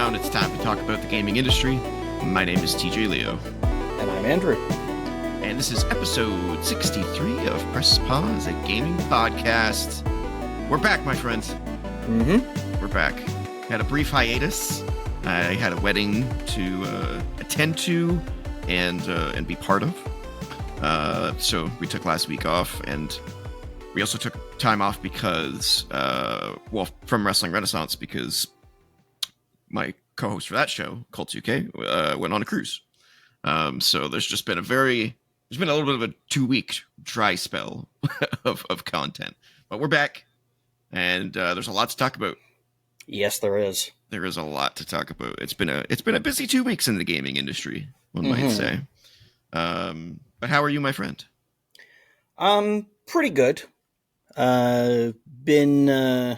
around. It's time to talk about the gaming industry. My name is TJ Leo. And I'm Andrew. And this is episode 63 of Press Pause, a gaming podcast. We're back, my friends. We're back. Had a brief hiatus. I had a wedding to attend to and be part of. So we took last week off, and we also took time off because, from Wrestling Renaissance, because my co-host for that show, Cult UK, went on a cruise. So there's been a little bit of a 2-week dry spell of content, but we're back, and there's a lot to talk about. Yes, there is. There is a lot to talk about. It's been a busy 2 weeks in the gaming industry, one might say. But how are you, my friend? Pretty good. Been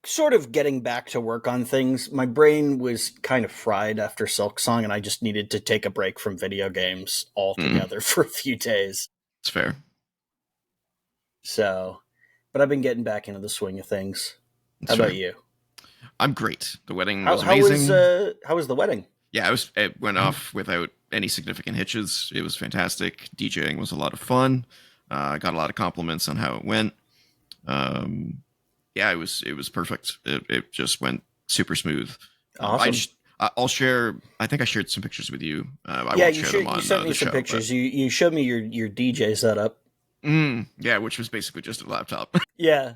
sort of getting back to work on things. My brain was kind of fried after Silksong, and I just needed to take a break from video games altogether for a few days. It's fair. So, but I've been getting back into the swing of things. It's How fair. about you? I'm great. The wedding was amazing. How was the wedding? Yeah, it went off without any significant hitches. It was fantastic. DJing was a lot of fun. I got a lot of compliments on how it went. Yeah, it was perfect. It just went super smooth. Awesome. I'll share. I think I shared some pictures with you. You sent me some pictures. You showed me your DJ setup. Yeah, which was basically just a laptop. Yeah.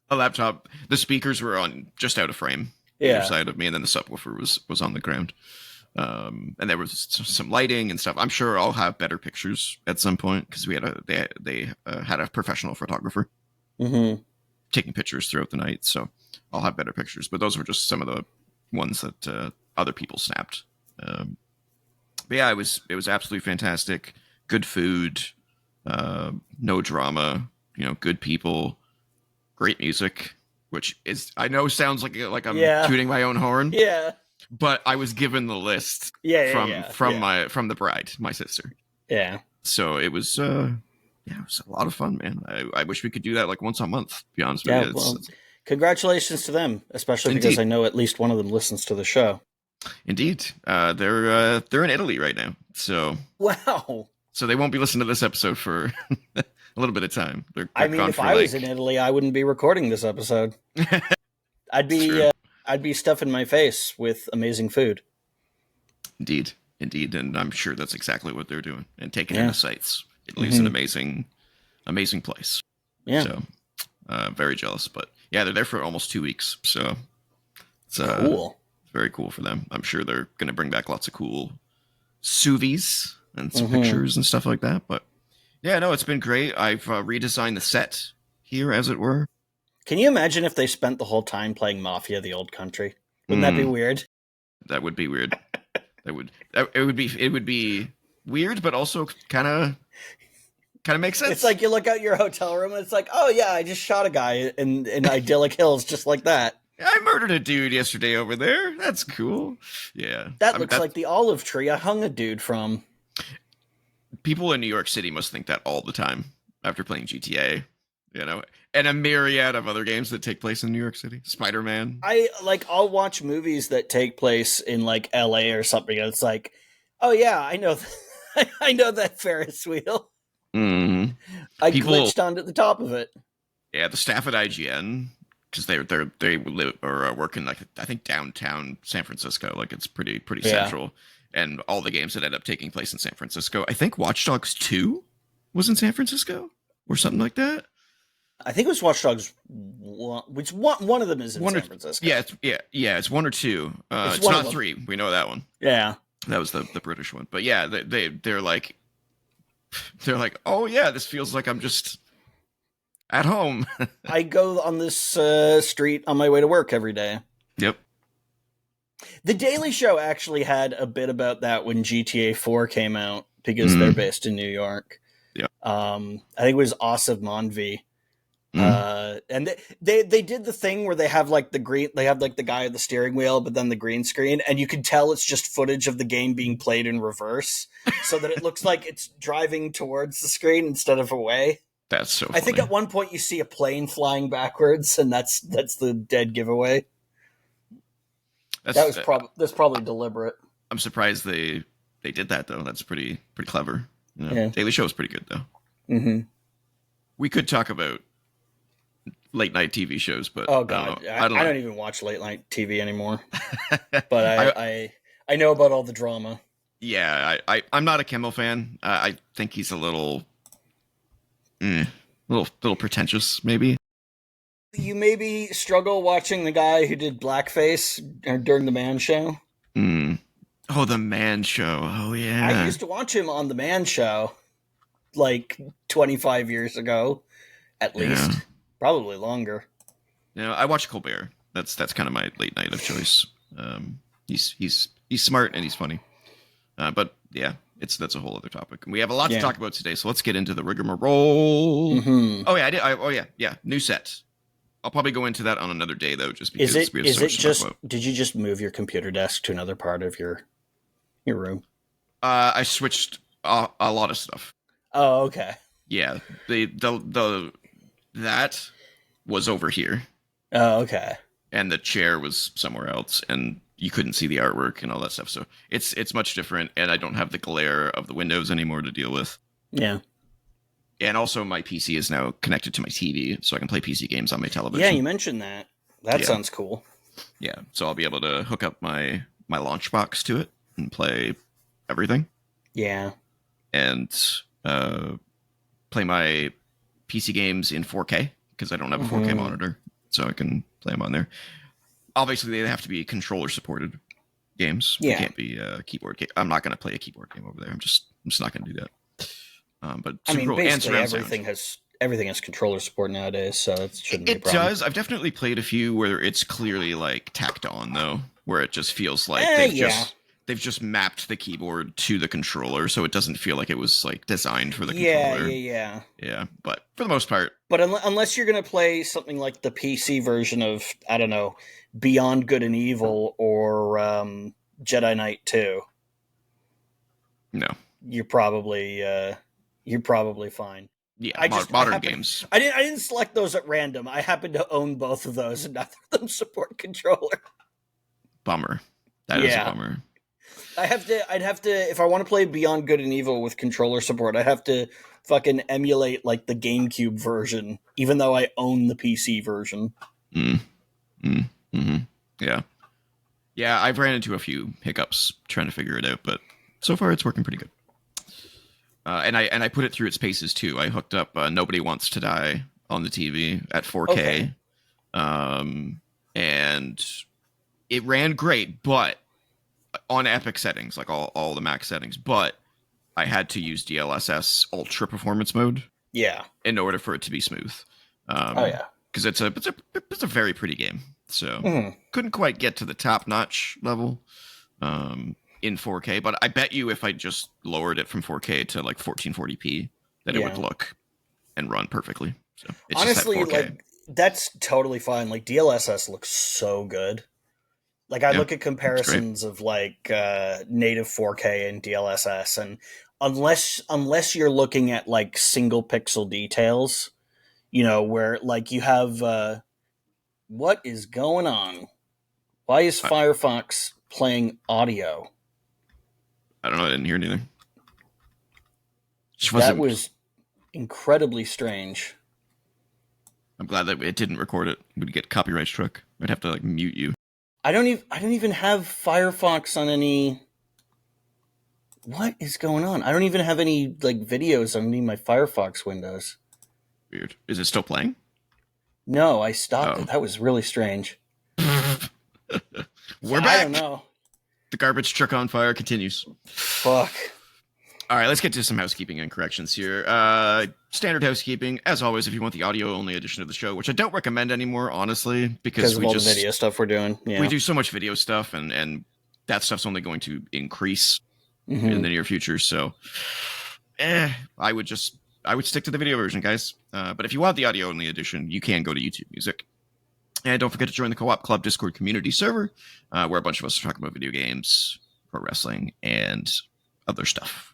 A laptop. The speakers were on just out of frame, either side of me, and then the subwoofer was on the ground. And there was some lighting and stuff. I'm sure I'll have better pictures at some point because they had a professional photographer taking pictures throughout the night, so I'll have better pictures. But those were just some of the ones that other people snapped. But yeah, it was absolutely fantastic. Good food, no drama. Good people, great music, which is I know sounds like I'm tooting my own horn. Yeah. But I was given the list from the bride, my sister. Yeah. So it was it was a lot of fun, man. I wish we could do that like once a month, to be honest with you. Well, congratulations to them, especially Indeed. because I know at least one of them listens to the show. Indeed. They're in Italy right now. So wow. So they won't be listening to this episode for a little bit of time. They're if I was in Italy, I wouldn't be recording this episode. I'd be stuffing my face with amazing food. Indeed. And I'm sure that's exactly what they're doing and taking in the sights. Italy's an amazing place. Yeah. So, very jealous. But yeah, they're there for almost 2 weeks. So it's cool. Very cool for them. I'm sure they're going to bring back lots of cool sous and some pictures and stuff like that. But yeah, no, it's been great. I've redesigned the set here, as it were. Can you imagine if they spent the whole time playing Mafia: The Old Country? Wouldn't that be weird? That would be weird. It would be weird, but also kind of makes sense. It's like you look out your hotel room and it's like, oh yeah, I just shot a guy in idyllic hills just like that. I murdered a dude yesterday over there. That's cool. Yeah. That looks like the olive tree I hung a dude from. People in New York City must think that all the time after playing GTA, and a myriad of other games that take place in New York City. Spider-Man. I'll watch movies that take place in like LA or something, and it's like, oh yeah, I know I know that Ferris wheel. Mm-hmm. I glitched onto the top of it. Yeah, the staff at IGN, because they live or work in like I think downtown San Francisco, like it's pretty central, and all the games that end up taking place in San Francisco. I think Watch Dogs 2 was in San Francisco or something like that. I think it was Watch Dogs 1, which one of them is in San Francisco. Yeah, it's 1 or 2. It's not 3. We know that one. Yeah, that was the British one. But yeah, they're like, oh yeah, this feels like I'm just at home. I go on this street on my way to work every day. Yep. The Daily Show actually had a bit about that when GTA 4 came out because they're based in New York. Yeah. I think it was Asif Manvi. And they did the thing where they have like the guy at the steering wheel, but then the green screen, and you can tell it's just footage of the game being played in reverse, so that it looks like it's driving towards the screen instead of away. That's so funny. I think at one point you see a plane flying backwards, and that's the dead giveaway. That was that's probably deliberate. I'm surprised they did that though. That's pretty clever. You know? Yeah. Daily Show is pretty good though. Mm-hmm. We could talk about late night TV shows, but oh god, I don't even watch late night TV anymore. But I know about all the drama. Yeah, I'm not a Kimmel fan. I think he's a little pretentious, maybe. You maybe struggle watching the guy who did blackface during the Man Show. Oh, the Man Show. Oh yeah, I used to watch him on the Man Show, like 25 years ago, at least. Yeah. Probably longer. I watch Colbert. That's kind of my late night of choice. He's smart and he's funny. But yeah, that's a whole other topic. We have a lot to talk about today, so let's get into the rigmarole. Mm-hmm. Oh yeah, new set. I'll probably go into that on another day though, just because we have so much to talk about. Did you just move your computer desk to another part of your room? I switched a lot of stuff. Oh, okay. Yeah, that was over here. Oh, okay. And the chair was somewhere else, and you couldn't see the artwork and all that stuff. So it's much different, and I don't have the glare of the windows anymore to deal with. Yeah. And also, my PC is now connected to my TV, so I can play PC games on my television. Yeah, you mentioned that. That sounds cool. Yeah, so I'll be able to hook up my launch box to it and play everything. Yeah. And play my PC games in 4K, because I don't have a 4K monitor, so I can play them on there. Obviously, they have to be controller-supported games. Yeah. It can't be a keyboard game. I'm not going to play a keyboard game over there. I'm just not going to do that. But I mean, cool. basically everything has controller support nowadays, so it shouldn't be a problem. It does. I've definitely played a few where it's clearly like tacked on though, where it just feels like they've just mapped the keyboard to the controller, so it doesn't feel like it was like designed for the controller. Yeah. But for the most part. But unless you're gonna play something like the PC version of, I don't know, Beyond Good and Evil or Jedi Knight 2, no, you're probably fine. Yeah, modern games. I didn't select those at random. I happen to own both of those, and neither of them support controller. Bummer. That is a bummer. I'd have to, if I want to play Beyond Good and Evil with controller support, I'd have to fucking emulate like the GameCube version, even though I own the PC version. Yeah. Yeah, I've ran into a few hiccups trying to figure it out, but so far it's working pretty good. And I put it through its paces too. I hooked up Nobody Wants to Die on the TV at 4K. Okay. And it ran great, but on epic settings, like all the max settings, but I had to use DLSS ultra performance mode. Yeah. In order for it to be smooth. Because it's a very pretty game. So couldn't quite get to the top notch level in 4K, but I bet you if I just lowered it from 4K to like 1440p, that it would look and run perfectely. So it's honestly, just like that's totally fine. Like DLSS looks so good. Like I look at comparisons of like native 4K and DLSS, and unless you're looking at like single pixel details, you know, where like you have what is going on? Why is Firefox playing audio? I don't know. I didn't hear anything. That was incredibly strange. I'm glad that it didn't record it. We'd get copyright struck. I'd have to like mute you. I don't even have Firefox on any. What is going on? I don't even have any like videos on any of my Firefox windows. Weird. Is it still playing? No, I stopped it. That was really strange. We're back. I don't know. The garbage truck on fire continues. Fuck. All right, let's get to some housekeeping and corrections here. Standard housekeeping, as always, if you want the audio-only edition of the show, which I don't recommend anymore, honestly, because of all the video stuff we're doing. Yeah. We do so much video stuff, and that stuff's only going to increase in the near future. So, I would stick to the video version, guys. But if you want the audio-only edition, you can go to YouTube Music. And don't forget to join the Co-op Club Discord community server, where a bunch of us are talking about video games, pro wrestling, and other stuff.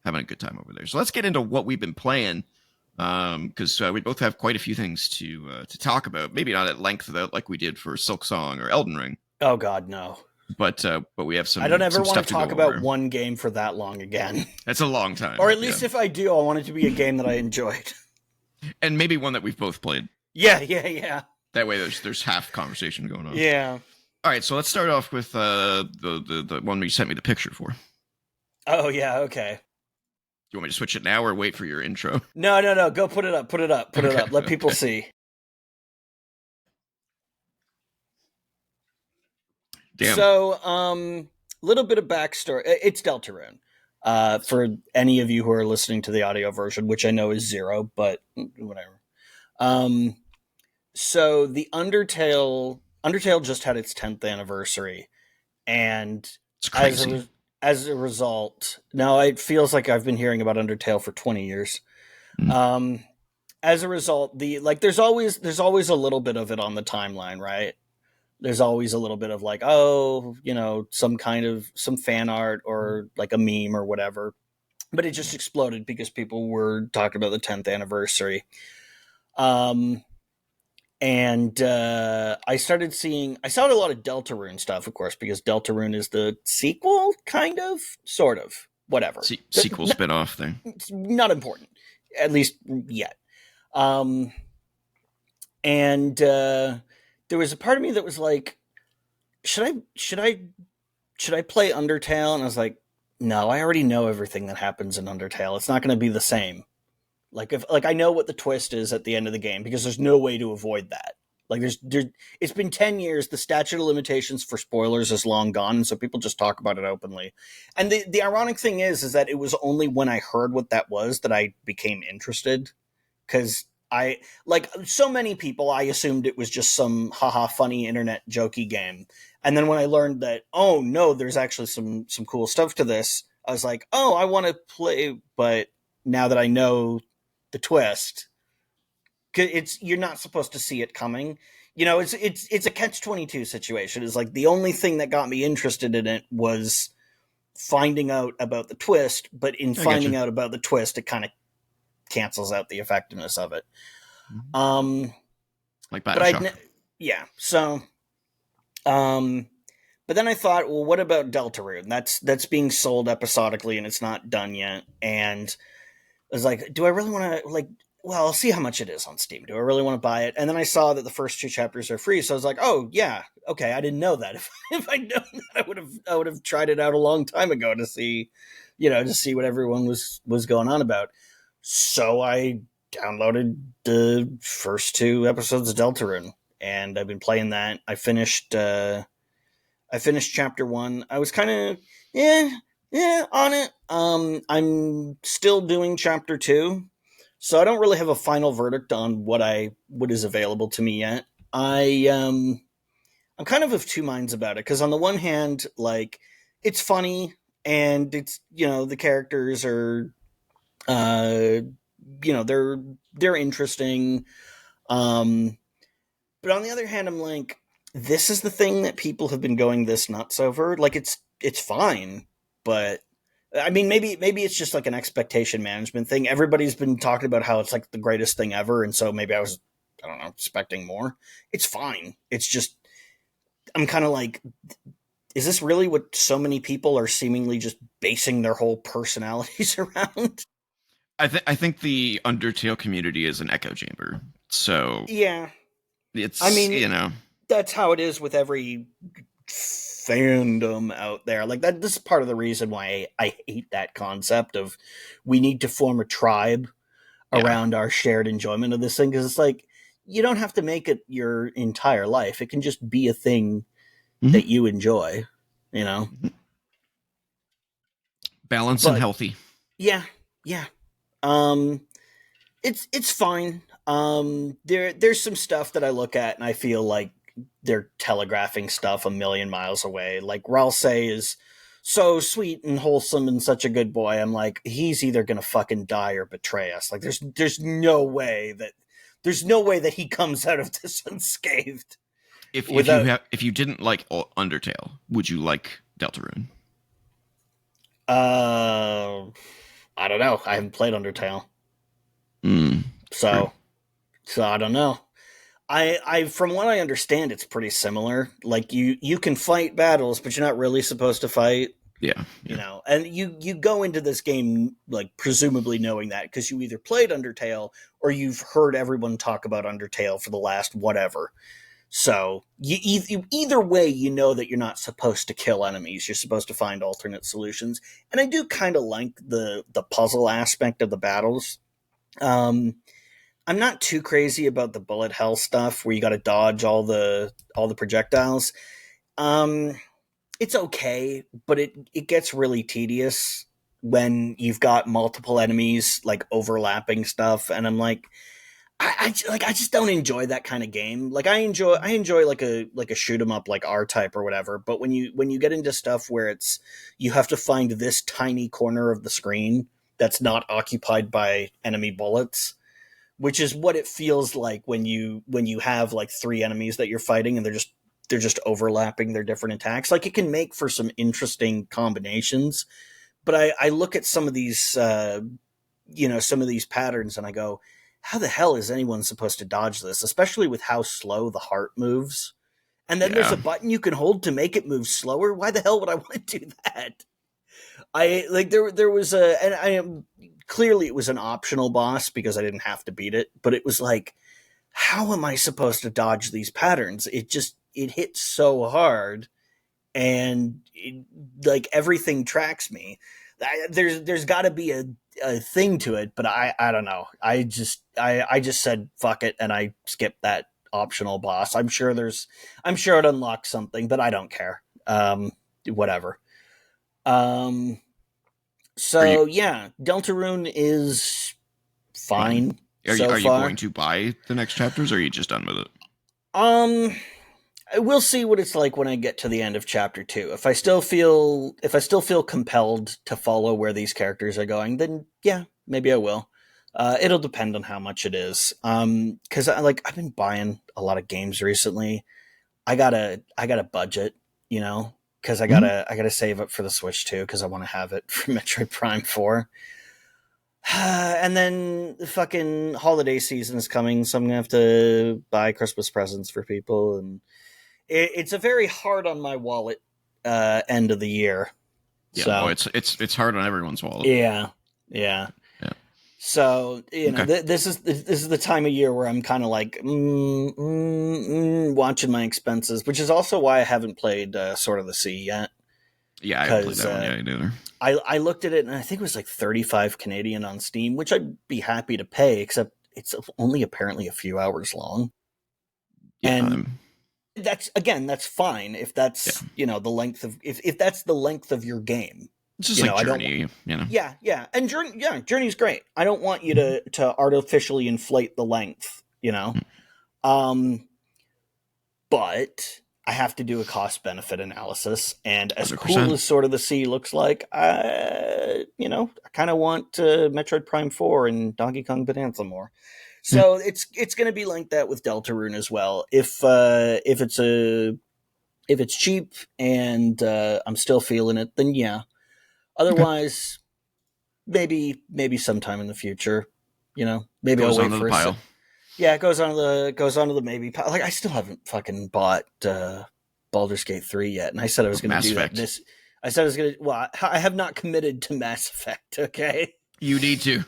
Having a good time over there. So let's get into what we've been playing, because we both have quite a few things to talk about. Maybe not at length, though, like we did for Silk Song or Elden Ring. Oh, God, no. but we have I don't ever some want stuff to talk go about over. one game for that long again. That's a long time. Or at least if I do, I want it to be a game that I enjoyed. And maybe one that we've both played. Yeah. That way there's half conversation going on. Yeah. All right, so let's start off with the one you sent me the picture for. Oh, yeah, okay. You want me to switch it now or wait for your intro? No. Go put it up. Put it up. Let people see. Damn. So, little bit of backstory. It's Deltarune. For any of you who are listening to the audio version, which I know is 0, but whatever. So the Undertale just had its 10th anniversary, and it's crazy. As a result, now it feels like I've been hearing about Undertale for 20 years. As a result, there's always a little bit of it on the timeline, right? There's always a little bit of like, some fan art or like a meme or whatever. But it just exploded because people were talking about the 10th anniversary. And I saw a lot of Deltarune stuff, of course, because Deltarune is the sequel, kind of, sort of, whatever. Sequel spinoff thing. It's not important, at least yet. And there was a part of me that was like, should I play Undertale? And I was like, no, I already know everything that happens in Undertale. It's not going to be the same. Like I know what the twist is at the end of the game because there's no way to avoid that. Like it's been 10 years. The statute of limitations for spoilers is long gone, so people just talk about it openly. And the ironic thing is that it was only when I heard what that was that I became interested. Because I, like so many people, I assumed it was just some haha funny internet jokey game. And then when I learned that, oh no, there's actually some cool stuff to this, I was like, oh, I want to play. But now that I know the twist, you're not supposed to see it coming. It's a catch-22 situation. It's like the only thing that got me interested in it was finding out about the twist, but in finding out about the twist, it kind of cancels out the effectiveness of it. Like Bioshock. But then I thought, well, what about Deltarune? That's being sold episodically and it's not done yet. And I was like, do I really want to, I'll see how much it is on Steam. Do I really want to buy it? And then I saw that the first 2 chapters are free. So I was like, oh yeah, okay. I didn't know that. If I'd known that, I would have tried it out a long time ago to see what everyone was going on about. So I downloaded the first 2 episodes of Deltarune, and I've been playing that. I finished chapter 1. I was kind of on it. I'm still doing chapter 2, so I don't really have a final verdict on what is available to me yet. I'm kind of 2 minds about it, because on the one hand, like, it's funny and it's, the characters are they're interesting. But on the other hand, I'm like, this is the thing that people have been going this nuts over. Like, it's fine, but I mean, maybe it's just like an expectation management thing. Everybody's been talking about how it's like the greatest thing ever, and so maybe I don't know, expecting more. It's fine. It's just, I'm kind of like, is this really what so many people are seemingly just basing their whole personalities around? I think the Undertale community is an echo chamber. So yeah, it's, that's how it is with every fandom out there. Like, that, this is part of the reason why I hate that concept of we need to form a tribe around our shared enjoyment of this thing, because it's like, you don't have to make it your entire life. It can just be a thing that you enjoy, Balanced and healthy. Yeah. It's fine. There's some stuff that I look at and I feel like they're telegraphing stuff a million miles away. Like, Ralsei is so sweet and wholesome and such a good boy. I'm like, he's either gonna fucking die or betray us. Like, there's no way that he comes out of this unscathed. If you didn't like Undertale, would you like Deltarune? I don't know. I haven't played Undertale. So I don't know. I from what I understand, it's pretty similar. Like you can fight battles, but you're not really supposed to fight. Yeah, You yeah. know, and you go into this game like presumably knowing that because you either played Undertale or you've heard everyone talk about Undertale for the last whatever. So either way, you know that you're not supposed to kill enemies. You're supposed to find alternate solutions. And I do kind of like the puzzle aspect of the battles. Um, I'm not too crazy about the bullet hell stuff where you got to dodge all the projectiles. Um, it's okay, but it gets really tedious when you've got multiple enemies like overlapping stuff, and I'm like, I just don't enjoy that kind of game. Like I enjoy like a shoot 'em up like R type or whatever, but when you get into stuff where it's you have to find this tiny corner of the screen that's not occupied by enemy bullets, which is what it feels like when you have like three enemies that you're fighting and they're just overlapping their different attacks. Like it can make for some interesting combinations, but I look at some of these some of these patterns and I go, how the hell is anyone supposed to dodge this? Especially with how slow the heart moves. And then there's Yeah. a button you can hold to make it move slower. Why the hell would I want to do that? I like there was a and I am clearly it was an optional boss because I didn't have to beat it, but it was like, how am I supposed to dodge these patterns? It hits so hard and like everything tracks me. There's got to be a thing to it, but I don't know. I just said fuck it and I skipped that optional boss. I'm sure it unlocks something, but I don't care. Whatever. Um, Are you so yeah, Deltarune is fine? fine Are you so are you going far. to buy the next chapters, or are you just done with it? Um, we'll see what it's like when I get to the end of chapter 2. If I still feel compelled to follow where these characters are going, then yeah, maybe I will. It'll depend on how much it is. Because I've been buying a lot of games recently. I got a budget, you know, because Mhm. I gotta save up for the Switch too, because I want to have it for Metroid Prime 4. And then the fucking holiday season is coming, so I'm gonna have to buy Christmas presents for people, and it's a very hard on my wallet end of the year. Yeah. Oh, So it's hard on everyone's wallet. yeah, yeah. Yeah. So Okay. this is the time of year where I'm kind of like watching my expenses, which is also why I haven't played Sword of the Sea yet. Yeah, I haven't played Because that one yet either. I looked at it and I think it was like 35 Canadian on Steam, which I'd be happy to pay, except it's only apparently a few hours long. Yeah. And that's fine if Yeah. that's the length of if that's the length of your game. It's just like I don't. Journey, you know. Yeah, and Journey's great. I don't want you to artificially inflate the length. Um, but I have to do a cost benefit analysis, and as cool 100%. as Sword of the Sea looks like, I kind of want Metroid Prime 4 and Donkey Kong Bonanza more. Yeah. So it's going to be like that with Deltarune as well. If it's cheap and I'm still feeling it, then yeah. Okay. Otherwise, maybe sometime in the future, maybe I'll Goes wait onto the for pile. yeah, it goes on to the maybe. Like I still haven't fucking bought Baldur's Gate 3 yet, and I said I was going to Mass do that. Effect. I said I was going to. Well, I have not committed to Mass Effect. Okay, You need to.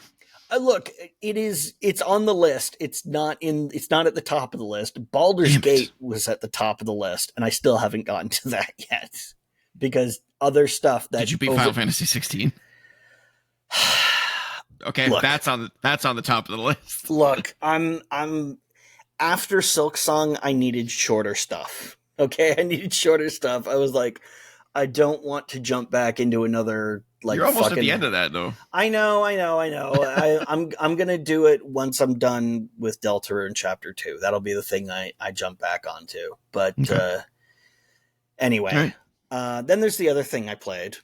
look, it's on the list. It's not at the top of the list. Baldur's Damn it. Gate was at the top of the list, and I still haven't gotten to that yet because other stuff that Did you beat Final Fantasy 16? Okay, Look, that's on the top of the list. look, I'm after Silk Song, I needed shorter stuff. Okay, I needed shorter stuff. I was like, I don't want to jump back into another like You're almost fucking. at the end of that though. I know. I'm gonna do it once I'm done with Deltarune Chapter 2. That'll be the thing I jump back onto. But Okay. anyway, Right. then there's the other thing I played,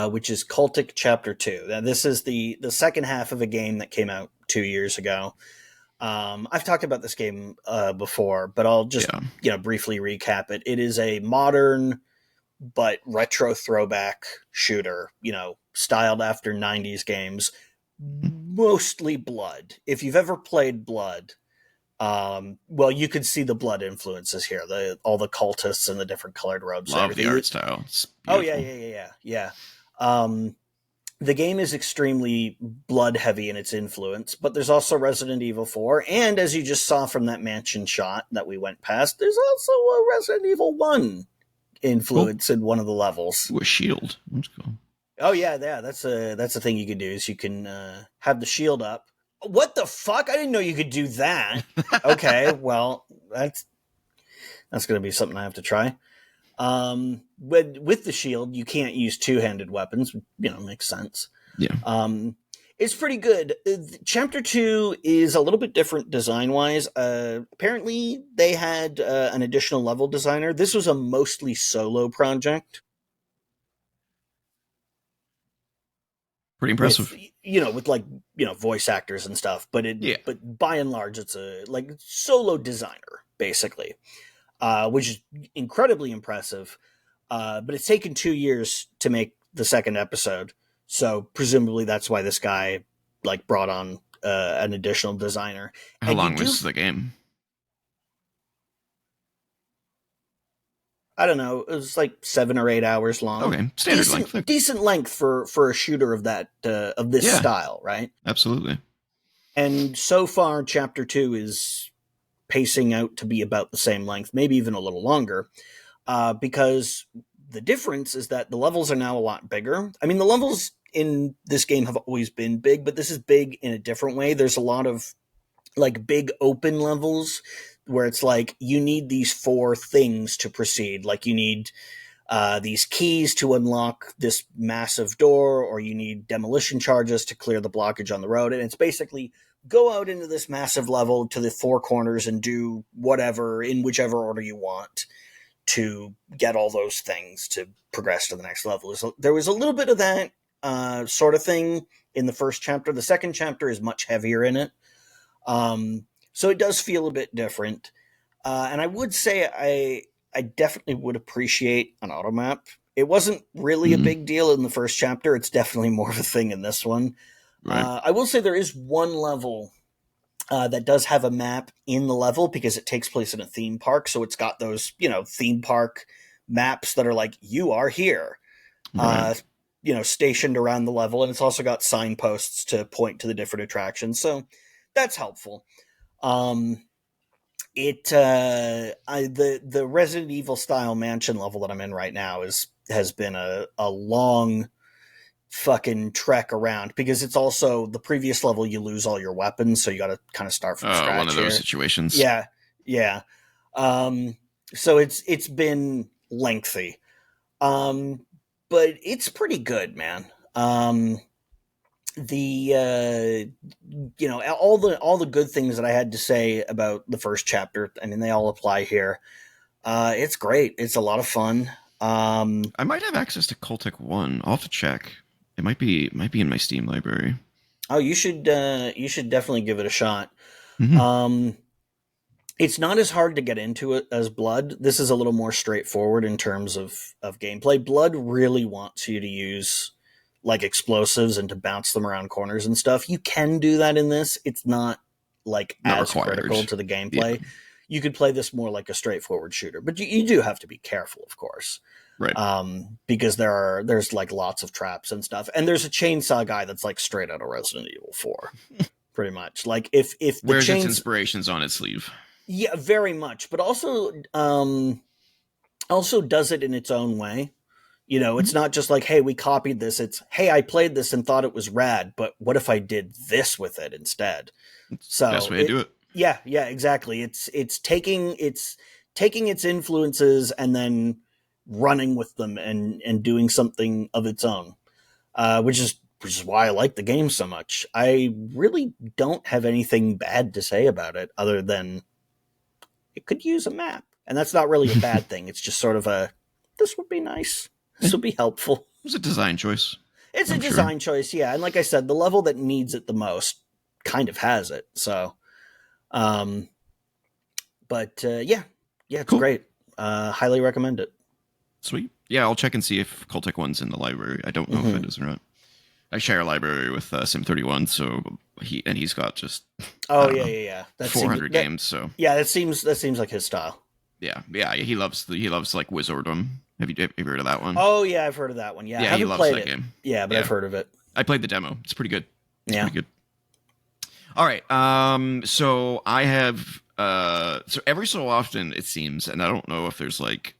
which is Cultic Chapter 2. Now, this is the second half of a game that came out 2 years ago. I've talked about this game before, but I'll just briefly recap it. It is a modern but retro throwback shooter, styled after 90s games, mostly Blood. If you've ever played Blood, Well, you could see the blood influences here, all the cultists and the different colored robes and Love the everything. art style. It's Oh yeah, beautiful. yeah. The game is extremely blood heavy in its influence, but there's also Resident Evil 4, and as you just saw from that mansion shot that we went past, there's also a Resident Evil 1 Cool. influence in one of the levels. Ooh, a shield. That's cool. Oh yeah, that's a thing you can do is you can have the shield up. What the fuck? I didn't know you could do that. Okay, well that's going to be something I have to try. With the shield, you can't use two-handed weapons. Makes sense. Yeah. It's pretty good. Chapter 2 is a little bit different design-wise. Apparently, they had an additional level designer. This was a mostly solo project. Pretty impressive. With like voice actors and stuff, but Yeah. by and large it's a like solo designer basically, which is incredibly impressive. But it's taken 2 years to make the second episode, so presumably that's why this guy like brought on an additional designer. How And long was the game? I don't know, it was like 7 or 8 hours long. Okay, standard length. Decent length for a shooter of that of this style, right? Absolutely. And so far, chapter 2 is pacing out to be about the same length, maybe even a little longer, because the difference is that the levels are now a lot bigger. I mean, the levels in this game have always been big, but this is big in a different way. There's a lot of like big open levels where it's like you need these 4 things to proceed. Like you need these keys to unlock this massive door, or you need demolition charges to clear the blockage on the road. And it's basically go out into this massive level to the 4 corners and do whatever in whichever order you want to get all those things to progress to the next level. So there was a little bit of that sort of thing in the first chapter. The second chapter is much heavier in it. So it does feel a bit different. And I would say I definitely would appreciate an auto map. It wasn't really a big deal in the first chapter. It's definitely more of a thing in this one. Right. I will say there is one level that does have a map in the level because it takes place in a theme park. So it's got those, theme park maps that are like, you are here, Right. stationed around the level. And it's also got signposts to point to the different attractions. So that's helpful. The Resident Evil style mansion level that I'm in right now has been a long fucking trek around because it's also the previous level you lose all your weapons, so you got to kind of start from scratch. One of those situations. Yeah. So it's been lengthy, but it's pretty good, man. All the good things that I had to say about the first chapter, I mean, they all apply here. It's great. It's a lot of fun. I might have access to Cultic 1. I'll have to check. It might be in my Steam library. Oh, you should definitely give it a shot. Mm-hmm. It's not as hard to get into it as Blood. This is a little more straightforward in terms of gameplay. Blood really wants you to use like explosives and to bounce them around corners and stuff. You can do that in this. It's not like Not as required. critical to the gameplay. Yeah. You could play this more like a straightforward shooter, but you do have to be careful, of course. Right. Because there's like lots of traps and stuff. And there's a chainsaw guy that's like straight out of Resident Evil 4. Pretty much. Like if the Where's its inspirations on its sleeve? Yeah, very much. But also does it in its own way. It's not just like, hey, we copied this. It's, hey, I played this and thought it was rad, but what if I did this with it instead? So best way to do it. Yeah, exactly. It's taking its influences and then running with them and doing something of its own, which is why I like the game so much. I really don't have anything bad to say about it other than it could use a map, and that's not really a bad thing. It's just sort of this would be nice. This would be helpful. It's a design choice. It's a design choice, yeah. And like I said, the level that needs it the most kind of has it. So, yeah, it's cool. Great. Highly recommend it. Sweet. Yeah, I'll check and see if Cultic 1's in the library. I don't know if it is or not. I share a library with Sim31, so he's got just I Oh don't yeah, know yeah, yeah. That 400 seems that games. So yeah, that seems like his style. yeah, he loves like Wizardom. Have you heard of that one? Oh yeah, I've heard of that one. Yeah, I Yeah, he haven't loves played that it. game. Yeah, but I've Yeah, heard of it. I played the demo. It's pretty good. It's Yeah. pretty good. All right. So I have so every so often it seems, and I don't know if there's like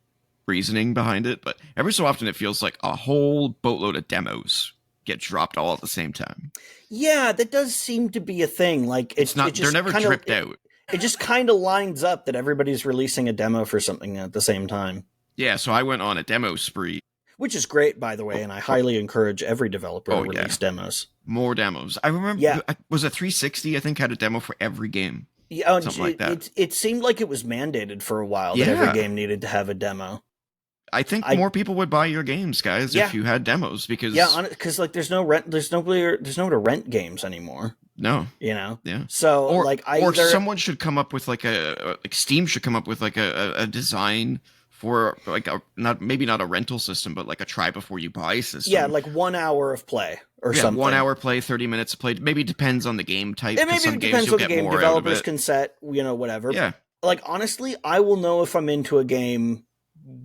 reasoning behind it, but every so often it feels like a whole boatload of demos get dropped all at the same time. Yeah, that does seem to be a thing. Like It's it not they're just never kind of dripped out. it just kind of lines up that everybody's releasing a demo for something at the same time. Yeah, so I went on a demo spree. Which is great, by the way, and I highly encourage every developer to Oh yeah, release demos. more demos. I Yeah, remember was a 360 I think had a demo for every game. yeah, Something like that. it seemed like it was mandated for a while that every Yeah. game needed to have a demo. I think I more people would buy your games, guys, Yeah, if you had demos yeah, because because like there's no rent, there's nowhere to rent games anymore. no. You know, Yeah. so like Or someone should come up with like like Steam should come up with like a design for like a not a rental system, but like a try before you buy system. yeah, like 1 hour of play or Yeah, something. 1 hour play, 30 minutes play. Maybe depends on the game type. It Because maybe some games depends you'll on the get game. more out of Developers it. can set, whatever. Yeah, Like honestly, I will know if I'm into a game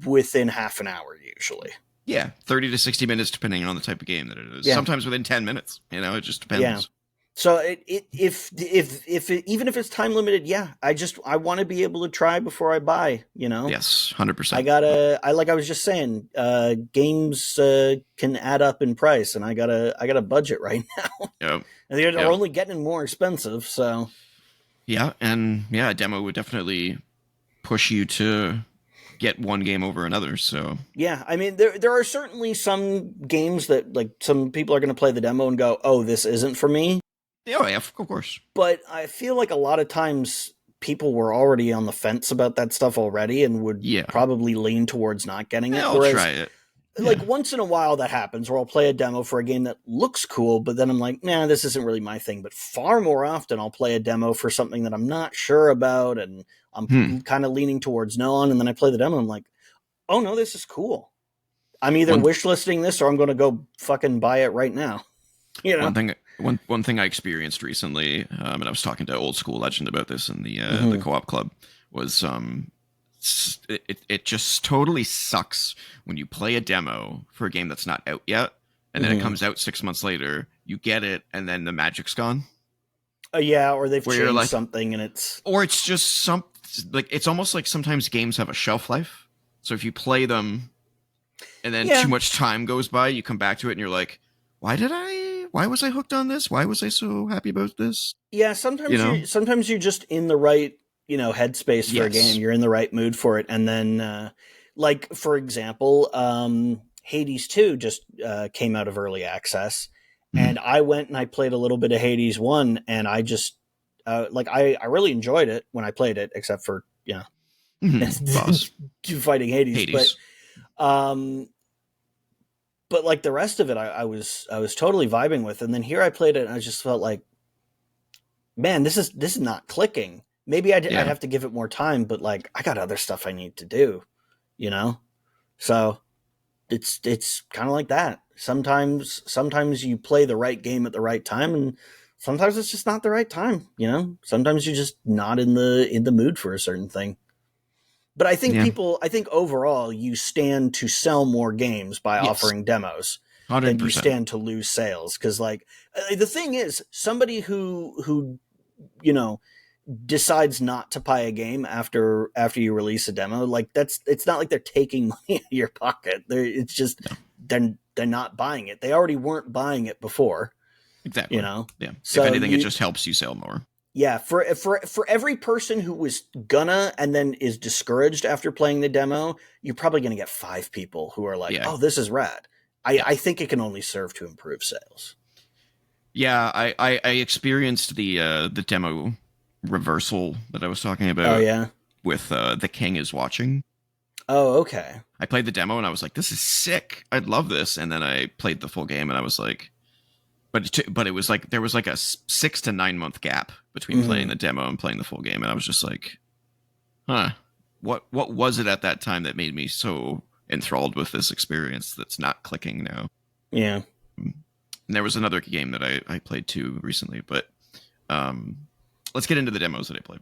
within half an hour usually. yeah, 30 to 60 minutes depending on the type of game that it is. Yeah. Sometimes within 10 minutes. It just depends. Yeah. So even if it's time limited, yeah, I want to be able to try before I buy. Yes, 100%. Like I was just saying, games can add up in price, and I got a budget right now. Yep. And they're Yep. only getting more expensive, so Yeah, and yeah, a demo would definitely push you to get one game over another. So yeah. I mean, there are certainly some games that like some people are going to play the demo and go, "Oh, this isn't for me." oh yeah, of course. But I feel like a lot of times people were already on the fence about that stuff already and would probably lean towards not getting it. Yeah, I'll try it. Like Yeah. once in a while that happens where I'll play a demo for a game that looks cool, but then I'm like, nah, this isn't really my thing. But far more often I'll play a demo for something that I'm not sure about and I'm kind of leaning towards no on, and then I play the demo and I'm like, oh no, this is cool. I'm either wishlisting this or I'm going to go fucking buy it right now. One thing I experienced recently, and I was talking to Old School Legend about this in the co-op club, was it just totally sucks when you play a demo for a game that's not out yet, and then it comes out 6 months later, you get it, and then the magic's gone. Yeah, or they've changed something, and it's just it's almost like sometimes games have a shelf life. So if you play them, and then too much time goes by, you come back to it, and you're like, why was I hooked on this? Why was I so happy about this? Yeah, sometimes you're just in the right, headspace for a game. You're in the right mood for it. And then, like, for example, Hades 2 just came out of early access. And I went and I played a little bit of Hades 1, and I just, I really enjoyed it when I played it, except for, fighting Hades. But like the rest of it, I was totally vibing with, and then here I played it, and I just felt like, man, this is not clicking. Maybe I'd have to give it more time, but like I got other stuff I need to do, So it's kind of like that. Sometimes you play the right game at the right time, and sometimes it's just not the right time. Sometimes you're just not in the mood for a certain thing. But I think I think overall, you stand to sell more games by offering demos 100%. than you stand to lose sales. Because, like, the thing is, somebody who decides not to buy a game after you release a demo, like it's not like they're taking money out of your pocket. It's just they're not buying it. They already weren't buying it before. Exactly. Yeah. So if anything, it just helps you sell more. Yeah, for every person who was gonna and then is discouraged after playing the demo, you're probably gonna get 5 people who are like, "Oh, this is rad." I think it can only serve to improve sales. Yeah, I experienced the demo reversal that I was talking about. Oh yeah, with The King is Watching. Oh okay. I played the demo and I was like, "This is sick. I'd love this." And then I played the full game and I was like. But it was like there was like a 6 to 9 month gap between playing the demo and playing the full game, and I was just like, "Huh, what was it at that time that made me so enthralled with this experience that's not clicking now?" Yeah. And there was another game that I played too recently, but let's get into the demos that I played.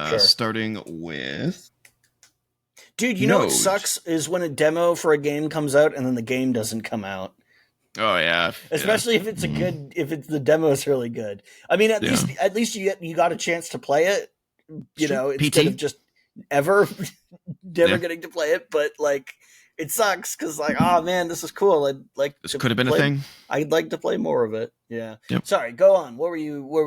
Sure. Starting with... Dude, you know what sucks is when a demo for a game comes out and then the game doesn't come out. Oh yeah, especially if it's a good, if it's the demo is really good. I mean, at least you got a chance to play it, you know, instead of just never getting to play it. But like, it sucks because like, oh man, this is cool. This could have been a thing. I'd like to play more of it. Yeah. Yep. Sorry, go on. Where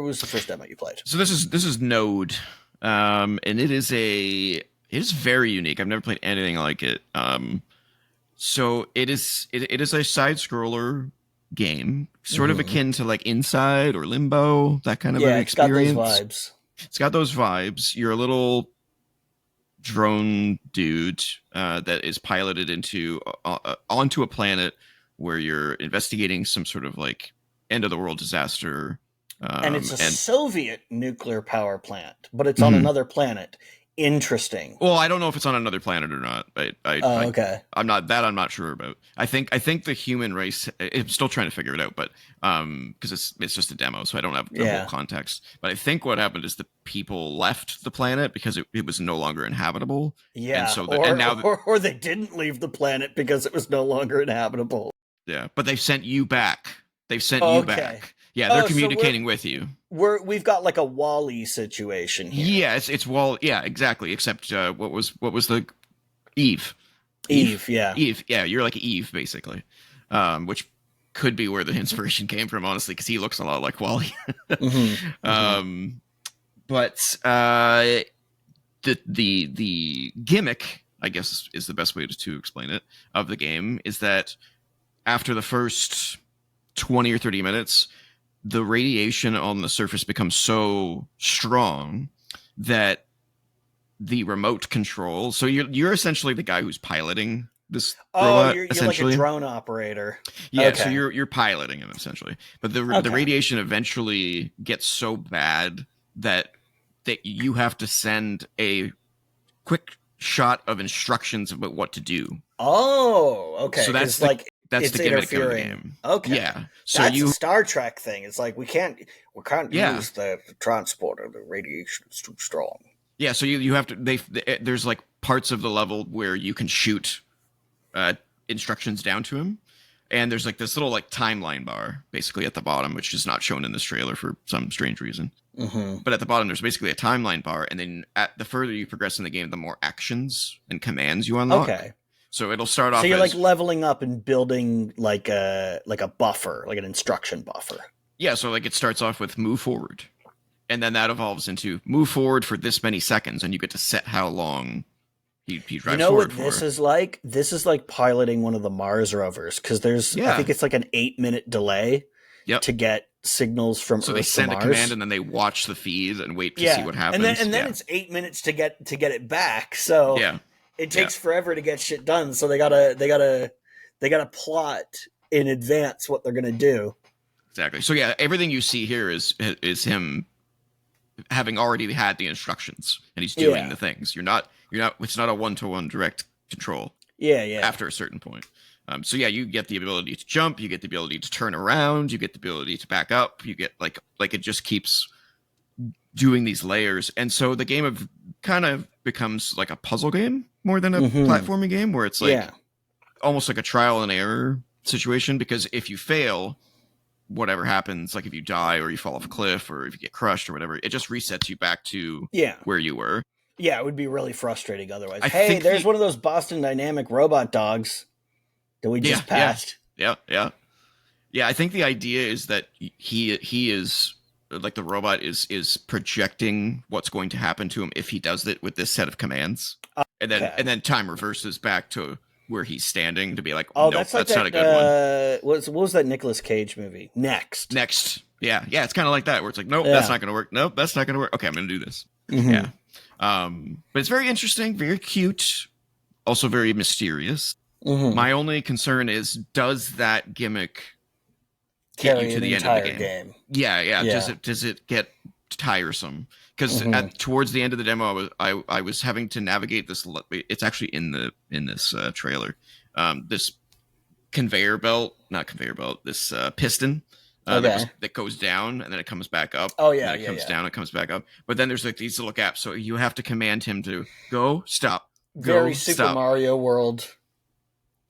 was the first demo you played? So this is Node, and it is very unique. I've never played anything like it. So it is a side scroller game, sort of akin to like Inside or Limbo, that kind of an experience. It's got those vibes. You're a little drone dude that is piloted onto a planet where you're investigating some sort of like end of the world disaster. And it's a Soviet nuclear power plant, but it's on another planet. Interesting. Well, I don't know if it's on another planet or not. Okay. I'm not sure about. I think the human race. I'm still trying to figure it out, but because it's just a demo, so I don't have the whole context. But I think what happened is the people left the planet because it was no longer inhabitable. Yeah. And so or they didn't leave the planet because it was no longer inhabitable. Yeah, but they've sent you back. They've sent you back. Yeah, they're communicating with you. We've got like a Wall-E situation here. Yeah, it's Wall. Yeah, exactly. Except what was the Eve? Eve, yeah. Eve, yeah. You're like Eve, basically, which could be where the inspiration came from, honestly, because he looks a lot like Wall-E. But the gimmick, I guess, is the best way to explain it, of the game is that after the first 20 or 30 minutes, the radiation on the surface becomes so strong that the remote control. So you're essentially the guy who's piloting this robot. You're like a drone operator. Yeah, okay. So you're piloting him essentially. But the radiation eventually gets so bad that you have to send a quick shot of instructions about what to do. Oh, okay. So that's the gimmick of the game. Okay. Yeah. So that's a Star Trek thing. It's like we can't use the transporter. The radiation is too strong. Yeah. So you have to. There's like parts of the level where you can shoot instructions down to him, and there's like this little like timeline bar basically at the bottom, which is not shown in this trailer for some strange reason. But at the bottom, there's basically a timeline bar, and then the further you progress in the game, the more actions and commands you unlock. Okay. So it'll start off. So you're like leveling up and building like a buffer, like an instruction buffer. Yeah. So like it starts off with move forward, and then that evolves into move forward for this many seconds, and you get to set how long he drives forward. You know what this is like? This is like piloting one of the Mars rovers because I think it's like an 8-minute delay to get signals from Earth to Mars. So they send a command and then they watch the feed and wait to see what happens. And then it's 8 minutes to get it back. So it takes forever to get shit done, so they gotta plot in advance what they're gonna do. Exactly. So yeah, everything you see here is him having already had the instructions, and he's doing the things. You're not. It's not a 1-to-1 direct control. Yeah. After a certain point. So yeah, you get the ability to jump, you get the ability to turn around, you get the ability to back up, you get like it just keeps doing these layers, and so the game kind of becomes like a puzzle game more than a platforming game, where it's like almost like a trial and error situation, because if you fail, whatever happens, like if you die or you fall off a cliff or if you get crushed or whatever, it just resets you back to where you were. Yeah, it would be really frustrating otherwise. Hey, there's one of those Boston Dynamic robot dogs that we just passed. Yeah. I think the idea is that he is like the robot is projecting what's going to happen to him if he does it with this set of commands, and then time reverses back to where he's standing to be like, oh, nope, that's not a good one. What was that Nicolas Cage movie? Next. Yeah, it's kind of like that, where it's like, nope, that's not going to work. Nope, that's not going to work. Okay, I'm going to do this. Yeah. But it's very interesting, very cute, also very mysterious. My only concern is, does that gimmick get you to the end of the game? Yeah. Does it get tiresome? Because towards the end of the demo, I was having to navigate this. It's actually in this trailer. This this piston Okay. that goes down and then it comes back up. Oh yeah, And then it yeah, comes yeah. down, it comes back up. But then there's like these little gaps, so you have to command him to go, stop, Very go, Super stop. Mario World,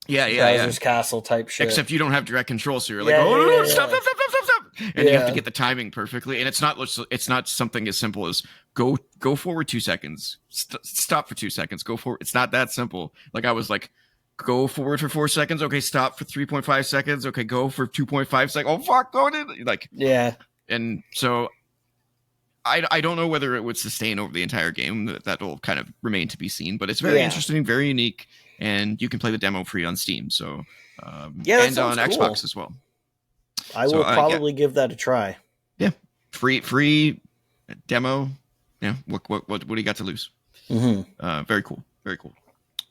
Yeah. Bowser's Castle type shit. Except you don't have direct control, so you're like, Yeah, oh, yeah, no, yeah, stop, yeah. stop, stop, stop, stop, and you have to Yeah. get the timing perfectly. And it's not something as simple as go forward 2 seconds, stop for 2 seconds, go forward. It's not that simple. Like I was like, go forward for 4 seconds, okay, stop for 3.5 seconds, okay, go for 2.5 seconds. Oh fuck, go in. Like Yeah. and so I don't know whether it would sustain over the entire game. That will kind of remain to be seen. But it's very interesting, very unique, and you can play the demo free on Steam. So Yeah, that and on sounds cool. Xbox as well. I will probably give that a try. Yeah, free demo. Yeah, what do you got to lose? Mm-hmm. Very cool, very cool.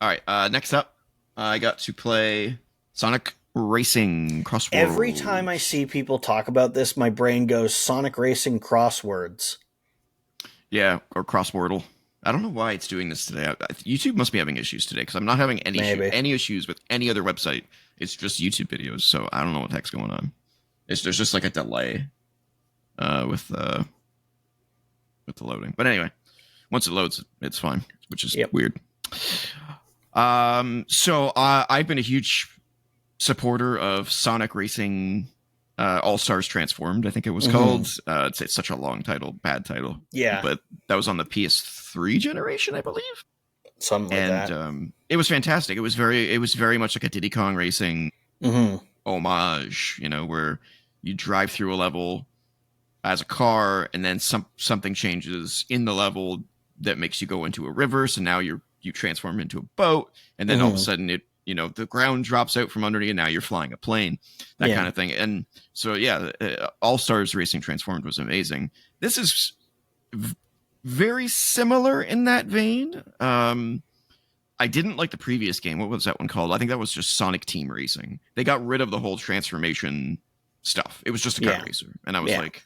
All right, next up, I got to play Sonic Racing Crosswords. Every time I see people talk about this, my brain goes Sonic Racing Crosswords. Yeah, or Crosswordle. I don't know why it's doing this today. YouTube must be having issues today because I'm not having any issues with any other website. It's just YouTube videos, so I don't know what the heck's going on. There's just like a delay with the loading. But anyway, once it loads, it's fine, which is weird. So I've been a huge supporter of Sonic Racing All Stars Transformed, I think it was called. It's such a long title, bad title. Yeah. But that was on the PS3 generation, I believe. Something like that. It was fantastic. It was very much like a Diddy Kong Racing homage, where you drive through a level as a car and then something changes in the level that makes you go into a river. So now you transform into a boat, and then all of a sudden the ground drops out from underneath, and now you're flying a plane, that kind of thing. And so, All Stars Racing Transformed was amazing. This is very similar in that vein. I didn't like the previous game. What was that one called? I think that was just Sonic Team Racing. They got rid of the whole transformation stuff. It was just a kart racer. And I was like,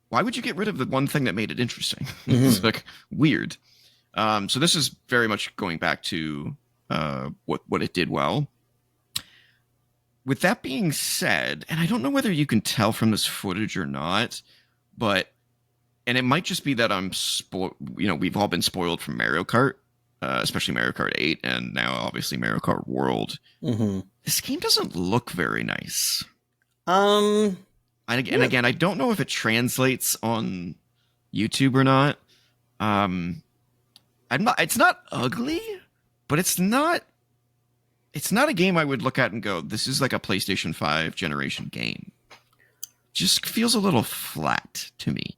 why would you get rid of the one thing that made it interesting? It's like weird. So this is very much going back to what it did well. With that being said, and I don't know whether you can tell from this footage or not, and it might just be that I'm we've all been spoiled from Mario Kart, especially Mario Kart 8, and now obviously Mario Kart World. This game doesn't look very nice. And again, I don't know if it translates on YouTube or not. It's not ugly, but it's not a game I would look at and go, this is like a PlayStation 5 generation game. Just feels a little flat to me.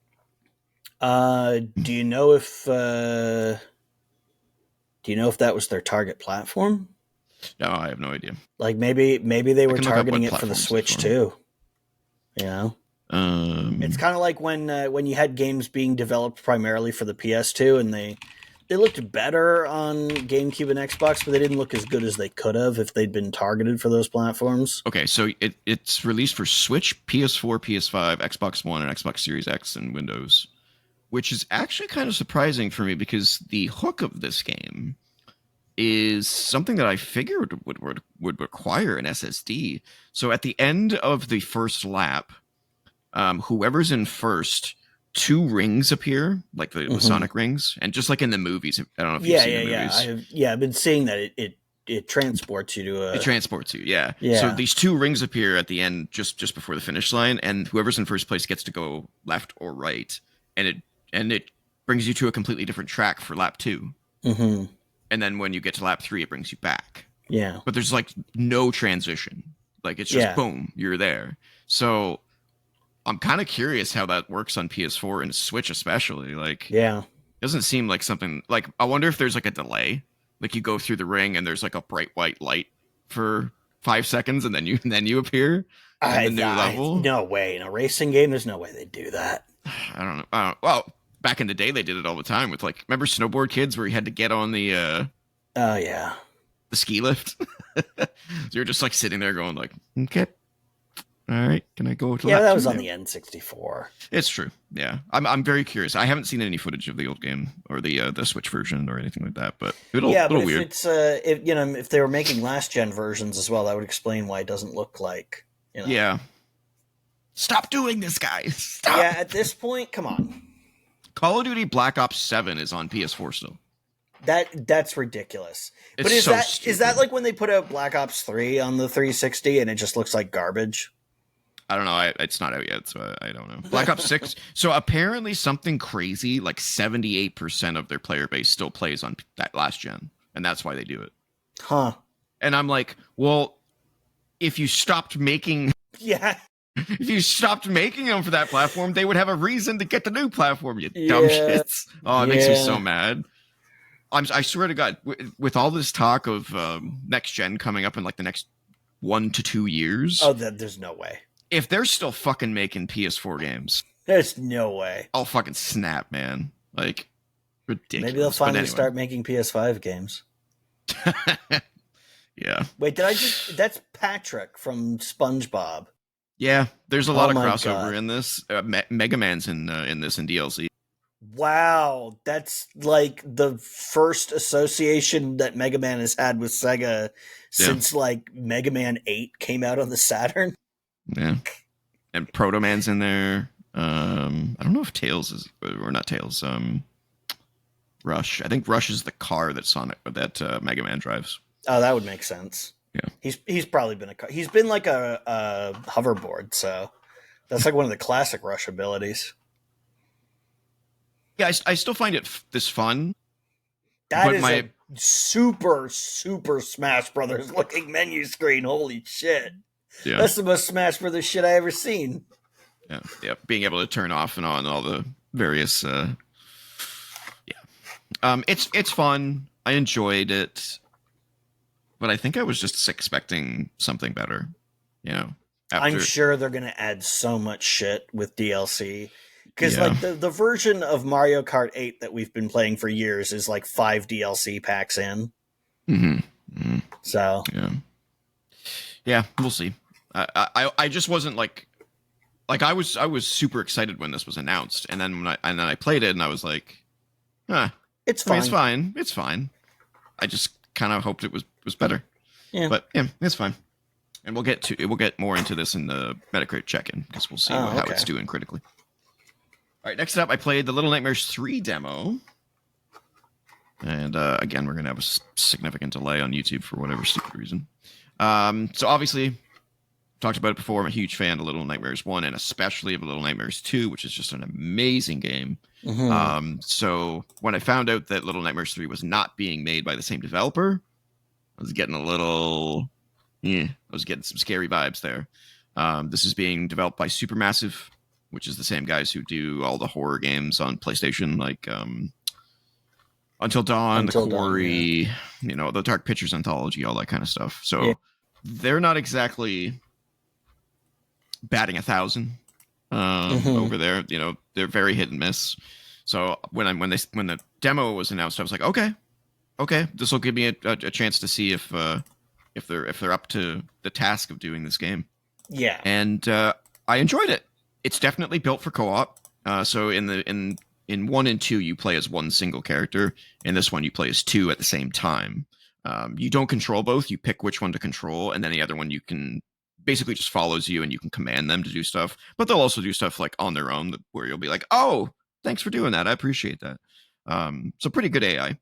Do you know if that was their target platform? No, I have no idea. Like maybe they were targeting it for the Switch too. It's kind of like when you had games being developed primarily for the PS2, and they looked better on GameCube and Xbox, but they didn't look as good as they could have if they'd been targeted for those platforms. Okay, so it's released for Switch, PS4, PS5, Xbox One, and Xbox Series X and Windows, which is actually kind of surprising for me because the hook of this game is something that I figured would require an SSD. So at the end of the first lap, whoever's in first, 2 rings appear, like the Sonic rings, and just like in the movies. I don't know if you've seen the movies. I've been seeing that it transports you to it transports you, yeah. So these 2 rings appear at the end, just before the finish line, and whoever's in first place gets to go left or right, and it brings you to a completely different track for lap 2. And then when you get to lap 3, it brings you back. Yeah. But there's like no transition. Like it's just boom, you're there. So I'm kind of curious how that works on PS4 and Switch especially. Like, it doesn't seem like something like, I wonder if there's like a delay. Like you go through the ring and there's like a bright white light for 5 seconds and then you appear in the new level. No way. In a racing game, there's no way they'd do that. I don't know. Well, back in the day, they did it all the time with like, remember Snowboard Kids where you had to get on the the ski lift? So you're just like sitting there going like, okay, All right, can I go to Yeah, lap that two was on now? the N64. It's true. Yeah, I'm very curious. I haven't seen any footage of the old game or the Switch version or anything like that, but Yeah, but little if weird. it's if they were making last gen versions as well, that would explain why it doesn't look like Yeah. Stop doing this, guys. Stop. Yeah, at this point, come on. Call of Duty Black Ops 7 is on PS4 still. That's ridiculous. It's but is so that stupid. is that like when they put out Black Ops 3 on the 360 and it just looks like garbage? I don't know. It's not out yet, so I don't know. Black Ops 6. So apparently something crazy, like 78% of their player base still plays on that last gen, and that's why they do it. Huh. And I'm like, well, if you stopped making Yeah. if you stopped making them for that platform, they would have a reason to get the new platform, you dumb shits. Oh, it makes me so mad. I swear to God, with all this talk of next gen coming up in like the next 1 to 2 years. Oh, there's no way. If they're still fucking making PS4 games, there's no way. I'll fucking snap, man. Like, ridiculous. Maybe they'll finally start making PS5 games. Yeah. Wait, that's Patrick from SpongeBob. Yeah, there's a lot of crossover in this. Mega Man's in this in DLC. Wow, that's like the first association that Mega Man has had with Sega since like Mega Man 8 came out on the Saturn. Yeah, and Proto Man's in there. I don't know if Tails is or not Tails. Rush. I think Rush is the car that Sonic that Mega Man drives. Oh, that would make sense. Yeah, he's probably been he's been like a hoverboard, so that's like one of the classic Rush abilities. Yeah, I still find this fun. That is a super Smash Brothers looking menu screen. Holy shit! Yeah. That's the most Smash Brothers shit I ever seen. Yeah. Being able to turn off and on all the various. It's fun. I enjoyed it, but I think I was just expecting something better. I'm sure they're gonna add so much shit with DLC. Because like the version of Mario Kart 8 that we've been playing for years is like 5 DLC packs in. Mm-hmm. So yeah, we'll see. I just wasn't like I was super excited when this was announced, and then I played it and I was like, it's fine. It's fine. I just kind of hoped it was better. Yeah, but yeah, it's fine. And we'll get more into this in the Metacritic Check-In because we'll see how it's doing critically. All right, next up, I played the Little Nightmares 3 demo. And again, we're going to have a significant delay on YouTube for whatever stupid reason. So obviously, talked about it before, I'm a huge fan of Little Nightmares 1 and especially of Little Nightmares 2, which is just an amazing game. Mm-hmm. So when I found out that Little Nightmares 3 was not being made by the same developer, I was getting I was getting some scary vibes there. This is being developed by Supermassive, which is the same guys who do all the horror games on PlayStation, like Until Dawn, The Quarry, the Dark Pictures Anthology, all that kind of stuff. So they're not exactly batting 1,000 over there. They're very hit and miss. So when the demo was announced, I was like, okay, this will give me a chance to see if they're up to the task of doing this game. Yeah, and I enjoyed it. It's definitely built for co-op. So in 1 and 2, you play as one single character. In this one, you play as 2 at the same time. You don't control both. You pick which one to control, and then the other one you can basically just follows you, and you can command them to do stuff. But they'll also do stuff like on their own, where you'll be like, "Oh, thanks for doing that. I appreciate that." So pretty good AI.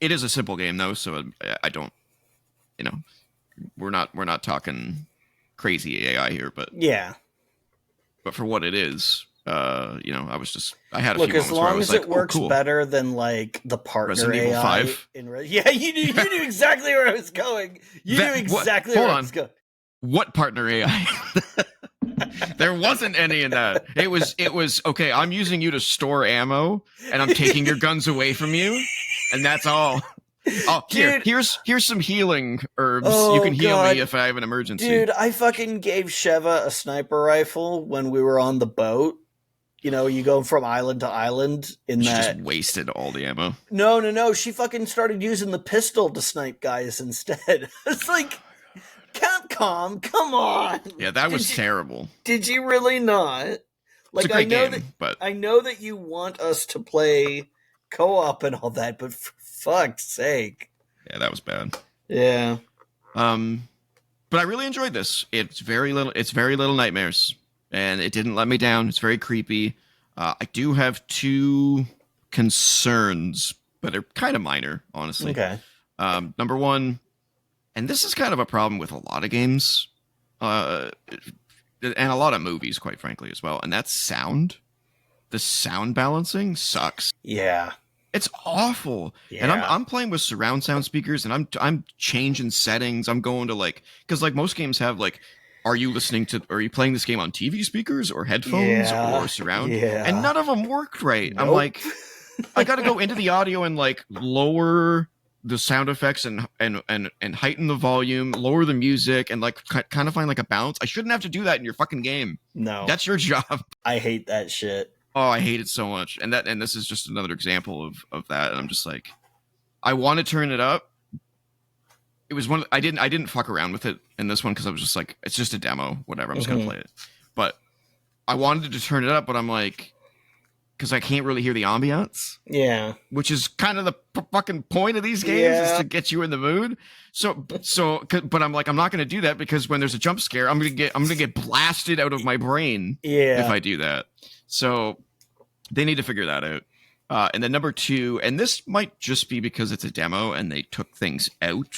It is a simple game though, so I don't, we're not talking crazy AI here, but yeah. But for what it is, I had a few moments as long where I was as it works better than like the partner Resident AI Evil 5. Yeah, you knew exactly where I was going. You knew exactly where I was going. What partner AI? There wasn't any in that. It was okay. I'm using you to store ammo, and I'm taking your guns away from you, and that's all. Oh, here's some healing herbs. You can heal me if I have an emergency. Dude, I fucking gave Sheva a sniper rifle when we were on the boat. You go from island to island She just wasted all the ammo. No. She fucking started using the pistol to snipe guys instead. It's like, Capcom, come on. Yeah, that was terrible. Did you really not? Like, it's a great game, but I know that you want us to play co-op and all that, but for fuck's sake. Yeah, that was bad. Yeah. But I really enjoyed this. It's very little nightmares, and it didn't let me down. It's very creepy. I do have 2 concerns, but they're kind of minor, honestly. Okay. Number one, and this is kind of a problem with a lot of games, and a lot of movies, quite frankly, as well, and that's sound. The sound balancing sucks. Yeah. It's awful. Yeah. And I'm playing with surround sound speakers, and I'm changing settings. I'm going to because most games have are you playing this game on TV speakers or headphones or surround? Yeah. And none of them worked right. Nope. I'm like, I got to go into the audio and lower the sound effects and heighten the volume, lower the music, and kind of find a balance. I shouldn't have to do that in your fucking game. No. That's your job. I hate that shit. Oh, I hate it so much. And this is just another example of that. And I'm just like, I want to turn it up. It was I didn't fuck around with it in this one because I was just like, it's just a demo, whatever. I'm just gonna play it. But I wanted to turn it up, but I'm like, because I can't really hear the ambiance. Yeah. Which is kind of the fucking point of these games is to get you in the mood. So, but I'm like, I'm not gonna do that because when there's a jump scare, I'm gonna get blasted out of my brain. If I do that. So they need to figure that out. And then number 2, and this might just be because it's a demo and they took things out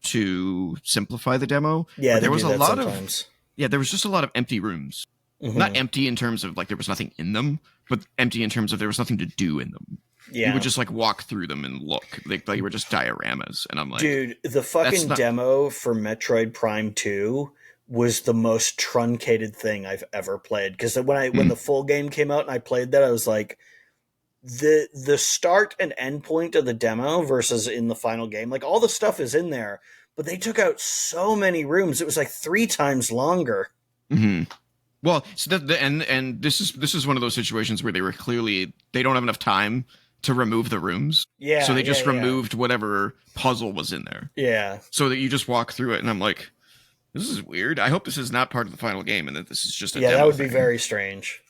to simplify the demo. Yeah, there was a lot sometimes. There was just a lot of empty rooms. Mm-hmm. Not empty in terms of there was nothing in them, but empty in terms of there was nothing to do in them. Yeah. You would just walk through them and look. They were just dioramas. And I'm like, dude, the fucking demo for Metroid Prime 2 was the most truncated thing I've ever played. Because when the full game came out and I played that, I was like, the start and end point of the demo versus in the final game, all the stuff is in there, but they took out so many rooms. It was 3 times longer. Mm-hmm. Well, so and this is one of those situations where they don't have enough time to remove the rooms. Yeah. So they just removed whatever puzzle was in there. Yeah. So that you just walk through it, and I'm like, this is weird. I hope this is not part of the final game and that this is just a demo that would thing. Be very strange.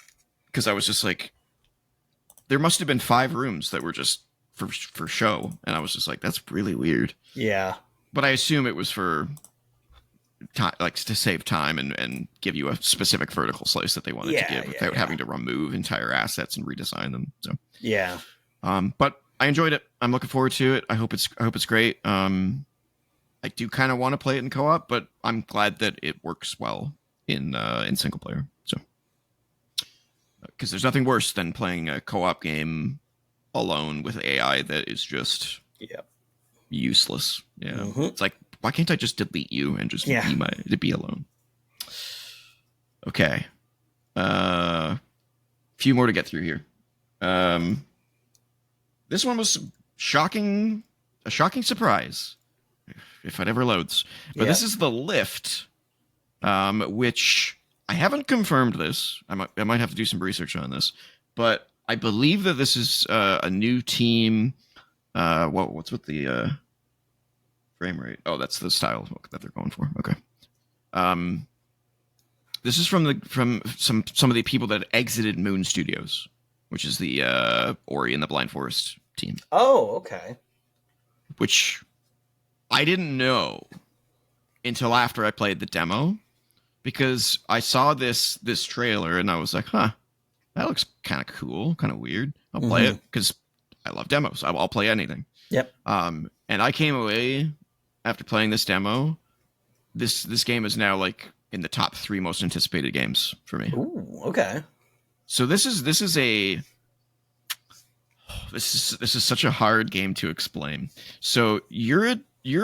Because I was just like, there must have been 5 rooms that were just for show, and I was just like, that's really weird. Yeah. But I assume it was for time, to save time and give you a specific vertical slice that they wanted to give without having to remove entire assets and redesign them. So yeah. But I enjoyed it. I'm looking forward to it. I hope it's great. I do kind of want to play it in co-op, but I'm glad that it works well in single player. So, because there's nothing worse than playing a co-op game alone with AI that is just useless. Yeah, mm-hmm. It's like, why can't I just delete you and just be alone? Okay, few more to get through here. This one was a shocking surprise. If it ever loads. But this is The Lift, which I haven't confirmed this. I might have to do some research on this. But I believe that this is a new team. What's with the frame rate? Oh, that's the style that they're going for. Okay. This is from some of the people that exited Moon Studios, which is the Ori and the Blind Forest team. Oh, okay. Which I didn't know until after I played the demo, because I saw this trailer and I was like, huh, that looks kind of cool, kind of weird. I'll play it because I love demos. I'll play anything. Yep. And I came away after playing this demo. This game is now in the top 3 most anticipated games for me. Ooh, okay. So this is such a hard game to explain. So you're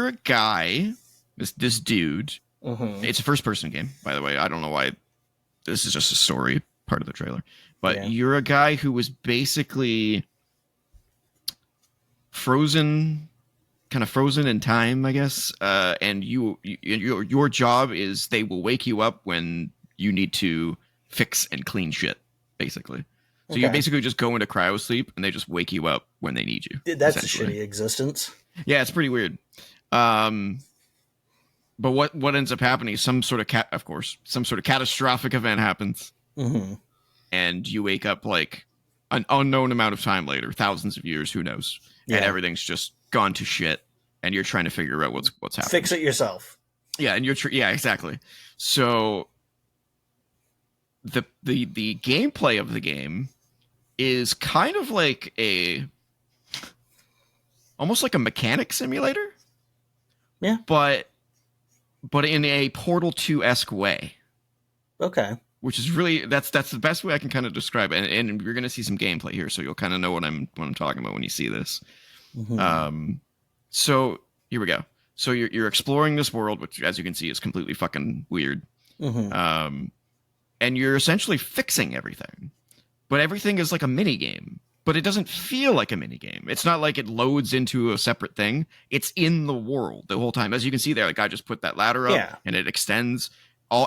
a guy, this dude. Mm-hmm. It's a first-person game, by the way. I don't know why. This is just a story part of the trailer. But you're a guy who was basically frozen in time, I guess. And your job is they will wake you up when you need to fix and clean shit, basically. So you basically just go into cryo sleep and they just wake you up when they need you. That's a shitty existence. Yeah, it's pretty weird. But what ends up happening is some sort of catastrophic event happens, and you wake up like an unknown amount of time later, thousands of years, who knows, and everything's just gone to shit, and you're trying to figure out what's happening. Fix it yourself. Yeah, and exactly. So the gameplay of the game is kind of like almost like a mechanic simulator. Yeah. But in a Portal 2-esque way. Okay. Which is really that's the best way I can kind of describe it. And you're gonna see some gameplay here, so you'll kind of know what I'm talking about when you see this. So here we go. So you're exploring this world, which, as you can see, is completely fucking weird. And you're essentially fixing everything. But everything is like a mini game. But it doesn't feel like a mini game. It's not like it loads into a separate thing. It's in the world the whole time. As you can see there, the guy just put that ladder up and it extends.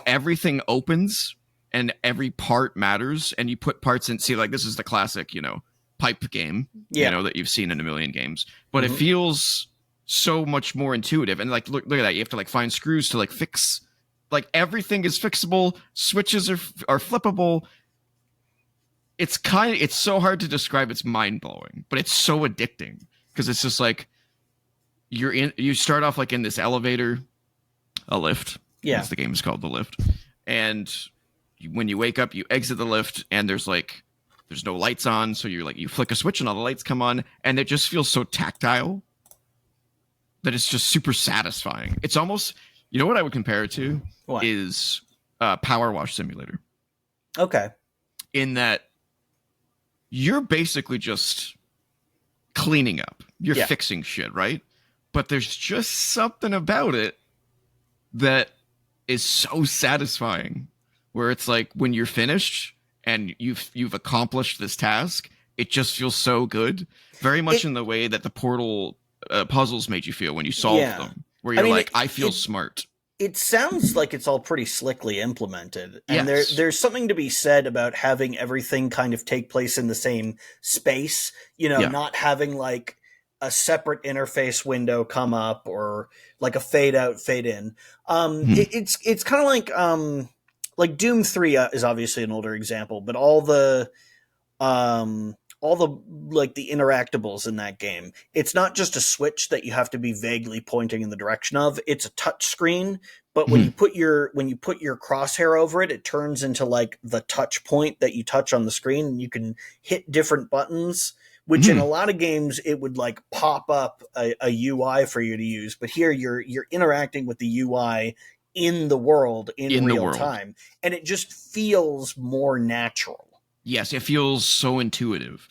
Everything opens and every part matters. And you put parts in. See, like this is the classic, pipe game, that you've seen in a million games. But it feels so much more intuitive. And like, look at that. You have to like find screws to like fix. Like everything is fixable. Switches are flippable. It's so hard to describe. It's mind blowing, but it's so addicting because it's just like you start off like in this elevator, a lift. Yeah. As the game is called, the lift. And when you wake up, you exit the lift and there's no lights on. So you flick a switch and all the lights come on, and it just feels so tactile that it's just super satisfying. It's almost, what I would compare it to is Power Wash Simulator. Okay. In that, you're basically just cleaning up. You're fixing shit, right? But there's just something about it that is so satisfying, where it's like when you're finished and you've accomplished this task, it just feels so good. Very much in the way that the Portal puzzles made you feel when you solved them, where you're I feel smart. It sounds like it's all pretty slickly implemented. And there's something to be said about having everything kind of take place in the same space, not having like a separate interface window come up or like a fade out, fade in. It's kind of like Doom 3 is obviously an older example, but all the like the interactables in that game, it's not just a switch that you have to be vaguely pointing in the direction of. It's a touch screen, but when you put your crosshair over it, it turns into like the touch point that you touch on the screen, and you can hit different buttons, which in a lot of games it would like pop up a UI for you to use. But here you're interacting with the UI in the world in real time, and it just feels more natural. Yes, it feels so intuitive.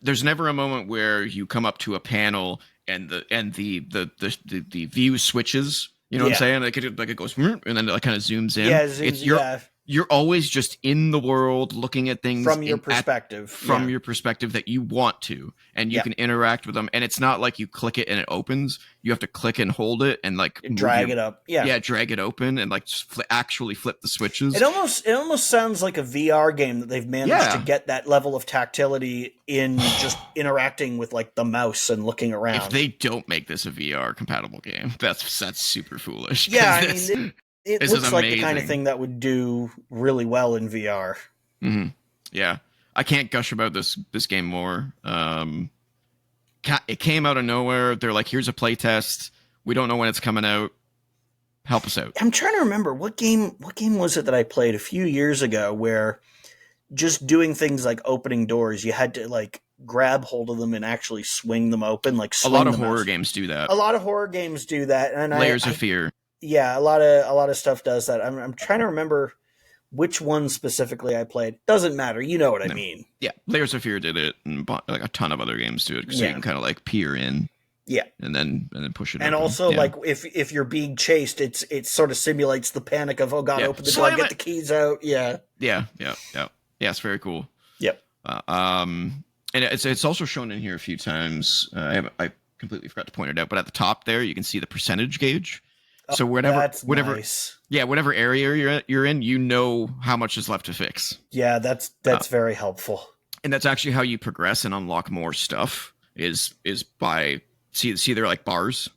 There's never a moment where you come up to a panel and the view switches. You know what I'm saying? Like it goes and then it kind of zooms in. Yeah, zooms, you're always just in the world looking at things from your perspective. Your perspective that you want to, and you can interact with them. And it's not like you click it and it opens. You have to click and hold it and like drag it up. Yeah, drag it open and like actually flip the switches. It almost sounds like a VR game that they've managed to get that level of tactility in just interacting with like the mouse and looking around. If they don't make this a VR compatible game, that's super foolish. Yeah, it looks like the kind of thing that would do really well in VR. Yeah. I can't gush about this game more. It came out of nowhere. They're like, here's a playtest. We don't know when it's coming out. Help us out. I'm trying to remember what game was it that I played a few years ago where just doing things like opening doors, you had to like grab hold of them and actually swing them open. Like a lot of horror games do that. A lot of horror games do that. And Layers of Fear. Yeah, a lot of stuff does that. I'm trying to remember which one specifically I played. Doesn't matter. You know what I mean. Yeah, Layers of Fear did it, and like a ton of other games do it, so you can kind of like peer in. Yeah, and then push it. And open. Also, like if you're being chased, it sort of simulates the panic of, oh god, open the door, get the keys out. Yeah. It's very cool. Yep. And it's also shown in here a few times. I completely forgot to point it out, but at the top there, you can see the percentage gauge. So whatever area you're in, you know how much is left to fix. Yeah, that's very helpful. And that's actually how you progress and unlock more stuff. Is by see they're like bars.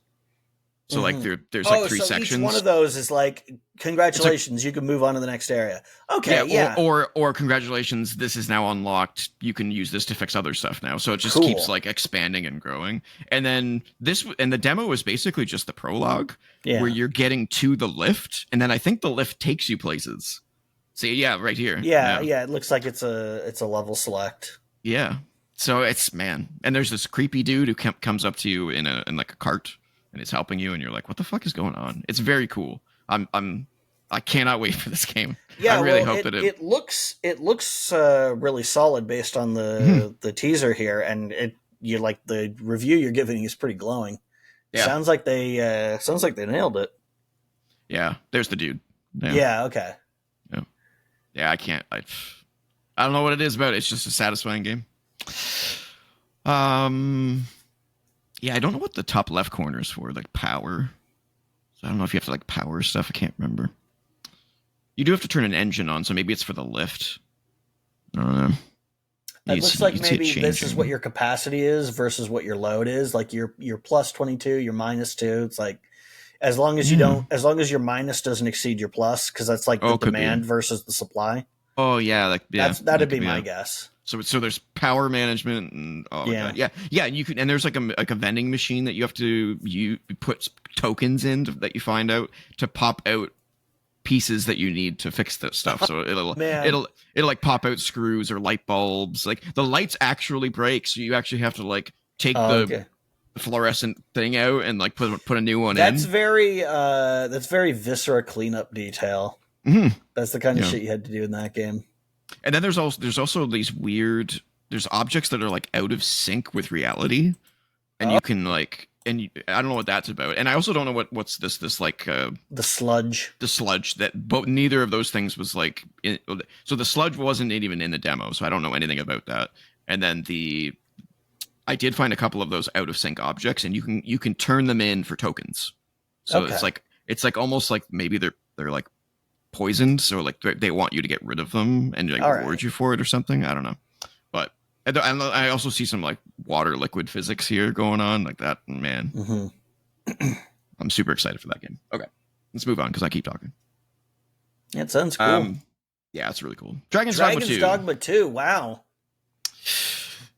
So like there's like three so sections. Each one of those is like, congratulations, you can move on to the next area. Okay, yeah. Or congratulations, this is now unlocked. You can use this to fix other stuff now. So it just keeps like expanding and growing. And then the demo is basically just the prologue where you're getting to the lift, and then I think the lift takes you places. See, yeah, right here. Yeah, it looks like it's a level select. Yeah. So and there's this creepy dude who comes up to you in like a cart and is helping you, and you're like, what the fuck is going on? It's very cool. I cannot wait for this game. Yeah, I really hope that it looks really solid based on the teaser here, and the review you're giving is pretty glowing. Yeah. Sounds like they nailed it. Yeah, there's the dude. Yeah, okay. Yeah, I don't know what it is about it. It's just a satisfying game. Yeah, I don't know what the top left corner is for, like power. So I don't know if you have to like power stuff. I can't remember. You do have to turn an engine on, so maybe it's for the lift. I don't know. It looks like maybe this is what your capacity is versus what your load is. Like you're plus 22, you're minus 2. It's like as long as your minus doesn't exceed your plus, because that's like the demand versus the supply. Oh yeah, that'd be my guess. So there's power management and God. Yeah. You can, and there's like a vending machine that you put tokens in that you find out to pop out pieces that you need to fix this stuff. So it'll like pop out screws or light bulbs. Like the lights actually break, so you actually have to like take the fluorescent thing out and like put a new one in. That's very Viscera cleanup detail. Mm-hmm. That's the kind of shit you had to do in that game. And then there's also these weird objects that are like out of sync with reality, and you can like, I don't know what that's about, and I also don't know what's this like the sludge that neither of those things was like so the sludge wasn't even in the demo, so I don't know anything about that. And then I did find a couple of those out of sync objects, and you can turn them in for tokens. So it's like almost like maybe they're like poisoned, so like they want you to get rid of them and like reward you for it or something. I don't know, but I also see some like water liquid physics here going on like that. Man, I'm super excited for that game. Okay, let's move on because I keep talking. Yeah, it sounds cool. Yeah, it's really cool. Dragon's Dogma 2. Wow.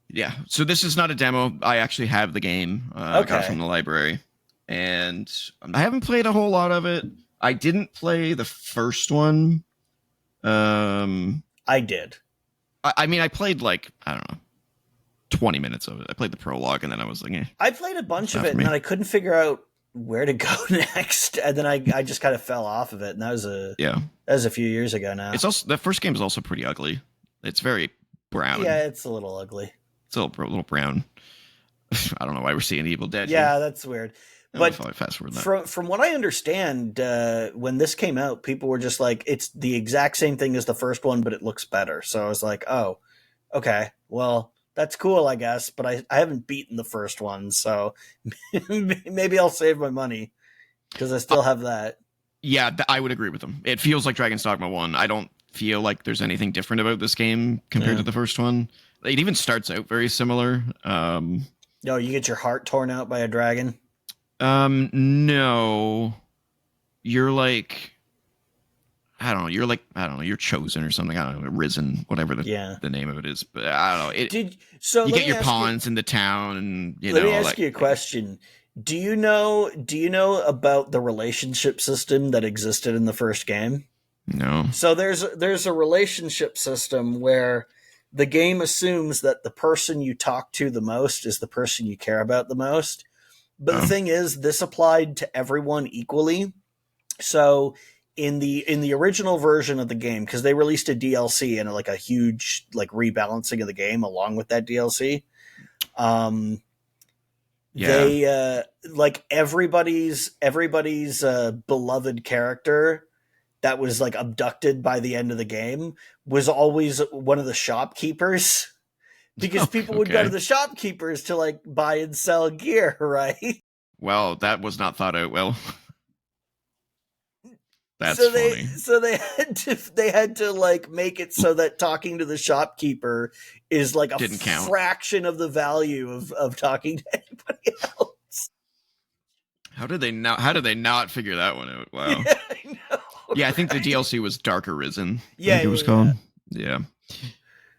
Yeah, so this is not a demo. I actually have the game. I got it from the library, and I haven't played a whole lot of it. I didn't play the first one. I did. I mean, I played like, I don't know, 20 minutes of it. I played the prologue, and then I was like, I played a bunch of it, and then I couldn't figure out where to go next, and then I just kind of fell off of it, and that was a few years ago now. It's also, the first game is also pretty ugly. It's very brown. Yeah, it's a little ugly. It's a little brown. I don't know why we're seeing Evil Dead. Yeah, that's weird. But fast forward that. From what I understand, when this came out, people were just like, it's the exact same thing as the first one, but it looks better. So I was like, oh, okay, well, that's cool, I guess. But I haven't beaten the first one, so maybe I'll save my money because I still have that. Yeah, I would agree with them. It feels like Dragon's Dogma 1. I don't feel like there's anything different about this game compared to the first one. It even starts out very similar. No, you get your heart torn out by a dragon? No. You're like, I don't know, you're chosen or something. I don't know, risen, whatever the name of it is. But I don't know. You get your pawns in the town, and let me ask you a question. Do you know about the relationship system that existed in the first game? No. So there's a relationship system where the game assumes that the person you talk to the most is the person you care about the most. But the thing is, this applied to everyone equally. So in the original version of the game, because they released a DLC and like a huge like rebalancing of the game along with that DLC, they like everybody's beloved character that was like abducted by the end of the game was always one of the shopkeepers. Because people would go to the shopkeepers to like buy and sell gear, right? Well, that was not thought out well. That's funny. So they had to like make it so that talking to the shopkeeper is like a fraction of the value of talking to anybody else. How did they not figure that one out? Wow. Yeah, I know, Yeah, I think the right? DLC was Dark Arisen. I Yeah, think it was yeah, called. Yeah.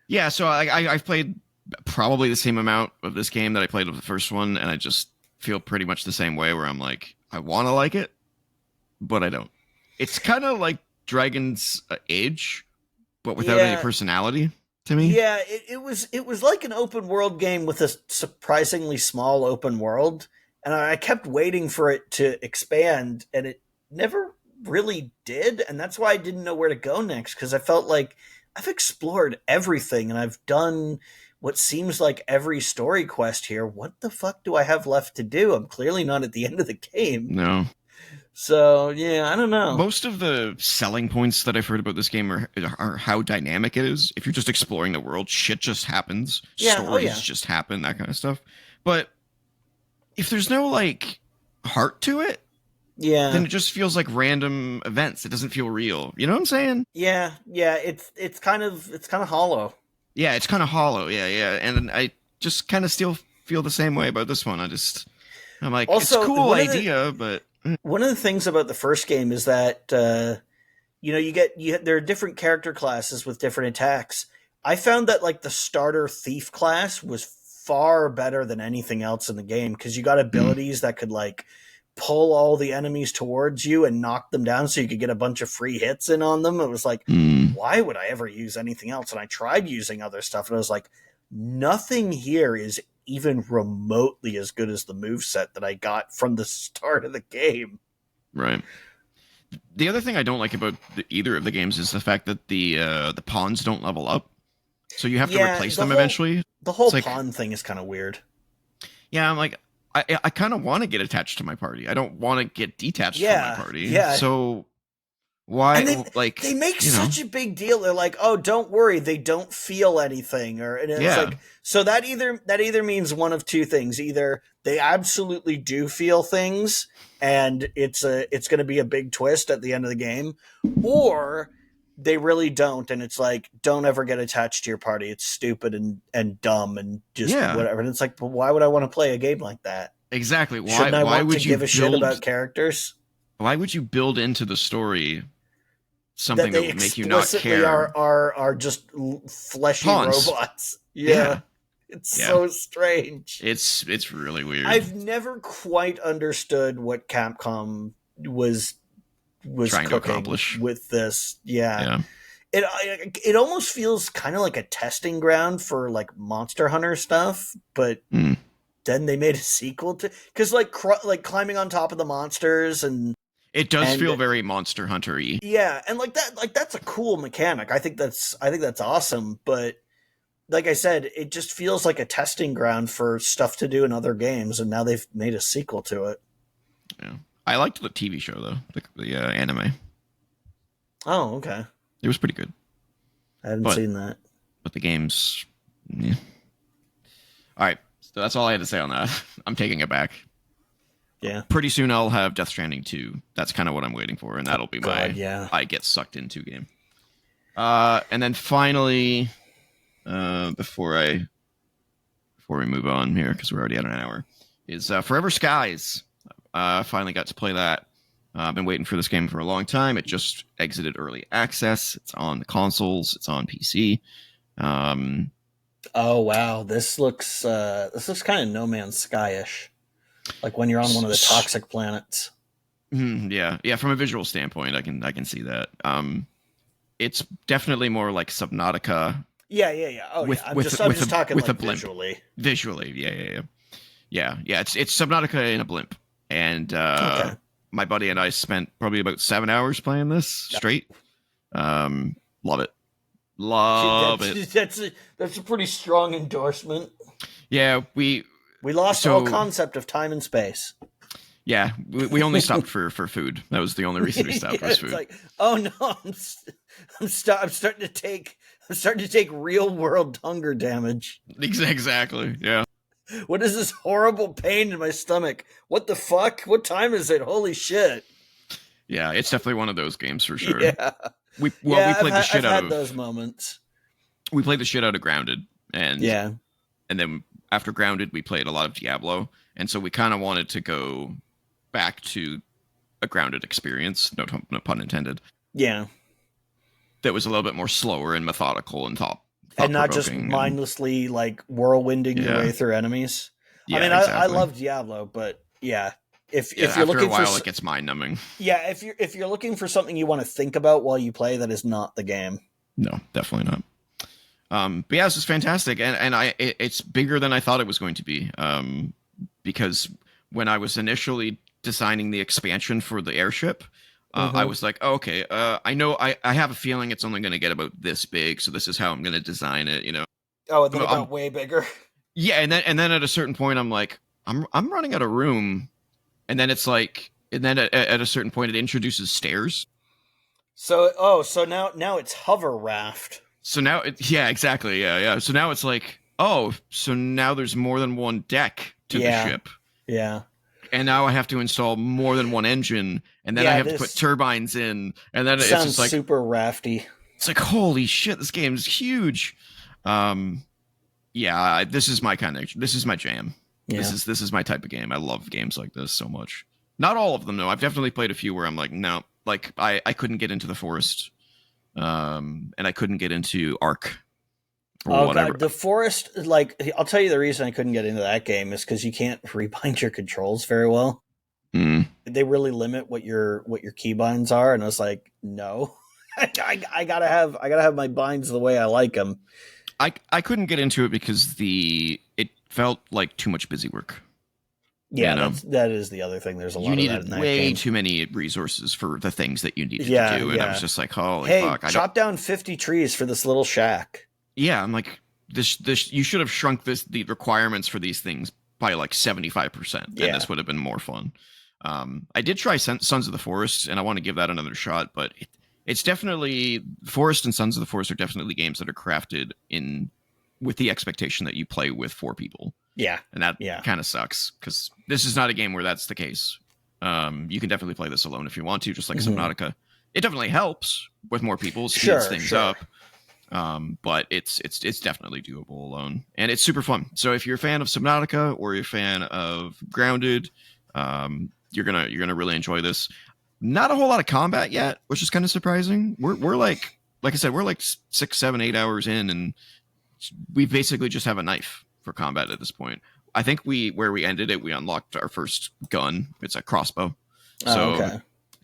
Yeah, so I've played probably the same amount of this game that I played of the first one, and I just feel pretty much the same way where I'm like, I want to like it, but I don't. It's kind of like Dragon's Age, but without any yeah. personality to me. Yeah, it was like an open world game with a surprisingly small open world, and I kept waiting for it to expand, and it never really did, and that's why I didn't know where to go next because I felt like I've explored everything and I've done what seems like every story quest here. What the fuck do I have left to do? I'm clearly not at the end of the game. No. So, yeah, I don't know. Most of the selling points that I've heard about this game are how dynamic it is. If you're just exploring the world, shit just happens. Yeah, oh Stories yeah. just happen, that kind of stuff. But if there's no like heart to it, Yeah. then it just feels like random events. It doesn't feel real. You know what I'm saying? Yeah, yeah, it's kind of hollow. Yeah, it's kind of hollow. Yeah, yeah. And I just kind of still feel the same way about this one. I'm like, it's a Also, cool idea, but one of the things about the first game is that there are different character classes with different attacks. I found that like the starter thief class was far better than anything else in the game because you got abilities that could like pull all the enemies towards you and knock them down so you could get a bunch of free hits in on them. It was like, why would I ever use anything else? And I tried using other stuff and I was like, nothing here is even remotely as good as the moveset that I got from the start of the game. right. The other thing I don't like about either of the games is the fact that the pawns don't level up, so you have to replace them eventually. The whole like, pawn thing is kind of weird. Yeah, I'm like, I kind of want to get attached to my party. I don't want to get detached from my party. Yeah. So why? And they make such a big deal. They're like, "Oh, don't worry, they don't feel anything," and it's like, so that either means one of two things: either they absolutely do feel things, and it's going to be a big twist at the end of the game, or they really don't, and it's like, don't ever get attached to your party. It's stupid and dumb and just whatever. And it's like, but why would I want to play a game like that? Exactly. Shouldn't I want to give a shit about characters? Why would you build into the story something that would make you not care? Are just fleshy Pawns. robots. Yeah. It's so strange. It's really weird. I've never quite understood what Capcom was trying to accomplish with this. Yeah. It almost feels kind of like a testing ground for like Monster Hunter stuff, but then they made a sequel to, because like climbing on top of the monsters, and it does feel very Monster Hunter-y. Yeah, and that's a cool mechanic. I think that's awesome, but like I said, it just feels like a testing ground for stuff to do in other games, and now they've made a sequel to it. Yeah. I liked the TV show though, the anime. Oh, okay. It was pretty good. I haven't seen that. But the games, yeah. All right, so that's all I had to say on that. I'm taking it back. Yeah. Pretty soon I'll have Death Stranding 2. That's kind of what I'm waiting for, and that'll be I get sucked into game. And then finally, before we move on here, because we're already at an hour, is Forever Skies. Finally got to play that. I've been waiting for this game for a long time. It just exited early access. It's on the consoles. It's on PC. Oh wow, this looks kind of No Man's Sky-ish, like when you're on one of the toxic planets. Yeah. From a visual standpoint, I can see that. It's definitely more like Subnautica. Yeah. Oh, yeah. I'm just talking with like visually. Visually, yeah. It's Subnautica in a blimp, and my buddy and I spent probably about 7 hours playing this straight. Love it. That's a pretty strong endorsement. Yeah, we lost all concept of time and space. Yeah, we only stopped for food. That was the only reason we stopped was food. It's like, oh no, I'm starting to take real world hunger damage. Exactly. Yeah. What is this horrible pain in my stomach? What the fuck? What time is it? Holy shit. Yeah, it's definitely one of those games for sure. Yeah. We played the shit out of those moments. We played the shit out of Grounded, and then after Grounded, we played a lot of Diablo, and so we kind of wanted to go back to a grounded experience. No pun intended. Yeah. That was a little bit more slower and methodical and thought And not just provoking mindlessly like whirlwinding your way through enemies. Yeah, I mean, exactly. I love Diablo, but yeah, if you're after looking a while, for it gets mind numbing. Yeah, if you're looking for something you want to think about while you play, that is not the game. No, definitely not. But yeah, this is fantastic, and it's bigger than I thought it was going to be. Because when I was initially designing the expansion for the airship, I was like, oh, okay, I know I have a feeling it's only going to get about this big, so this is how I'm going to design it. Oh, and then it got way bigger. Yeah, and then at a certain point, I'm like, I'm running out of room, and then it's like, and then at a certain point, it introduces stairs. So now it's hover raft. So now, yeah, exactly, yeah. So now it's like, oh, so now there's more than one deck to the ship. Yeah. And now I have to install more than one engine, and then I have to put turbines in, and then it's just like super rafty. It's like, holy shit, this game is huge. Yeah, this is my this is my jam. Yeah. This is my type of game. I love games like this so much. Not all of them, though. I've definitely played a few where I'm like, no, like I couldn't get into the forest, and I couldn't get into Ark. Oh god, the forest! Like, I'll tell you the reason I couldn't get into that game is because you can't rebind your controls very well. They really limit what your keybinds are, and I was like, no, I gotta have my binds the way I like them. I couldn't get into it because it felt like too much busy work. Yeah, that is the other thing. There's a lot of that in that game. You needed way too many resources for the things that you needed to do, and I was just like, holy fuck! Chop down 50 trees for this little shack. Yeah, I'm like, this you should have shrunk the requirements for these things by like 75%, and this would have been more fun. I did try Sons of the Forest, and I want to give that another shot, but it's definitely Forest and Sons of the Forest are definitely games that are crafted with the expectation that you play with 4 people. Yeah, and that kind of sucks because this is not a game where that's the case. You can definitely play this alone if you want to, just like Subnautica. It definitely helps with more people, speeds things up. But it's definitely doable alone, and it's super fun. So if you're a fan of Subnautica or you're a fan of Grounded, you're gonna really enjoy this. Not a whole lot of combat yet, which is kind of surprising. We're like I said, we're like 6, 7, 8 hours in, and we basically just have a knife for combat at this point. I think where we ended it, we unlocked our first gun. It's a crossbow.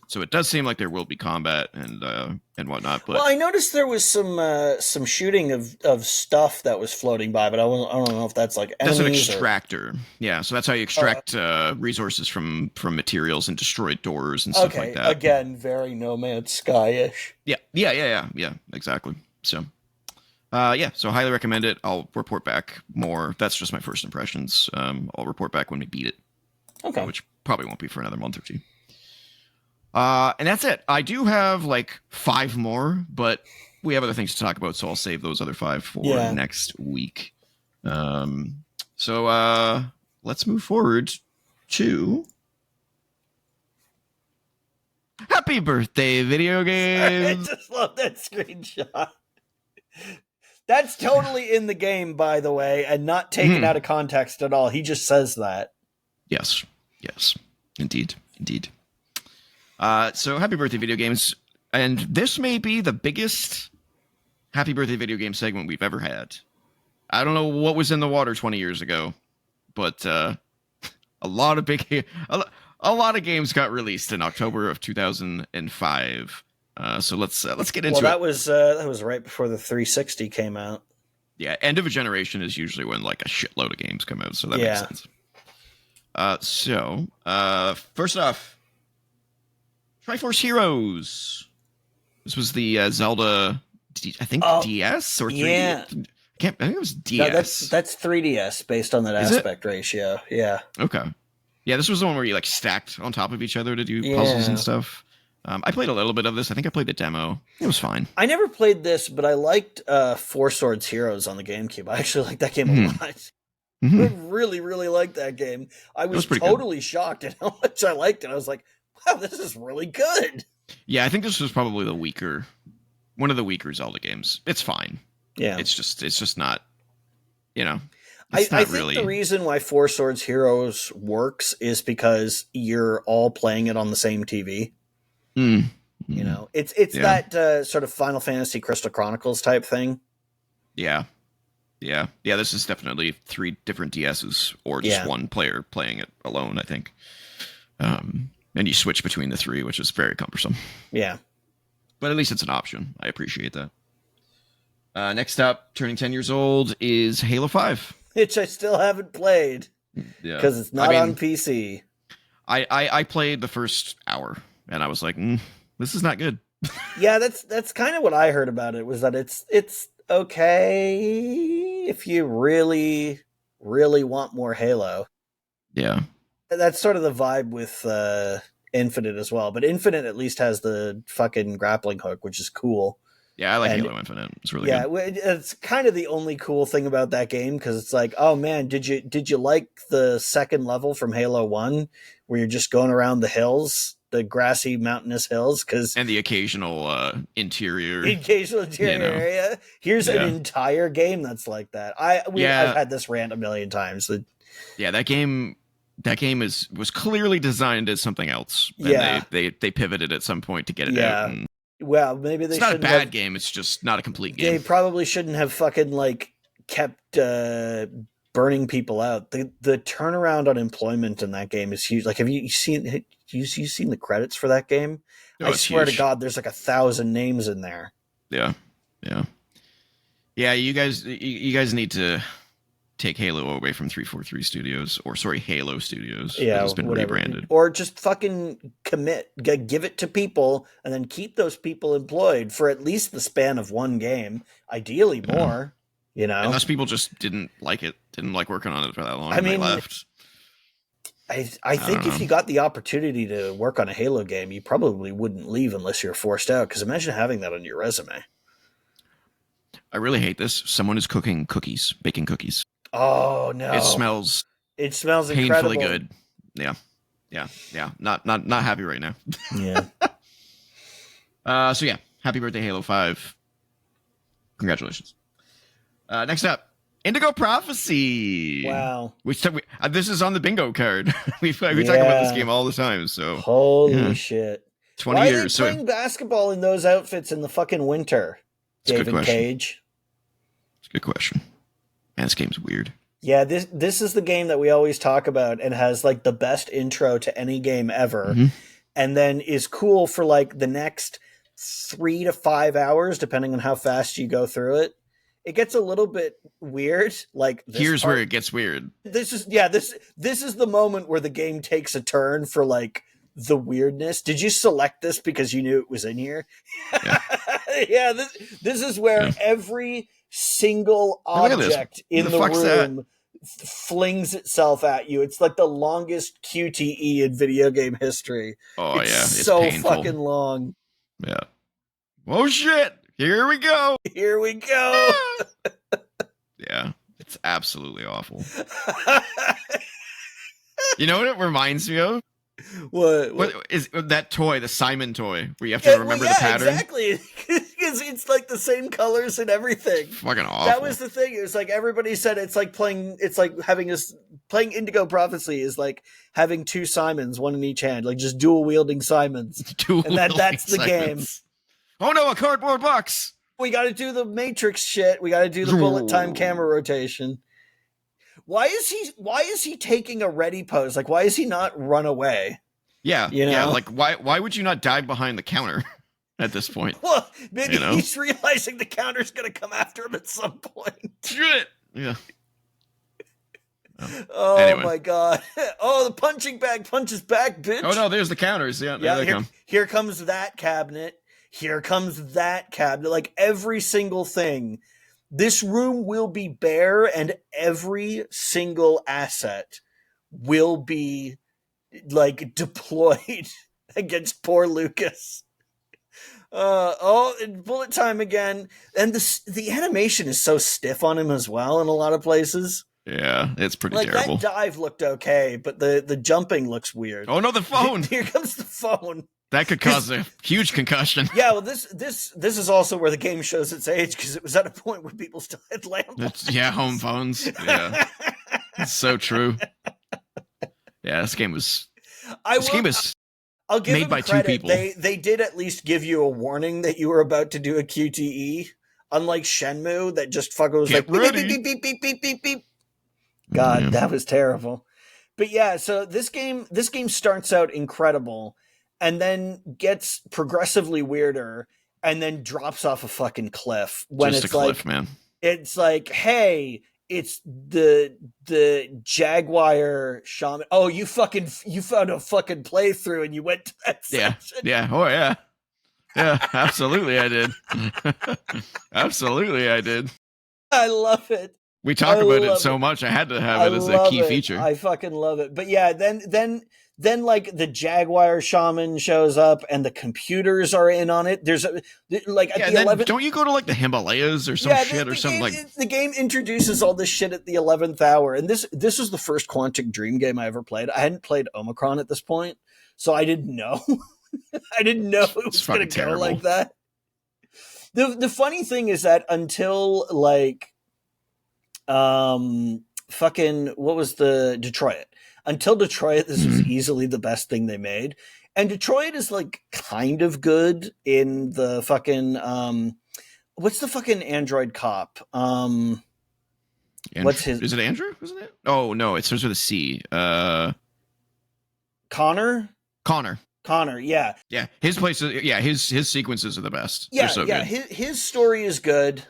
So it does seem like there will be combat and whatnot. But I noticed there was some shooting of stuff that was floating by, but I don't know if that's like enemies. That's an extractor. Yeah, so that's how you extract resources from materials and destroy doors and stuff like that. Again, very No Man's Sky-ish. Yeah, exactly. So, so highly recommend it. I'll report back more. That's just my first impressions. I'll report back when we beat it. Okay. Which probably won't be for another month or 2. And that's it. I do have like 5 more, but we have other things to talk about, so I'll save those other 5 for next week. So let's move forward to Happy Birthday Video Games. I just love that screenshot. That's totally in the game, by the way, and not taken out of context at all. He just says that. Yes, indeed. So happy birthday video games, and this may be the biggest happy birthday video game segment we've ever had. I don't know what was in the water 20 years ago, but a lot of games got released in October of 2005. So let's get into it. That was right before the 360 came out. Yeah, end of a generation is usually when like a shitload of games come out, so that makes sense. So first off, Triforce Heroes. This was the Zelda, I think DS or 3D. Yeah. I think it was DS. No, that's 3DS based on that aspect ratio. Yeah. Okay. Yeah, this was the one where you like stacked on top of each other to do puzzles and stuff. I played a little bit of this. I think I played the demo. It was fine. I never played this, but I liked Four Swords Heroes on the GameCube. I actually liked that game a lot. I really, really liked that game. I was totally shocked at how much I liked it. I was like, wow, this is really good. Yeah, I think this was probably one of the weaker Zelda games. It's fine. Yeah. It's just not, It's I not think really. the reason why Four Swords Heroes works is because you're all playing it on the same TV. Mm, You mm, know, it's yeah, that sort of Final Fantasy Crystal Chronicles type thing. yeah, yeah, yeah. This is definitely 3 different DSs or just Yeah. one player playing it alone. I think. And you switch between the 3, which is very cumbersome. Yeah. But at least it's an option. I appreciate that. Next up, turning 10 years old is Halo 5. Which I still haven't played Yeah. because it's not on PC. I played the first hour and I was like, this is not good. Yeah, that's kind of what I heard about it, was that it's okay if you really, really want more Halo. Yeah. That's sort of the vibe with Infinite as well. But Infinite at least has the fucking grappling hook, which is cool. Yeah, I like And Halo Infinite. It's really yeah, good. it's kind of the only cool thing about that game, because it's like, oh man, did you like the second level from Halo 1 where you're just going around the hills, the grassy mountainous hills? And the occasional interior. Occasional interior area. Here's an entire game that's like that. I've had this rant a million times. Yeah, that game was clearly designed as something else. And Yeah. they pivoted at some point to get it out. And well, maybe they it's not a shouldn't bad have, game. It's just not a complete game. They probably shouldn't have fucking like kept burning people out. The turnaround on employment in that game is huge. Like, have you seen the credits for that game? Oh, I swear to God, there's like 1,000 names in there. Yeah, yeah, yeah. You guys need to take Halo away from 343 Studios, or sorry, Halo Studios. Yeah, it's been rebranded. Or just fucking commit, give it to people, and then keep those people employed for at least the span of one game. Ideally, more. You know, unless people just didn't like working on it for that long. I mean, they left. I think if you got the opportunity to work on a Halo game, you probably wouldn't leave unless you're forced out. Because imagine having that on your resume. I really hate this. Someone is baking cookies. Oh no! It smells painfully incredible. Good. Yeah. Not happy right now. Yeah. So yeah, happy birthday, Halo 5. Congratulations. Next up, Indigo Prophecy. Wow. This is on the bingo card. we talk about this game all the time. So holy shit! 20 Why years. are they playing basketball in those outfits in the fucking winter? David Cage. It's a good question. Man, this game's weird. Yeah, this is the game that we always talk about and has like the best intro to any game ever, and then is cool for like the next 3 to 5 hours, depending on how fast you go through it. It gets a little bit weird. Like here's where it gets weird. This is the moment where the game takes a turn for like the weirdness. Did you select this because you knew it was in here? Yeah. This is where every single object in the room flings itself at you. It's like the longest QTE in video game history. Oh, it's so painful. fucking long. Yeah. Oh shit! Here we go. Here we go. Yeah, it's absolutely awful. You know what it reminds me of? What is that toy, the Simon toy, where you have to remember the pattern? Exactly. Because it's like the same colors and everything. Fucking awful. That was the thing. It was like everybody said playing Indigo Prophecy is like having 2 Simons, one in each hand, like just dual wielding Simons. That's the game. Oh no, a cardboard box. We got to do the Matrix shit. We got to do the bullet time camera rotation. Why is he taking a ready pose? Like, why is he not run away? Yeah, yeah. Like, why would you not dive behind the counter at this point? Well, maybe he's realizing the counter's going to come after him at some point. Shit. Yeah. Oh anyway. My god! Oh, the punching bag punches back, bitch! Oh no, there's the counters. Yeah, there they come. Here comes that cabinet. Here comes that cabinet. Like every single thing. This room will be bare, and every single asset will be like deployed against poor Lucas. And bullet time again, and the animation is so stiff on him as well in a lot of places. Yeah, it's pretty terrible. That dive looked okay, but the jumping looks weird. Oh no, the phone! Here comes the phone. That could cause a huge concussion. Yeah, well, this is also where the game shows its age, because it was at a point where people still had landlines. Home phones. Yeah, it's so true. Yeah, this game is. I'll give made them by credit. 2 people. They did at least give you a warning that you were about to do a QTE, unlike Shenmue that just fucking was Get like ready. beep beep beep beep beep beep. God, that was terrible. But yeah, so this game starts out incredible and then gets progressively weirder and then drops off a fucking cliff when just it's a cliff, like, man. It's like, hey, it's the Jaguar shaman. Oh, you found a fucking playthrough and you went to that section. Yeah. Oh yeah. Yeah, absolutely I did. Absolutely I did. I love it. We talk about it so much, I had to have it as a key feature. I fucking love it. But yeah, then like the Jaguar shaman shows up and the computers are in on it. There's like at the 11th. Don't you go to like the Himalayas or some shit or something like? The game introduces all this shit at the 11th hour, and this was the first Quantic Dream game I ever played. I hadn't played Omicron at this point, so I didn't know. I didn't know it was going to go like that. The funny thing is that until like fucking what was the Detroit? Until Detroit, this was easily the best thing they made. And Detroit is like kind of good in the fucking what's the fucking android cop? What's his? Is it Andrew? Isn't it? Oh no, it starts with a C. Connor. Yeah. Yeah, his places. Yeah, his sequences are the best. Yeah, so yeah. good. His story is good.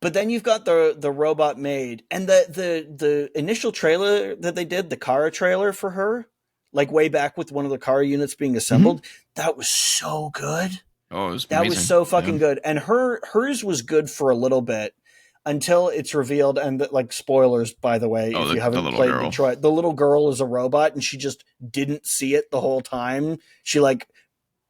But then you've got the robot maid and the initial trailer that they did, the Kara trailer for her, like way back with one of the Kara units being assembled. That was so good. Oh, it was that amazing. Was so fucking good. And hers was good for a little bit until it's revealed. And like spoilers, by the way, if you haven't played Detroit, the little girl is a robot and she just didn't see it the whole time. She like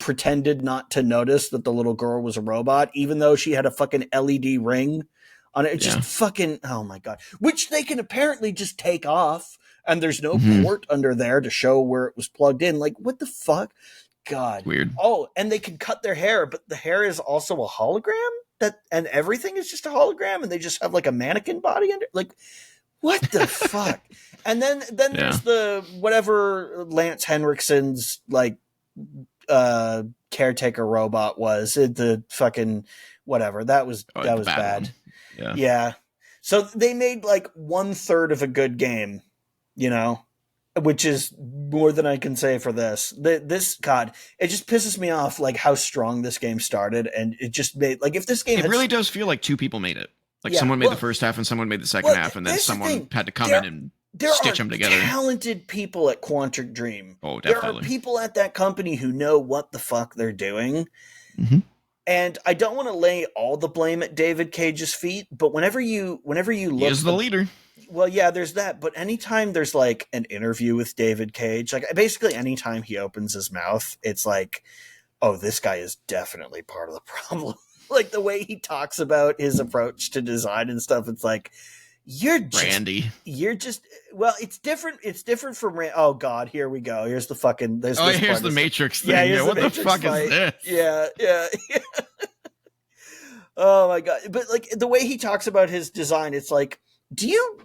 pretended not to notice that the little girl was a robot, even though she had a fucking LED ring on it. It's just fucking, oh my God, which they can apparently just take off and there's no port under there to show where it was plugged in. Like, what the fuck? God. Weird. Oh, and they can cut their hair, but the hair is also a hologram and everything is just a hologram and they just have like a mannequin body under. Like, what the fuck? And then there's the, whatever Lance Henriksen's like, caretaker robot was, the fucking whatever. That was bad. Yeah. So they made like 1/3 of a good game, which is more than I can say for this. This, God, it just pisses me off like how strong this game started, and it just made like if this game really does feel like 2 people made it. Like someone made the first half and someone made the second half, and then someone had to come in and stitch them together. There are talented people at Quantic Dream. Oh, definitely. There are people at that company who know what the fuck they're doing. And I don't want to lay all the blame at David Cage's feet, but whenever you look, he is the leader. Well, yeah, there's that. But anytime there's like an interview with David Cage, like basically anytime he opens his mouth, it's like, oh, this guy is definitely part of the problem. Like the way he talks about his approach to design and stuff, it's like, Randy. Well, it's different. It's different from oh God, here we go. Here's the fucking. Here's the Matrix thing. Yeah, what the fuck is this? Yeah. Oh my God! But like the way he talks about his design, it's like, do you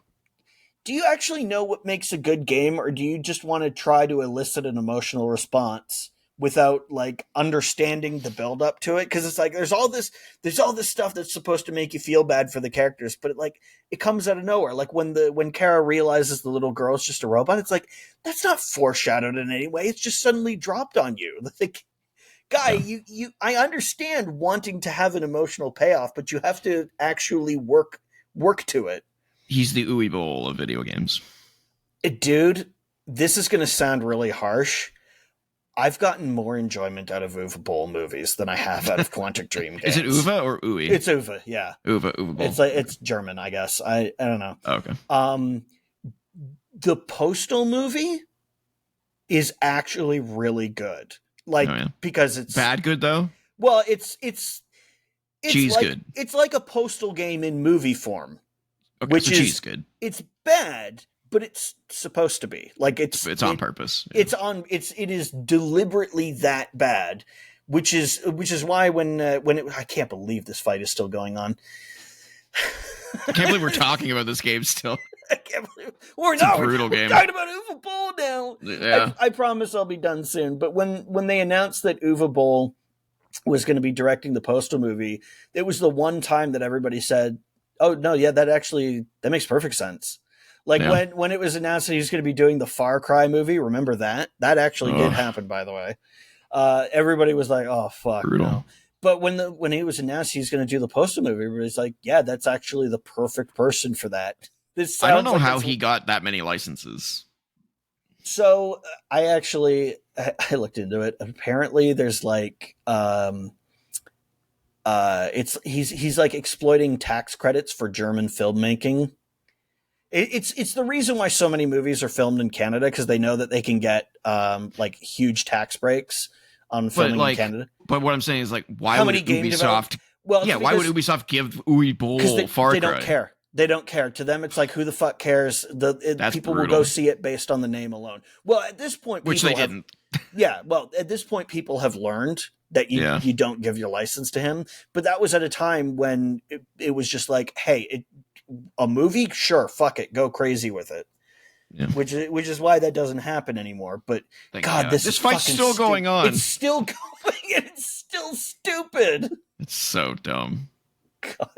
actually know what makes a good game, or do you just want to try to elicit an emotional response without like understanding the build up to it? Because it's like there's all this stuff that's supposed to make you feel bad for the characters, but it comes out of nowhere. Like when Kara realizes the little girl's just a robot, it's like that's not foreshadowed in any way. It's just suddenly dropped on you. Like, guy, I understand wanting to have an emotional payoff, but you have to actually work to it. He's the Uwe Boll of video games. Dude, this is going to sound really harsh. I've gotten more enjoyment out of Uwe Boll movies than I have out of Quantic Dream games. Is it Uwe or Uwe? It's Uwe, yeah. Uwe Boll. It's German, I guess. I don't know. Oh, okay. The Postal movie is actually really good. Like, because it's bad good though. Well, it's cheese like, good. It's like a Postal game in movie form, Okay, which so is cheese good. It's bad, but it's supposed to be. Like It's on purpose. Yeah. It is deliberately that bad, which is why I can't believe this fight is still going on. I can't believe we're talking about this game still. I can't believe We're talking about Uwe Boll now. Yeah. I promise I'll be done soon. But when they announced that Uwe Boll was going to be directing the Postal movie, it was the one time that everybody said, "Oh no, yeah, that makes perfect sense." Like when it was announced that he was going to be doing the Far Cry movie, remember that? That actually did happen, by the way. Everybody was like, "Oh fuck, brutal." no." But when he was announced he's going to do the Postal movie, everybody's like, "Yeah, that's actually the perfect person for that." I don't know how he got that many licenses. So I looked into it. Apparently, there's like he's like exploiting tax credits for German filmmaking. It's the reason why so many movies are filmed in Canada, because they know that they can get like huge tax breaks on filming in Canada. But what I'm saying is, like, why would Ubisoft? Why would Ubisoft give Uwe Boll Far Cry? They don't care. They don't care. To them, it's like, who the fuck cares? People will go see it based on the name alone. Well, at this point, which they didn't. Yeah, well, at this point, people have learned that you don't give your license to him. But that was at a time when it was just like, hey, a movie, sure, fuck it, go crazy with it. Yeah. Which is why that doesn't happen anymore. But God, this fight's still going on. It's still going, and it's still stupid. It's so dumb. God.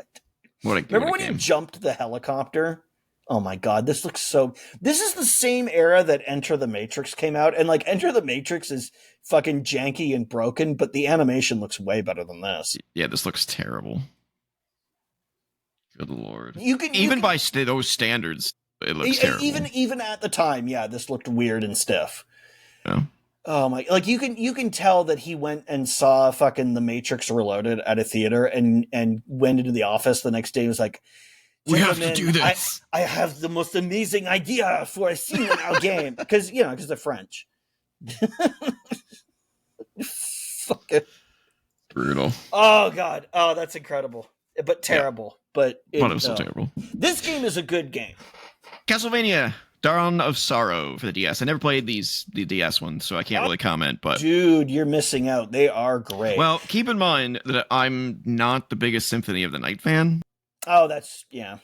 Remember when he jumped the helicopter? Oh my God, this looks so... This is the same era that Enter the Matrix came out, and like Enter the Matrix is fucking janky and broken, but the animation looks way better than this. Yeah, this looks terrible. Good Lord. By those standards, it looks terrible. Even at the time, yeah, this looked weird and stiff. Yeah. Oh my! Like you can tell that he went and saw fucking The Matrix Reloaded at a theater and went into the office the next day and was like, "We have to do this. I have the most amazing idea for a scene in our game," because they're French. Fuck it. Brutal. Oh God! Oh, that's incredible, but terrible. Yeah. But it was so terrible. This game is a good game. Castlevania. Dawn of Sorrow for the DS. I never played the DS ones, so I can't really comment. But dude, you're missing out. They are great. Well, keep in mind that I'm not the biggest Symphony of the Night fan. Oh, yeah.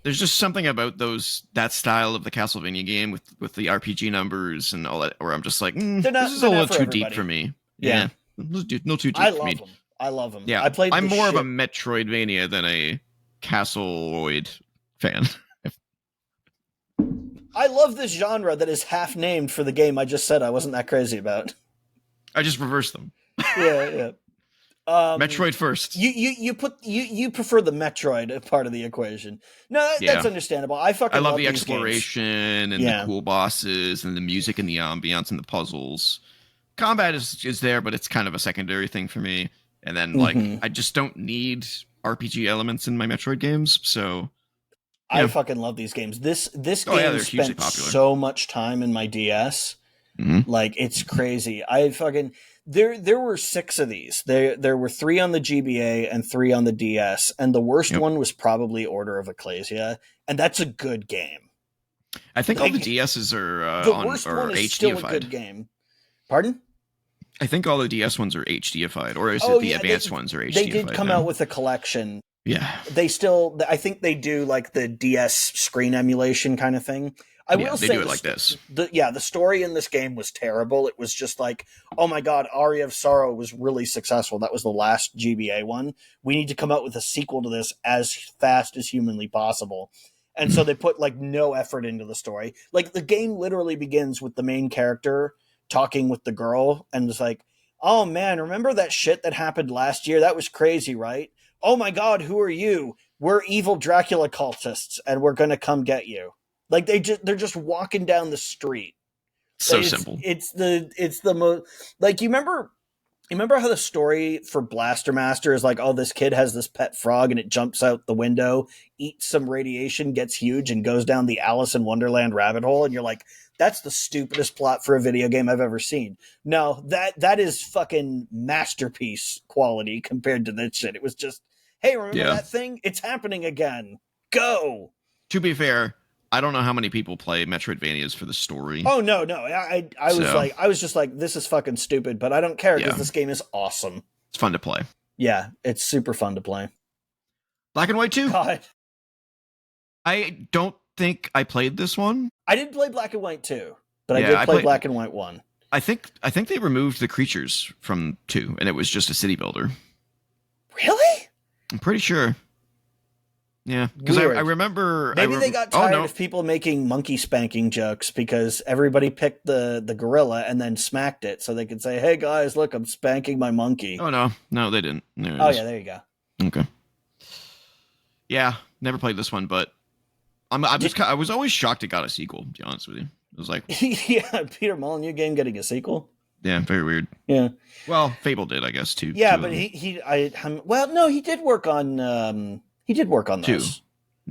There's just something about that style of the Castlevania game with the RPG numbers and all that, where I'm just like, this is a little too deep for me. Yeah, no too deep for me. I love them. Yeah, I'm more of a Metroidvania than a Castleoid fan. I love this genre that is half named for the game I just said I wasn't that crazy about. I just reversed them. Yeah. Metroid first. You prefer the Metroid part of the equation. No, that's understandable. I love the exploration and the cool bosses and the music and the ambiance and the puzzles. Combat is there, but it's kind of a secondary thing for me. And then I just don't need RPG elements in my Metroid games, so. I fucking love these games. This game spent so much time in my DS. Mm-hmm. Like, it's crazy. There were 6 of these. There were 3 on the GBA and 3 on the DS, and the worst one was probably Order of Ecclesia, and that's a good game. I think all the DSs are the worst one is still a good game. Pardon? I think all the DS ones are HDified, or is it the advanced ones are HDified? They did come out with a collection. Yeah. I think they do like the DS screen emulation kind of thing. I will say they do it like this. The story in this game was terrible. It was just like, oh my God, Aria of Sorrow was really successful. That was the last GBA one. We need to come out with a sequel to this as fast as humanly possible. And so they put like no effort into the story. Like the game literally begins with the main character talking with the girl and it's like, oh man, remember that shit that happened last year? That was crazy, right? Oh my God, who are you? We're evil Dracula cultists and we're going to come get you. Like they're just walking down the street. So simple. It's the most, like, you remember how the story for Blaster Master is like, oh, this kid has this pet frog and it jumps out the window, eats some radiation, gets huge and goes down the Alice in Wonderland rabbit hole. And you're like, that's the stupidest plot for a video game I've ever seen. No, that is fucking masterpiece quality compared to this shit. It was just, hey, remember that thing? It's happening again. Go. To be fair, I don't know how many people play Metroidvanias for the story. Oh no. I was just like, this is fucking stupid, but I don't care because this game is awesome. It's fun to play. Yeah, it's super fun to play. Black and White 2. God. I don't think I played this one. I didn't play Black and White 2, but I did play Black and White 1. I think they removed the creatures from 2, and it was just a city builder. Really? I'm pretty sure. Yeah, because I remember... Maybe they got tired of people making monkey spanking jokes because everybody picked the gorilla and then smacked it so they could say, hey guys, look, I'm spanking my monkey. Oh, no, they didn't. Yeah, there you go. Okay. Yeah, never played this one, but I was always shocked it got a sequel, to be honest with you. It was like... yeah, Peter Molyneux game getting a sequel? Yeah, very weird. Yeah. Well, Fable did, I guess, too. Yeah, but he did work on... He did work on those. 2.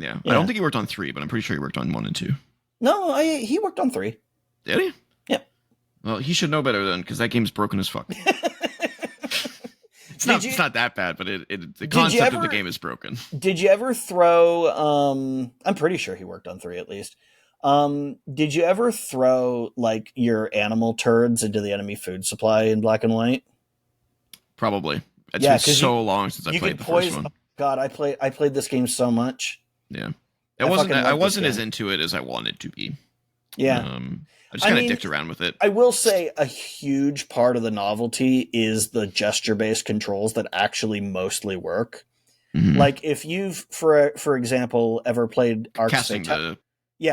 Yeah. I don't think he worked on 3, but I'm pretty sure he worked on 1 and 2. No, he worked on 3. Did he? Yeah. Well, he should know better then, because that game's broken as fuck. It's not that bad, but the concept of the game is broken. Did you ever throw... I'm pretty sure he worked on 3 at least. Did you ever throw like your animal turds into the enemy food supply in Black and White? Probably. It's been so long since I played the first one. God, I played this game so much. Yeah, I wasn't as into it as I wanted to be. Yeah, I just kind of dicked around with it. I will say a huge part of the novelty is the gesture-based controls that actually mostly work. Mm-hmm. Like if you've, for example, ever played casting the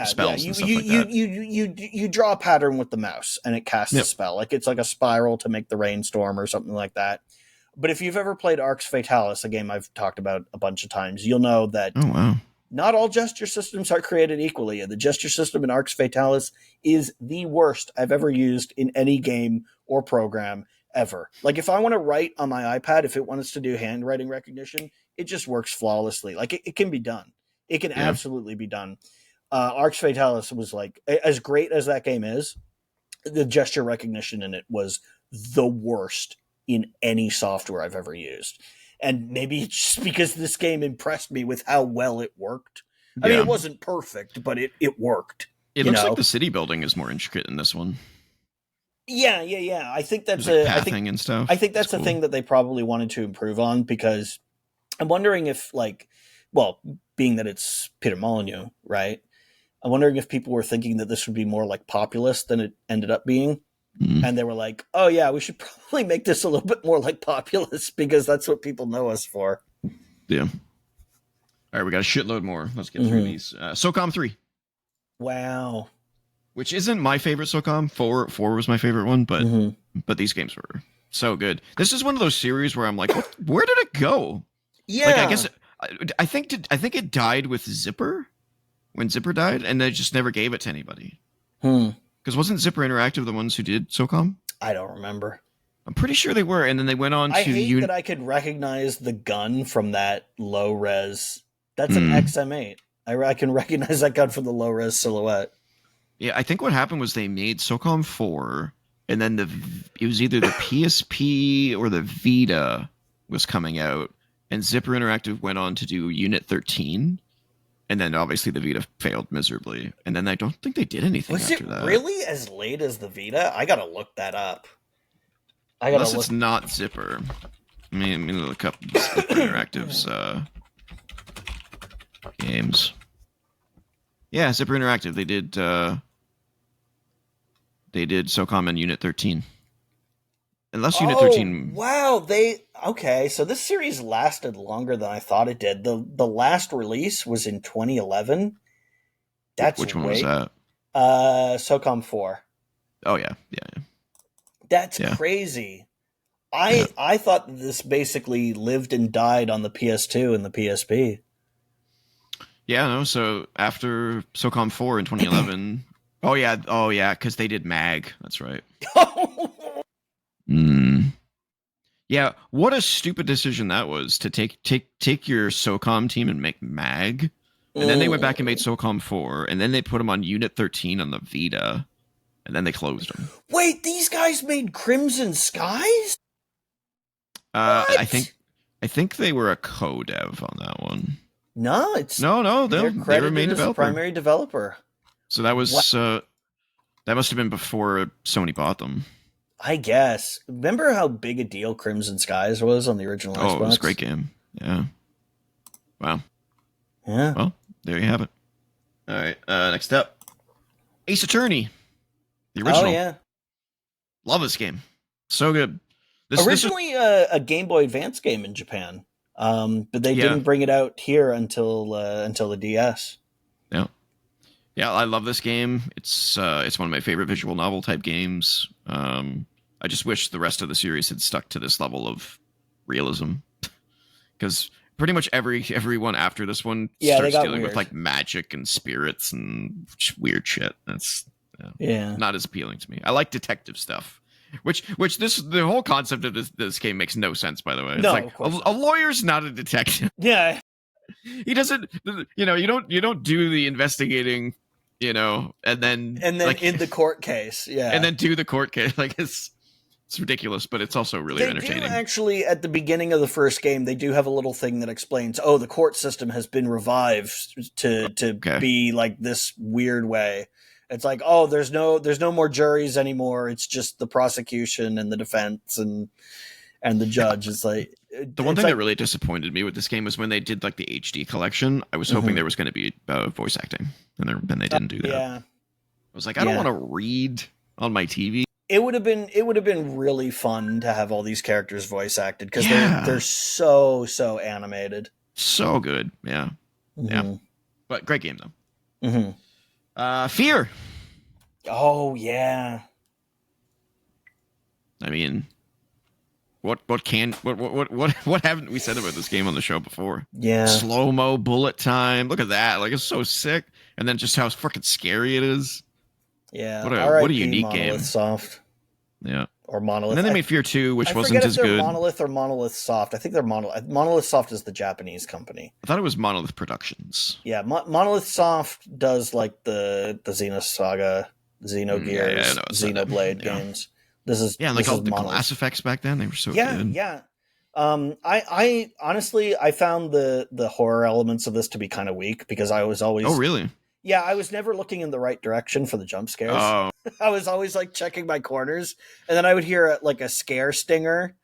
spells and stuff like that. You draw a pattern with the mouse and it casts a spell. Like it's like a spiral to make the rainstorm or something like that. But if you've ever played Arx Fatalis, a game I've talked about a bunch of times, you'll know that not all gesture systems are created equally. And the gesture system in Arx Fatalis is the worst I've ever used in any game or program ever. Like if I want to write on my iPad, if it wants to do handwriting recognition, it just works flawlessly. Like it can be done. It can absolutely be done. Arx Fatalis was like, as great as that game is, the gesture recognition in it was the worst in any software I've ever used. And maybe it's just because this game impressed me with how well it worked. I mean, it wasn't perfect, but it worked. It looks like the city building is more intricate in this one. Yeah. I think that's pathing and stuff. I think that's a thing that they probably wanted to improve on, because I'm wondering if, like, well, being that it's Peter Molyneux, right? I'm wondering if people were thinking that this would be more like populist than it ended up being. And they were like, oh yeah, we should probably make this a little bit more like populist because that's what people know us for. Yeah. All right, we got a shitload more. Let's get through these. SOCOM 3. Wow. Which isn't my favorite SOCOM. 4 was my favorite one, but these games were so good. This is one of those series where I'm like, where did it go? Yeah. Like, I guess I think it died with Zipper when Zipper died, and they just never gave it to anybody. Because wasn't Zipper Interactive the ones who did SOCOM? I don't remember. I'm pretty sure they were, and then they went on to... I hate that I could recognize the gun from that low-res... That's an XM8. I can recognize that gun from the low-res silhouette. Yeah, I think what happened was they made SOCOM 4, and then it was either the PSP or the Vita was coming out, and Zipper Interactive went on to do Unit 13. And then obviously the Vita failed miserably. And then I don't think they did anything after that. Was it really as late as the Vita? I gotta look that up. Unless it's not Zipper. I mean look up Zipper Interactive's games. Yeah, Zipper Interactive. They did SOCOM and Unit 13. Unless Unit 13... Wow, okay, so this series lasted longer than I thought it did. The last release was in 2011. Which one was that? SOCOM 4. Oh, yeah. That's crazy. I thought this basically lived and died on the PS2 and the PSP. Yeah, no, so after SOCOM 4 in 2011... oh, yeah, because they did MAG. That's right. Yeah, what a stupid decision that was, to take your SOCOM team and make MAG. And then they went back and made SOCOM 4, and then they put them on Unit 13 on the Vita, and then they closed them. Wait, these guys made Crimson Skies? I think they were a co-dev on that one. No, it's No, they're they remain credited as the developer. primary developer. So that was that must have been before Sony bought them. I guess. Remember how big a deal Crimson Skies was on the original Xbox? Oh, it was a great game. Yeah. Wow. Yeah. Well, there you have it. All right. Next up, Ace Attorney, the original. Oh yeah. Love this game. So good. Originally a Game Boy Advance game in Japan, but they didn't bring it out here until the DS. Yeah, I love this game. It's one of my favorite visual novel type games. I just wish the rest of the series had stuck to this level of realism, because pretty much everyone after this one starts dealing with like magic and spirits and weird shit. That's not as appealing to me. I like detective stuff. The whole concept of this game makes no sense, by the way. It's like a lawyer's not a detective. Yeah. He doesn't, you don't do the investigating, and then like, in the court case, and then do the court case. Like it's ridiculous, but it's also really entertaining. They do actually, at the beginning of the first game, they do have a little thing that explains, the court system has been revived to be like this weird way. It's like, there's no more juries anymore. It's just the prosecution and the defense and the judge. It's like the one thing that really disappointed me with this game was when they did like the HD collection. I was hoping there was going to be voice acting, and then they didn't do that. Yeah, I was like, I don't want to read on my TV. It would have been really fun to have all these characters voice acted, because they're so animated. So good, yeah. But great game though. Fear. Oh yeah. I mean, what haven't we said about this game on the show before? Yeah. Slow-mo bullet time. Look at that. Like, it's so sick. And then just how fucking scary it is. Yeah. What a unique game. Soft. Yeah. Or Monolith. And then they made Fear 2, which wasn't as good. Monolith or Monolith Soft. I think they're Monolith. Monolith Soft is the Japanese company. I thought it was Monolith Productions. Yeah, Monolith Soft does like the Xenosaga, Xenogears, Xenoblade games. This is like all the glass effects back then. They were so good. Yeah. I honestly found the horror elements of this to be kind of weak, because I was always really. Yeah, I was never looking in the right direction for the jump scares. Oh. I was always like checking my corners, and then I would hear like a scare stinger,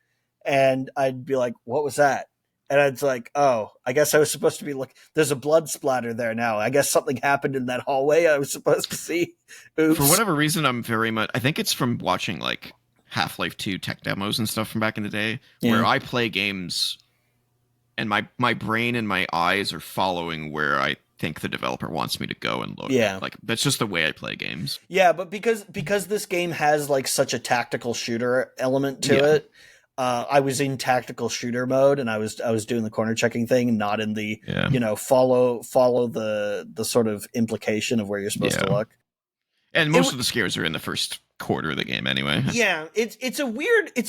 and I'd be like, "What was that?" And it's like, "Oh, I guess I was supposed to be looking. There's a blood splatter there now. I guess something happened in that hallway I was supposed to see." Oops. For whatever reason, I think it's from watching like Half-Life 2 tech demos and stuff from back in the day, where I play games, and my brain and my eyes are following where I think the developer wants me to go and look. Yeah. Like, that's just the way I play games. Yeah, but because this game has like such a tactical shooter element to it, I was in tactical shooter mode, and I was doing the corner checking thing, not in the follow the sort of implication of where you're supposed to look. And most of the scares are in the first quarter of the game anyway. Yeah, it's a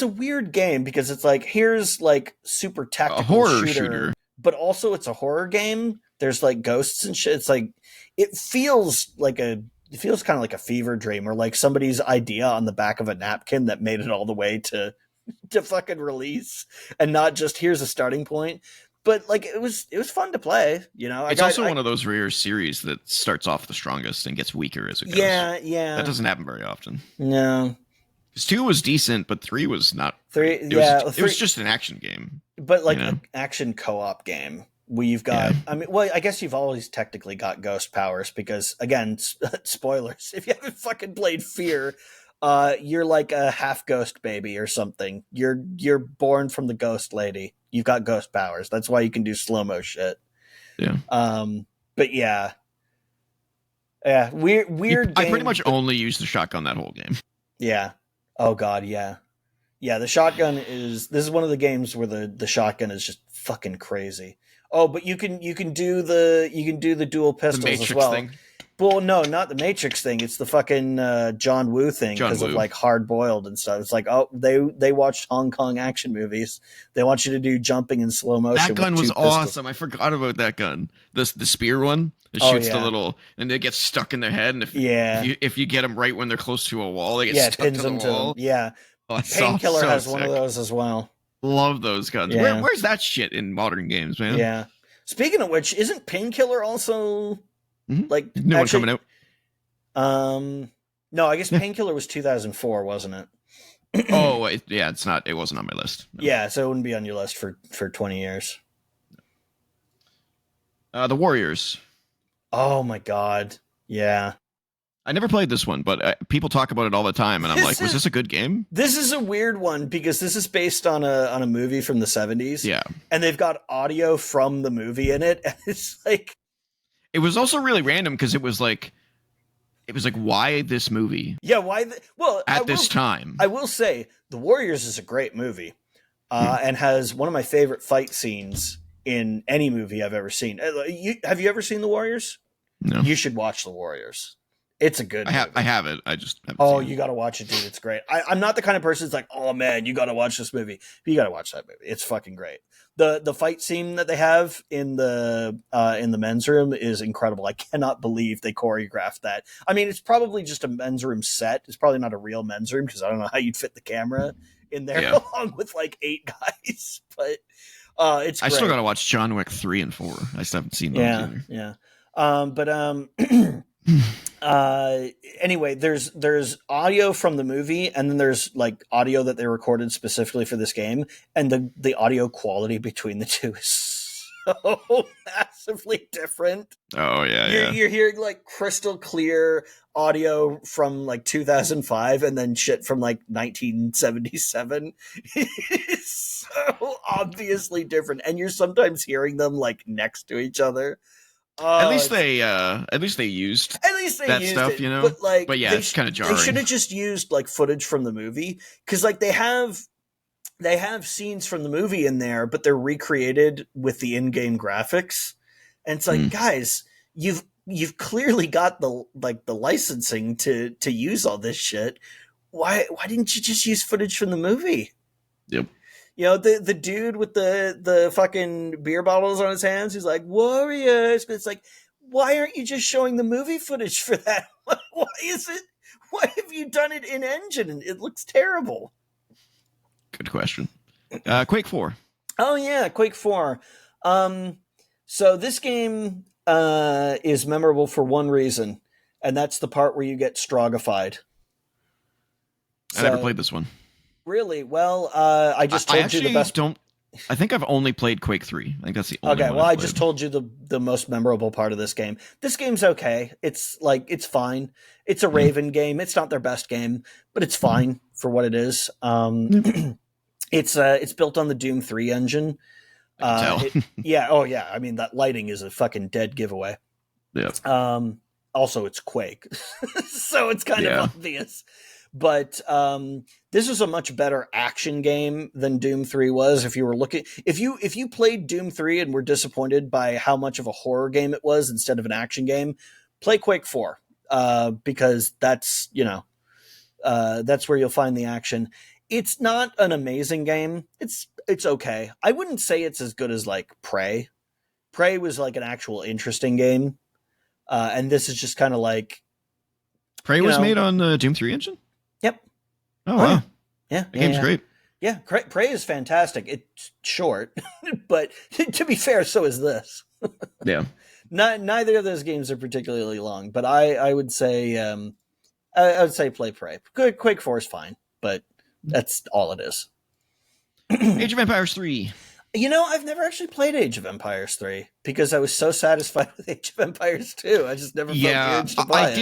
weird game, because it's like, here's like super tactical horror shooter, but also it's a horror game. There's like ghosts and shit. It's like, it feels kind of like a fever dream, or like somebody's idea on the back of a napkin that made it all the way to fucking release, and not just here's a starting point. But like, it was fun to play, It's also one of those rare series that starts off the strongest and gets weaker as it goes. Yeah. That doesn't happen very often. No. Because 2 was decent, but 3 was not. It was just an action game. But like an action co-op game. We've got, I guess you've always technically got ghost powers, because, again, spoilers, if you haven't fucking played Fear, you're like a half ghost baby or something. You're born from the ghost lady. You've got ghost powers. That's why you can do slow-mo shit. Yeah. But yeah. Yeah, weird I pretty much only used the shotgun that whole game. Yeah. Oh, God, yeah. Yeah, the shotgun this is one of the games where the shotgun is just fucking crazy. Oh, but you can do the dual pistols as well. Thing. Well, no, not the Matrix thing. It's the fucking John Woo thing, because of like Hard Boiled and stuff. It's like, they watched Hong Kong action movies. They want you to do jumping in slow motion. That gun was awesome. I forgot about that gun. The spear one. It shoots the little, and they get stuck in their head. And if you get them right when they're close to a wall, they get stuck to the wall. Yeah. Oh, Painkiller has one of those as well. Love those guns. Yeah. Where's that shit in modern games, man? Yeah. Speaking of which, isn't Painkiller also like New one coming out? No, I guess Painkiller was 2004, wasn't it? Oh, it's not. It wasn't on my list. No. Yeah, so it wouldn't be on your list for 20 years. The Warriors. Oh my god. Yeah. I never played this one, but people talk about it all the time, and I'm like, was this a good game? This is a weird one because this is based on a movie from the 70s. Yeah. And they've got audio from the movie in it, and it's like... It was also really random because it was like, why this movie? Yeah, why? Well, at this time. I will say, The Warriors is a great movie and has one of my favorite fight scenes in any movie I've ever seen. Have you ever seen The Warriors? No. You should watch The Warriors. It's a good movie. I have it. I just haven't Oh, seen you got to watch it, dude. It's great. I'm not the kind of person that's like, oh, man, you got to watch this movie. But you got to watch that movie. It's fucking great. The fight scene that they have in the men's room is incredible. I cannot believe they choreographed that. I mean, it's probably just a men's room set. It's probably not a real men's room because I don't know how you'd fit the camera in there along with like 8 guys. But it's great. I still got to watch John Wick 3 and 4. I still haven't seen those either. Yeah. Anyway, there's audio from the movie, and then there's like audio that they recorded specifically for this game, and the audio quality between the two is so massively different. Oh yeah, You're hearing like crystal clear audio from like 2005 and then shit from like 1977. It's so obviously different, and you're sometimes hearing them like next to each other. At least they used that used stuff, it, you know. But yeah, it's kind of jarring. They should have just used like footage from the movie because like they have scenes from the movie in there, but they're recreated with the in-game graphics, and it's like, guys, you've clearly got the licensing to use all this shit. Why didn't you just use footage from the movie? Yep. You know, the dude with the fucking beer bottles on his hands, he's like, Warriors. But it's like, why aren't you just showing the movie footage for that? Why have you done it in engine? It looks terrible. Good question. Quake 4. Oh, yeah, Quake 4. So this game is memorable for one reason, and that's the part where you get strogified. I never played this one. Really? Well, I just told you the best. I think I've only played Quake 3. I think that's the only one. Okay, well, I just told you the most memorable part of this game. This game's okay. It's fine. It's a Raven game. It's not their best game, but it's fine for what it is. It's built on the Doom 3 engine. Yeah. Oh, yeah. I mean, that lighting is a fucking dead giveaway. Yeah. Also, it's Quake, so it's kind of obvious. But this is a much better action game than Doom 3 was. If you played Doom 3 and were disappointed by how much of a horror game it was instead of an action game, play Quake 4 because that's where you'll find the action. It's not an amazing game. It's okay. I wouldn't say it's as good as like Prey. Prey was like an actual interesting game, and this is just kind of like Prey was made on the Doom 3 engine. Yep. Oh wow. Yeah. The game's great. Yeah, Prey is fantastic. It's short, but to be fair, so is this. Yeah. Neither of those games are particularly long, but I would say I would say play Prey. Quake 4 is fine, but that's all it is. Age of Empires 3. You know, I've never actually played Age of Empires 3 because I was so satisfied with Age of Empires 2. I just never felt the urge to buy it.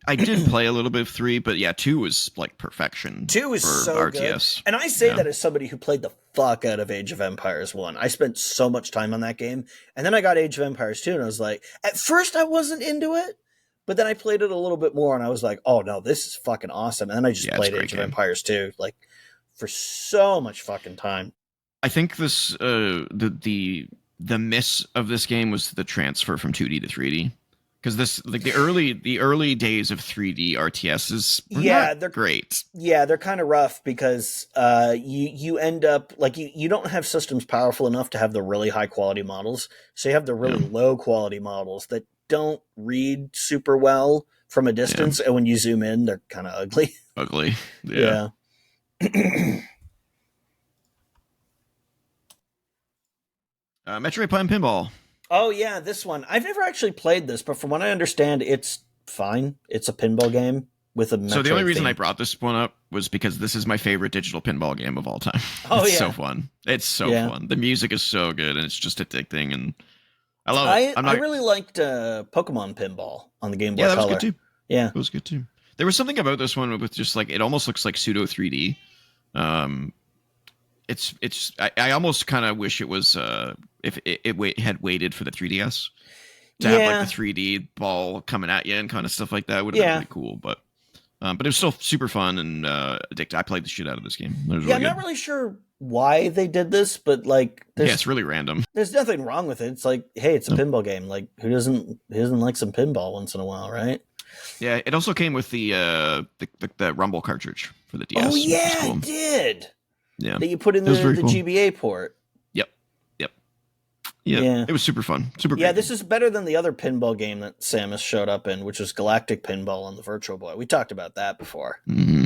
I did play a little bit of 3, but yeah, 2 was like perfection. 2 is so RTS. Good. And I say that as somebody who played the fuck out of Age of Empires 1. I spent so much time on that game. And then I got Age of Empires 2 and I was like, at first I wasn't into it, but then I played it a little bit more and I was like, oh no, this is fucking awesome. And then I just played Age of Empires 2 like for so much fucking time. I think this the miss of this game was the transfer from 2D to 3D, because this like the early days of 3D RTSs they're great. Yeah, they're kind of rough because you end up like you don't have systems powerful enough to have the really high quality models, so you have the really low quality models that don't read super well from a distance, and when you zoom in, they're kind of ugly. Yeah. Metroid Prime Pinball. Oh yeah, this one. I've never actually played this, but from what I understand, it's fine. It's a pinball game with a So the only Metroid reason I theme. brought this one up was because this is my favorite digital pinball game of all time. Oh It's so yeah, fun. It's so yeah. fun. The music is so good, and it's just addicting, and I love it. I I'm I not. really liked Pokemon Pinball on the Game Yeah, Boy that was good Color. too. Yeah. It was good too. There was something about this one with just like it almost looks like pseudo 3D. Um, I almost kind of wish it was if had waited for the 3DS to have like the Yeah. 3D ball coming at you and kind of stuff like that would have been Yeah. pretty cool. But it was still super fun and addictive. I played the shit out of this game. It was Yeah, really I'm not good. really sure why they did this, but like Yeah, it's really random. there's nothing wrong with it. It's like, hey, it's a No. pinball game. Like who doesn't like some pinball once in a while, right? Yeah, it also came with the Rumble cartridge for the DS, Oh which was yeah, cool. it did. Yeah, That you put in it was the very cool. GBA port. Yep, yep, yeah. Yeah. It was super fun, super Yeah, great. this is better than the other pinball game that Samus showed up in, which was Galactic Pinball on the Virtual Boy. We talked about that before. Mm-hmm.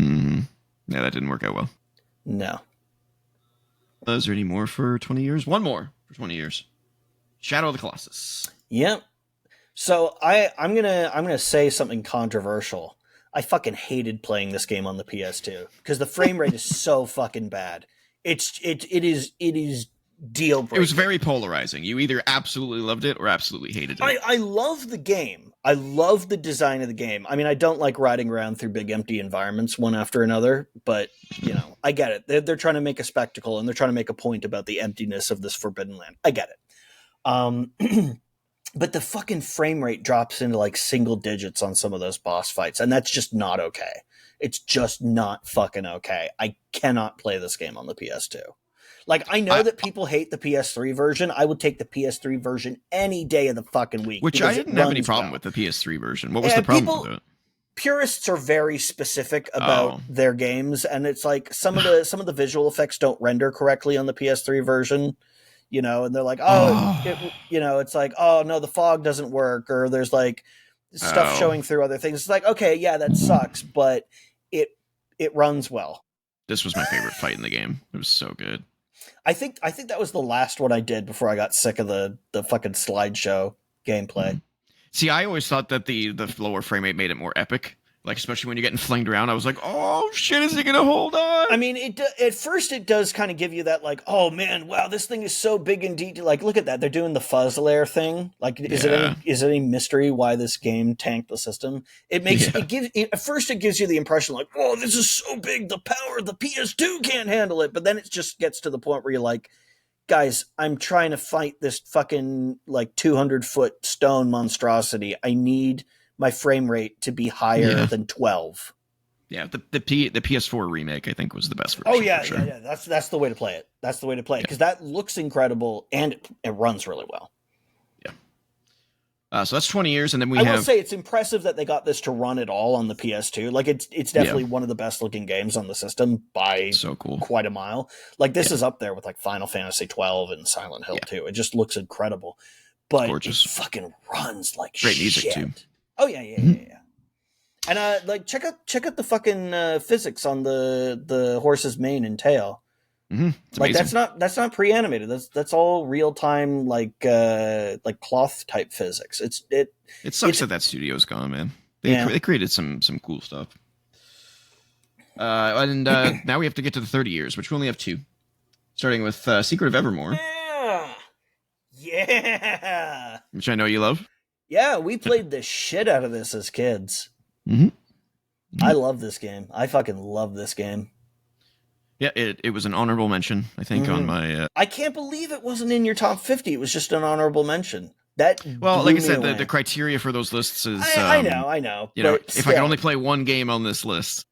Mm-hmm. Yeah, that didn't work out well. No. Is there any more for 20 years? One more for 20 years. Shadow of the Colossus. Yep. So I'm gonna say something controversial. I fucking hated playing this game on the PS2 because the frame rate is so fucking bad. It is deal breaker. It was very polarizing. You either absolutely loved it or absolutely hated it. I love the game. I love the design of the game. I mean, I don't like riding around through big empty environments one after another, but you know, I get it. They're trying to make a spectacle and they're trying to make a point about the emptiness of this forbidden land. I get it. Um, but the fucking frame rate drops into like single digits on some of those boss fights, and that's just not okay. It's just not fucking okay. I cannot play this game on the PS2. Like, I know that people hate the PS3 version. I would take the PS3 version any day of the fucking week. Which I because it didn't have any runs problem well. with the PS3 version. What was Yeah, the problem people- with it? Purists are very specific about Oh. their games, and it's like some of the visual effects don't render correctly on the PS3 version. You know, and they're like, it's like, oh no, the fog doesn't work, or there's like stuff Oh. showing through other things. It's like, okay, yeah, that sucks, but it runs well. This was my favorite fight in the game. It was so good. I think that was the last one I did before I got sick of the fucking slideshow gameplay. See, I always thought that the lower frame rate made it more epic. Like, especially when you're getting flinged around, I was like, oh shit, is he gonna hold on? I mean, at first it does kind of give you that, like, oh man, wow, this thing is so big and detailed. Like, look at that, they're doing the fuzz layer thing. Like, is it any mystery why this game tanked the system? It makes at first it gives you the impression like, oh, this is so big, the power of the PS2 can't handle it. But then it just gets to the point where you're like, guys, I'm trying to fight this fucking like 200-foot stone monstrosity. I need my frame rate to be higher than 12. Yeah, the PS4 remake I think was the best version. Oh yeah, for sure. yeah. That's the way to play it. That's the way to play it because that looks incredible and it runs really well. Yeah. So that's 20 years, and then I will say it's impressive that they got this to run at all on the PS2. Like it's definitely one of the best looking games on the system by so cool. quite a mile. Like this is up there with like Final Fantasy 12 and Silent Hill 2. It just looks incredible. But gorgeous. It fucking runs like great shit. music too. Oh yeah. And like check out the fucking physics on the horse's mane and tail. It's like amazing. that's not pre-animated. That's all real time like cloth type physics. It sucks that studio's gone, man. They created some cool stuff. And now we have to get to the 30 years, which we only have 2. Starting with Secret of Evermore. Yeah. Which I know you love. Yeah, we played the shit out of this as kids. I love this game. I fucking love this game. Yeah, it was an honorable mention, I think, on my... I can't believe it wasn't in your top 50. It was just an honorable mention. Well, like I said, the criteria for those lists is... I know. You know, if I can only play one game on this list...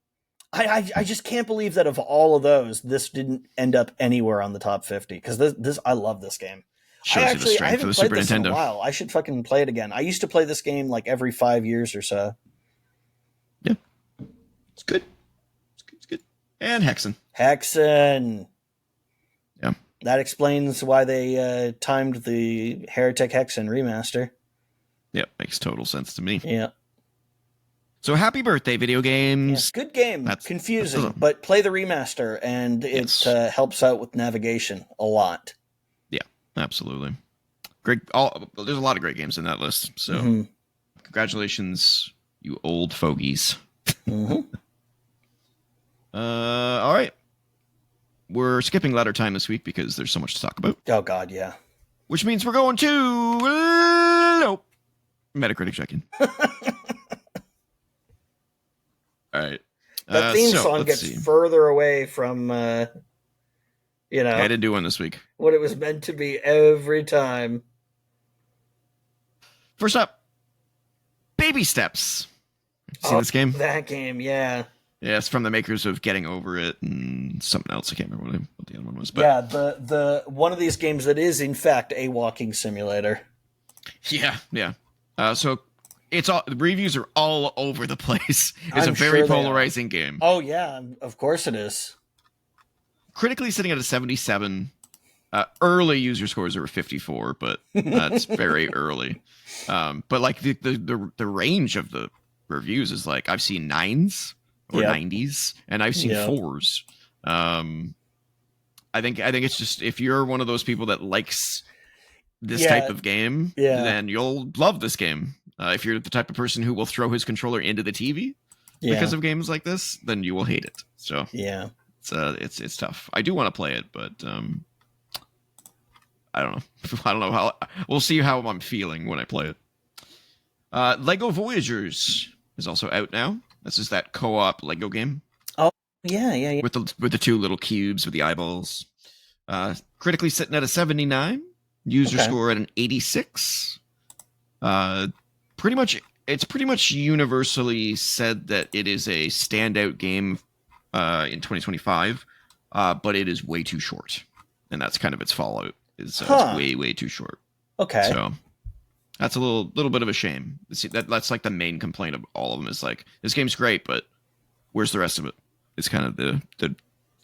I just can't believe that of all of those, this didn't end up anywhere on the top 50. Because this I love this game. Shows you the strength of the Super Nintendo. In a while. I should fucking play it again. I used to play this game like every 5 years or so. Yeah. It's good. It's good. And Hexen. Yeah. That explains why they timed the Heretic Hexen remaster. Yeah, makes total sense to me. Yeah. So happy birthday, video games. Yeah, good game. Confusing, but play the remaster, and it helps out with navigation a lot. Yeah, absolutely. There's a lot of great games in that list. So congratulations, you old fogies. All right. We're skipping ladder time this week because there's so much to talk about. Oh, God, yeah. Which means we're going to... Nope. Metacritic Check-In. All right. That theme song gets further away from, I didn't do one this week. What it was meant to be every time. First up, Baby Steps. See this game? That game, yeah. Yeah, it's from the makers of Getting Over It and something else. I can't remember what the other one was. But yeah, the one of these games that is, in fact, a walking simulator. Yeah. So the reviews are all over the place. It's a very polarizing game. Oh, yeah, of course it is. Critically sitting at a 77. Early user scores are 54, but that's very early. But like the range of the reviews is like I've seen 9s or 90s, and I've seen 4s. I think it's just if you're one of those people that likes this type of game, then you'll love this game. If you're the type of person who will throw his controller into the TV because of games like this, then you will hate it. So it's tough. I do want to play it, but I don't know. I don't know how. We'll see how I'm feeling when I play it. Lego Voyagers is also out now. This is that co-op Lego game. Oh, yeah. With the two little cubes with the eyeballs. Critically sitting at a 79. User score at an 86. It's pretty much universally said that it is a standout game in 2025, but it is way too short. And that's kind of its fallout. It's way too short. Okay. So that's a little bit of a shame. That's like the main complaint of all of them is like, this game's great, but where's the rest of it? It's kind of the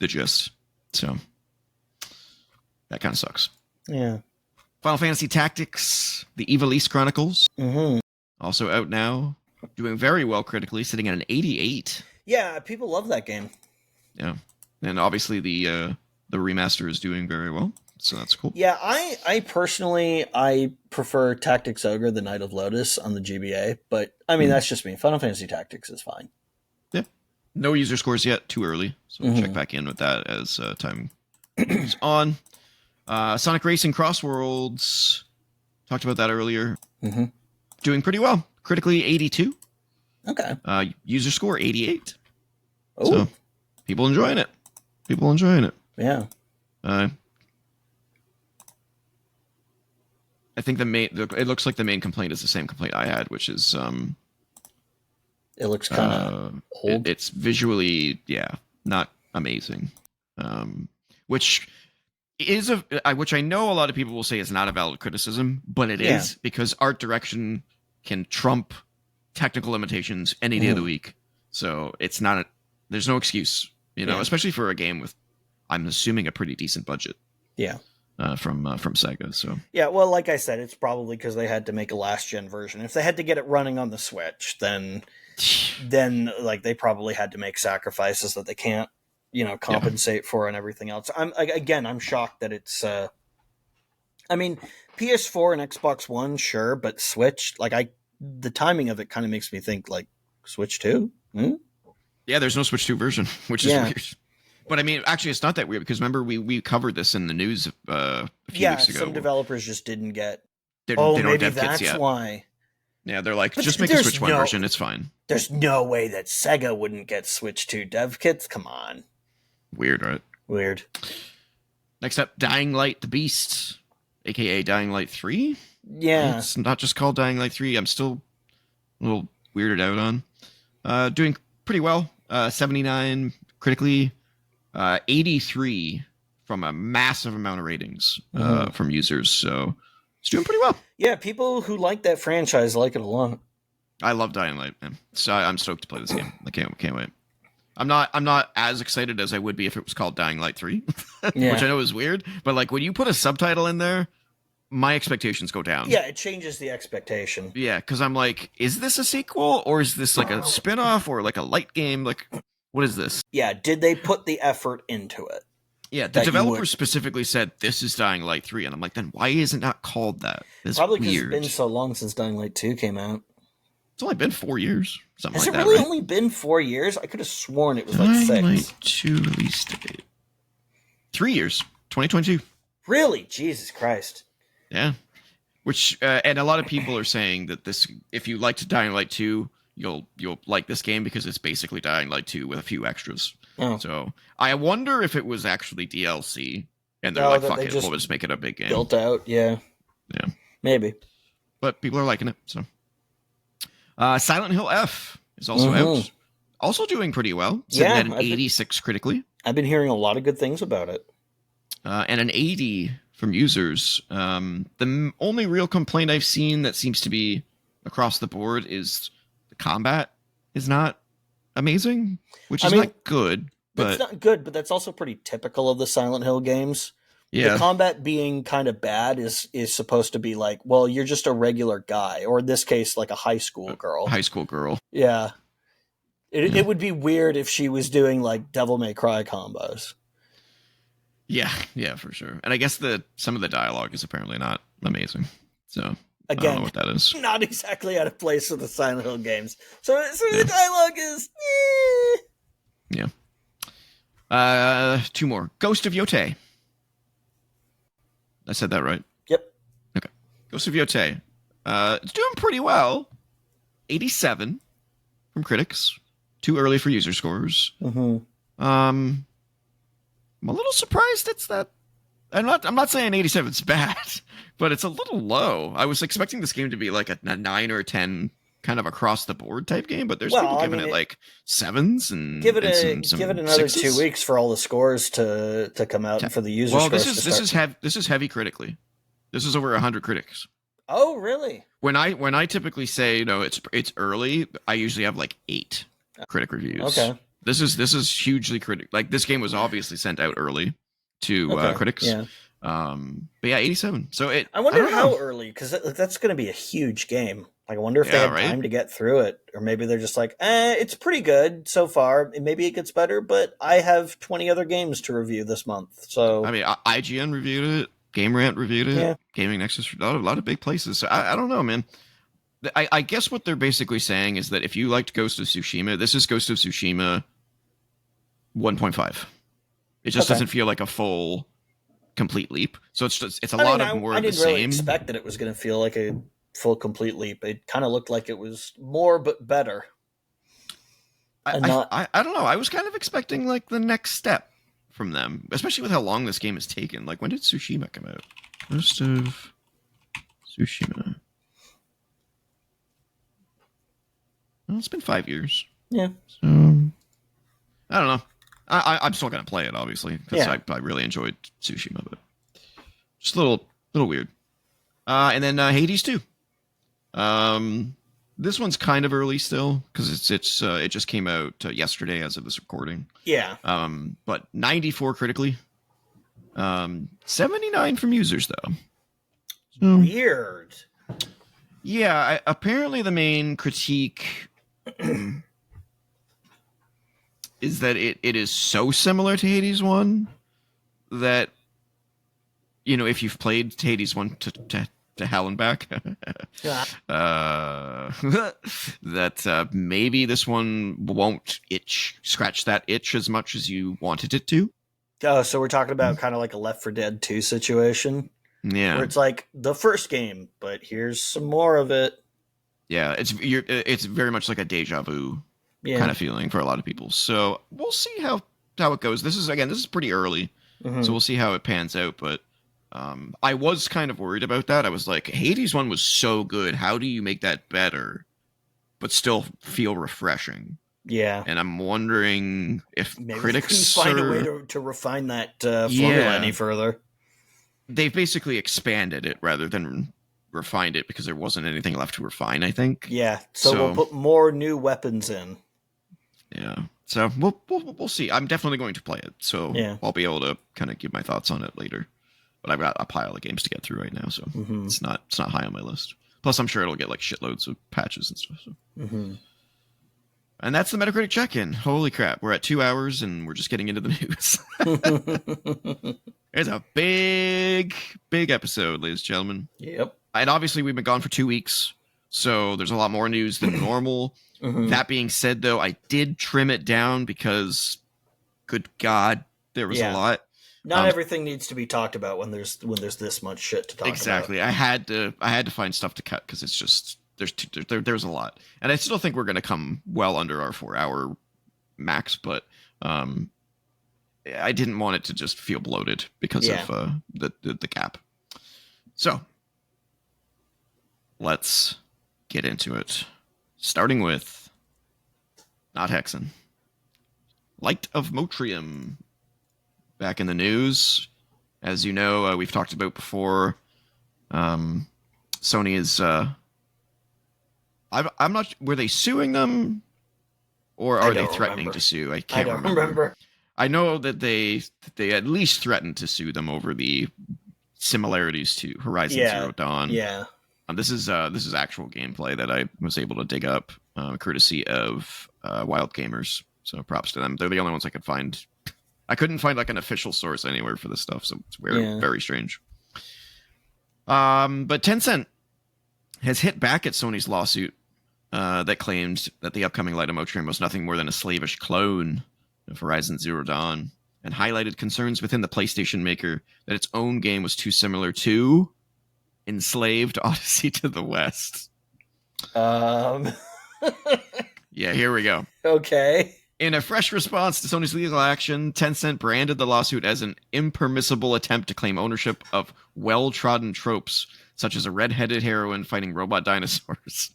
gist. So that kind of sucks. Yeah. Final Fantasy Tactics, the Ivalice Chronicles. Also out now. Doing very well critically, sitting at an 88. Yeah, people love that game. Yeah. And obviously the remaster is doing very well. So that's cool. Yeah, I personally prefer Tactics Ogre, the Knight of Lotus on the GBA, but I mean that's just me. Final Fantasy Tactics is fine. Yeah. No user scores yet, too early. So we'll check back in with that as time goes on. Sonic Racing Crossworlds. Talked about that earlier. Doing pretty well. Critically 82. Okay. User score 88. Ooh. So people enjoying it. Yeah. I think it looks like the main complaint is the same complaint I had, which is it looks kind of old. It's visually, not amazing. Which I know a lot of people will say is not a valid criticism, but it is because art direction can trump technical limitations any day of the week. So it's not there's no excuse, especially for a game with, I'm assuming, a pretty decent budget. Yeah. From Sega. So yeah, well, like I said, it's probably because they had to make a last gen version. If they had to get it running on the Switch, then like they probably had to make sacrifices that they can't, compensate for and everything else. I'm shocked that it's. I mean, PS4 and Xbox One, sure, but Switch, the timing of it kind of makes me think like Switch 2. Yeah, there's no Switch 2 version, which is weird. But I mean, actually, it's not that weird because remember we covered this in the news a few weeks ago. Some developers just didn't get. They don't maybe have dev that's kits yet. Why. Yeah, they're like, just make a Switch 1 version. It's fine. There's no way that Sega wouldn't get Switch 2 dev kits. Come on. Weird, right? Weird. Next up, Dying Light: The Beast, aka Dying Light 3. Yeah, it's not just called Dying Light 3. I'm still a little weirded out on. Doing pretty well. 79 critically. 83 from a massive amount of ratings from users, so it's doing pretty well. Yeah, people who like that franchise like it a lot. I love Dying Light, man. So I'm stoked to play this game. I can't wait. I'm not as excited as I would be if it was called Dying Light 3, which I know is weird, but like when you put a subtitle in there, my expectations go down. Yeah, it changes the expectation. Yeah, because I'm like, is this a sequel or is this like a spin-off or like a light game? Like, what is this? Yeah, did they put the effort into it? Yeah, the developer specifically said this is Dying Light 3, and I'm like, then why isn't it not called that? That's probably because weird. it's been so long since Dying Light 2 came out. It's only been 4 years, something Has like that. Has it really right? only been 4 years? I could have sworn it was like Dying 6. Light 2 release date. 3 years, 2022. Really? Jesus Christ. Yeah. Which and a lot of people are saying that this, if you liked Dying Light 2, you'll like this game because it's basically Dying Light 2 with a few extras. Oh. So I wonder if it was actually DLC, and they're like, "Fuck it, we'll just make it a big game." Built out, yeah, maybe. But people are liking it. So, Silent Hill F is also out, also doing pretty well. Sitting at an 86 critically. I've been hearing a lot of good things about it, and an 80 from users. The only real complaint I've seen that seems to be across the board is the combat is not amazing, which is not good. But it's not good, but that's also pretty typical of the Silent Hill games. Yeah. The combat being kind of bad is supposed to be like, well, you're just a regular guy, or in this case, like a high school girl. Yeah. It would be weird if she was doing like Devil May Cry combos. Yeah, for sure. And I guess some of the dialogue is apparently not amazing. So again, I don't know what that is. Not exactly out of place with the Silent Hill games. So the dialogue is Yeah. 2 more. Ghost of Yotei. I said that right? Yep. Okay. Ghost of Yotei. It's doing pretty well. 87 from critics. Too early for user scores. I'm a little surprised it's that. I'm not saying 87 is bad, but it's a little low. I was expecting this game to be like a 9 or a 10 kind of across the board type game, but there's people giving it like 7s and give it another 6s. 2 weeks for all the scores to come out and for the user scores. This is heavy critically. This is over 100 critics. Oh, really? When I typically say it's early, I usually have like 8 critic reviews. Okay. This is hugely critic. Like this game was obviously sent out early to critics. Yeah. But yeah, 87. So I wonder how early, because that's going to be a huge game. Like I wonder if they had time to get through it, or maybe they're just like, it's pretty good so far. Maybe it gets better, but I have 20 other games to review this month. So I mean, IGN reviewed it, Game Rant reviewed it, Gaming Nexus, a lot of big places. So I don't know, man. I guess what they're basically saying is that if you liked Ghost of Tsushima, this is Ghost of Tsushima 1.5. It just doesn't feel like a full, complete leap. So it's a lot of more of the same. I didn't really expect that it was going to feel like a full, complete leap. It kind of looked like it was more but better. I don't know. I was kind of expecting like the next step from them, especially with how long this game has taken. Like when did Tsushima come out? Ghost of Tsushima. Well, it's been 5 years. Yeah. So I don't know. I'm still gonna play it, obviously, because I really enjoyed Tsushima, but just a little weird. And then Hades 2. This one's kind of early still because it just came out yesterday as of this recording. Yeah. But 94 critically, 79 from users though. So, weird. Yeah. Apparently, the main critique is that it is so similar to Hades 1 that, you know, if you've played Hades 1 to hell and back, that maybe this one won't scratch that itch as much as you wanted it to. Oh, so we're talking about kind of like a Left 4 Dead 2 situation? Yeah. Where it's like the first game, but here's some more of it. Yeah, it's very much like a deja vu kind of feeling for a lot of people. So we'll see how it goes. This is pretty early, so we'll see how it pans out. But I was kind of worried about that. I was like, Hades 1 was so good. How do you make that better, but still feel refreshing? Yeah, and I'm wondering if maybe critics find a way to refine that formula any further. They've basically expanded it rather than refined it because there wasn't anything left to refine, I think. Yeah, so we'll put more new weapons in. Yeah, so we'll see. I'm definitely going to play it, so I'll be able to kind of give my thoughts on it later. But I've got a pile of games to get through right now, so it's not high on my list. Plus, I'm sure it'll get like shitloads of patches and stuff. So. And that's the Metacritic Check-In. Holy crap. We're at 2 hours and we're just getting into the news. It's a big, big episode, ladies and gentlemen. Yep. And obviously we've been gone for 2 weeks, so there's a lot more news than normal. That being said, though, I did trim it down because, good God, there was a lot. Not everything needs to be talked about when there's this much shit to talk about. Exactly. I had to find stuff to cut because it's just there's a lot, and I still think we're going to come well under our 4-hour max, but I didn't want it to just feel bloated because of the gap. So let's get into it, starting with not Hexen. Light of Motrium back in the news. As you know, we've talked about before. Sony is. I'm not. Were they suing them, or are they threatening to sue? I can't remember. I know that they at least threatened to sue them over the similarities to Horizon Zero Dawn. Yeah. This is actual gameplay that I was able to dig up, courtesy of Wild Gamers. So props to them. They're the only ones I could find. I couldn't find like an official source anywhere for this stuff, so it's very strange. But Tencent has hit back at Sony's lawsuit that claimed that the upcoming Light of Motrium was nothing more than a slavish clone of Horizon Zero Dawn, and highlighted concerns within the PlayStation maker that its own game was too similar to Enslaved Odyssey to the West. Yeah, here we go. Okay. In a fresh response to Sony's legal action, Tencent branded the lawsuit as an impermissible attempt to claim ownership of well-trodden tropes, such as a red-headed heroine fighting robot dinosaurs,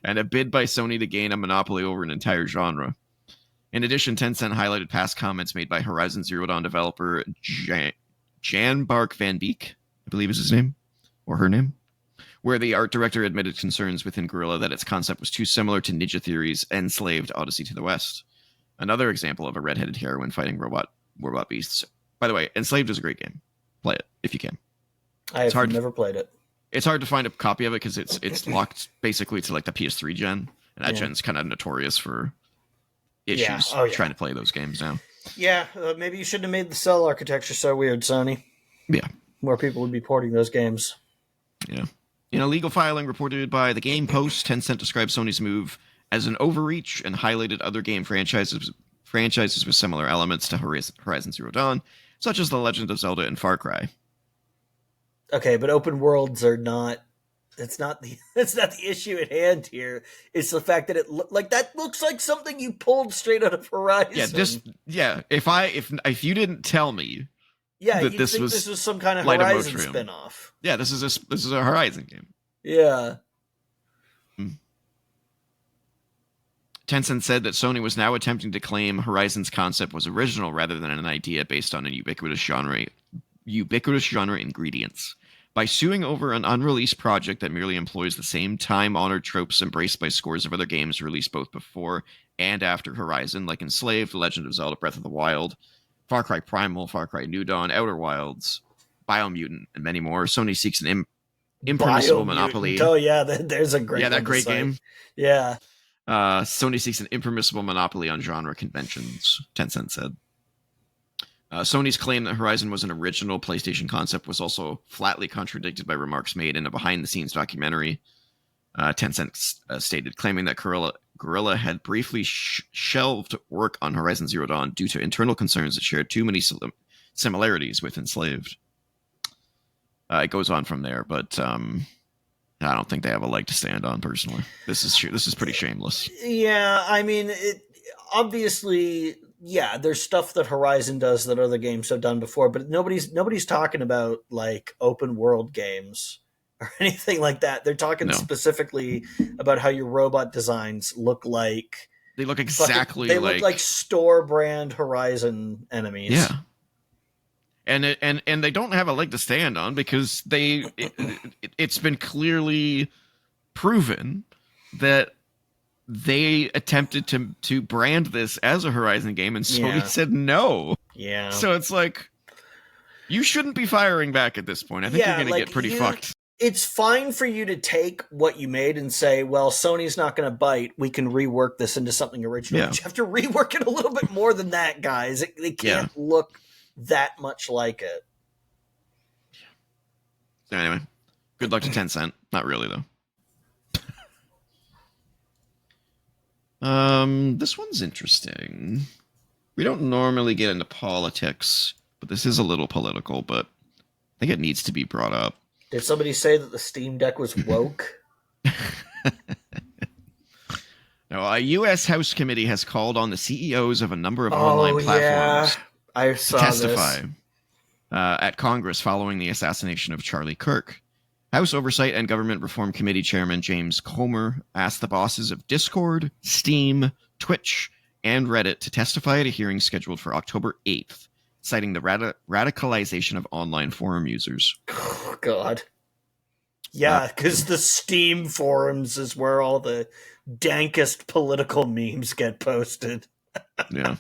and a bid by Sony to gain a monopoly over an entire genre. In addition, Tencent highlighted past comments made by Horizon Zero Dawn developer Jan Bark Van Beek, I believe is his name, or her name, where the art director admitted concerns within Guerrilla that its concept was too similar to Ninja Theory's Enslaved Odyssey to the West. Another example of a red-headed heroine fighting robot beasts. By the way, Enslaved is a great game. Play it if you can. I have never played it. It's hard to find a copy of it because it's locked basically to like the PS3 gen, and that gen's kind of notorious for issues trying to play those games now. Yeah, maybe you shouldn't have made the cell architecture so weird, Sony. Yeah. More people would be porting those games. Yeah. In a legal filing reported by the Game Post, Tencent described Sony's move as an overreach and highlighted other game franchises with similar elements to Horizon Zero Dawn, such as The Legend of Zelda and Far Cry. Okay, but open worlds are not. That's not the issue at hand here. It's the fact that that looks like something you pulled straight out of Horizon. If you didn't tell me, that this was some kind of Horizon spinoff. Yeah, this is a Horizon game. Yeah. Tencent said that Sony was now attempting to claim Horizon's concept was original rather than an idea based on a ubiquitous genre ingredients. By suing over an unreleased project that merely employs the same time-honored tropes embraced by scores of other games released both before and after Horizon, like Enslaved, The Legend of Zelda Breath of the Wild, Far Cry Primal, Far Cry New Dawn, Outer Wilds, Biomutant, and many more, Sony seeks an impermissible monopoly. Oh yeah, there's a great that great game. Yeah. Sony seeks an impermissible monopoly on genre conventions, Tencent said. Sony's claim that Horizon was an original PlayStation concept was also flatly contradicted by remarks made in a behind-the-scenes documentary. Tencent stated, claiming that Guerrilla had briefly shelved work on Horizon Zero Dawn due to internal concerns that shared too many similarities with Enslaved. It goes on from there, but I don't think they have a leg to stand on, personally. This is pretty shameless. Yeah, I mean, obviously, there's stuff that Horizon does that other games have done before, but nobody's talking about like open world games or anything like that. They're talking specifically about how your robot designs look like. They look exactly they look like store brand Horizon enemies. Yeah. And they don't have a leg to stand on because it's been clearly proven that they attempted to brand this as a Horizon game, and Sony said no. Yeah. So it's like, you shouldn't be firing back at this point. I think you're going to get pretty fucked. it's fine for you to take what you made and say, well, Sony's not going to bite. We can rework this into something original. Yeah. But you have to rework it a little bit more than that, guys. It can't look that much like it. So anyway, good luck to Tencent. Not really, though. This one's interesting. We don't normally get into politics, but this is a little political, but I think it needs to be brought up. Did somebody say that the Steam Deck was woke? No, a U.S. House committee has called on the CEOs of a number of online platforms I saw to testify this. At Congress following the assassination of Charlie Kirk. House Oversight and Government Reform Committee Chairman James Comer asked the bosses of Discord, Steam, Twitch, and Reddit to testify at a hearing scheduled for October 8th, citing the radicalization of online forum users. Oh, God. Yeah, because the Steam forums is where all the dankest political memes get posted. Yeah.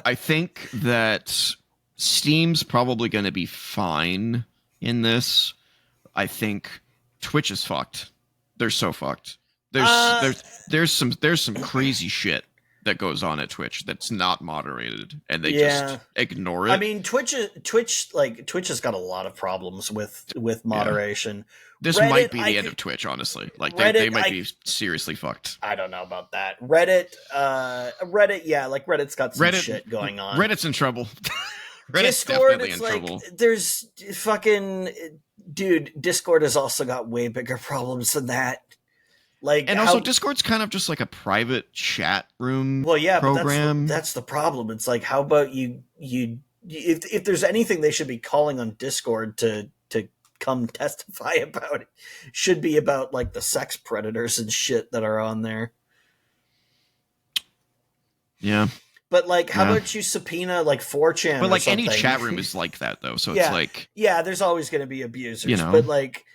I think that Steam's probably going to be fine in this. I think Twitch is fucked. They're so fucked. There's some crazy shit that goes on at Twitch that's not moderated, and they just ignore it. I mean, Twitch has got a lot of problems with moderation. Yeah. This Reddit, might be the end of Twitch, honestly. Like Reddit, they might be seriously fucked. I don't know about that. Reddit's got some shit going on. Reddit's in trouble. Reddit's Discord, definitely in trouble. There's fucking dude. Discord has also got way bigger problems than that. Also, Discord's kind of just like a private chat room. Well, yeah, program. But that's the problem. It's like, how about you? If there's anything they should be calling on Discord to come testify about, it should be about like the sex predators and shit that are on there. Yeah. But like, how about you subpoena like 4chan? But like any chat room is like that though, so it's like there's always going to be abusers. You know? But like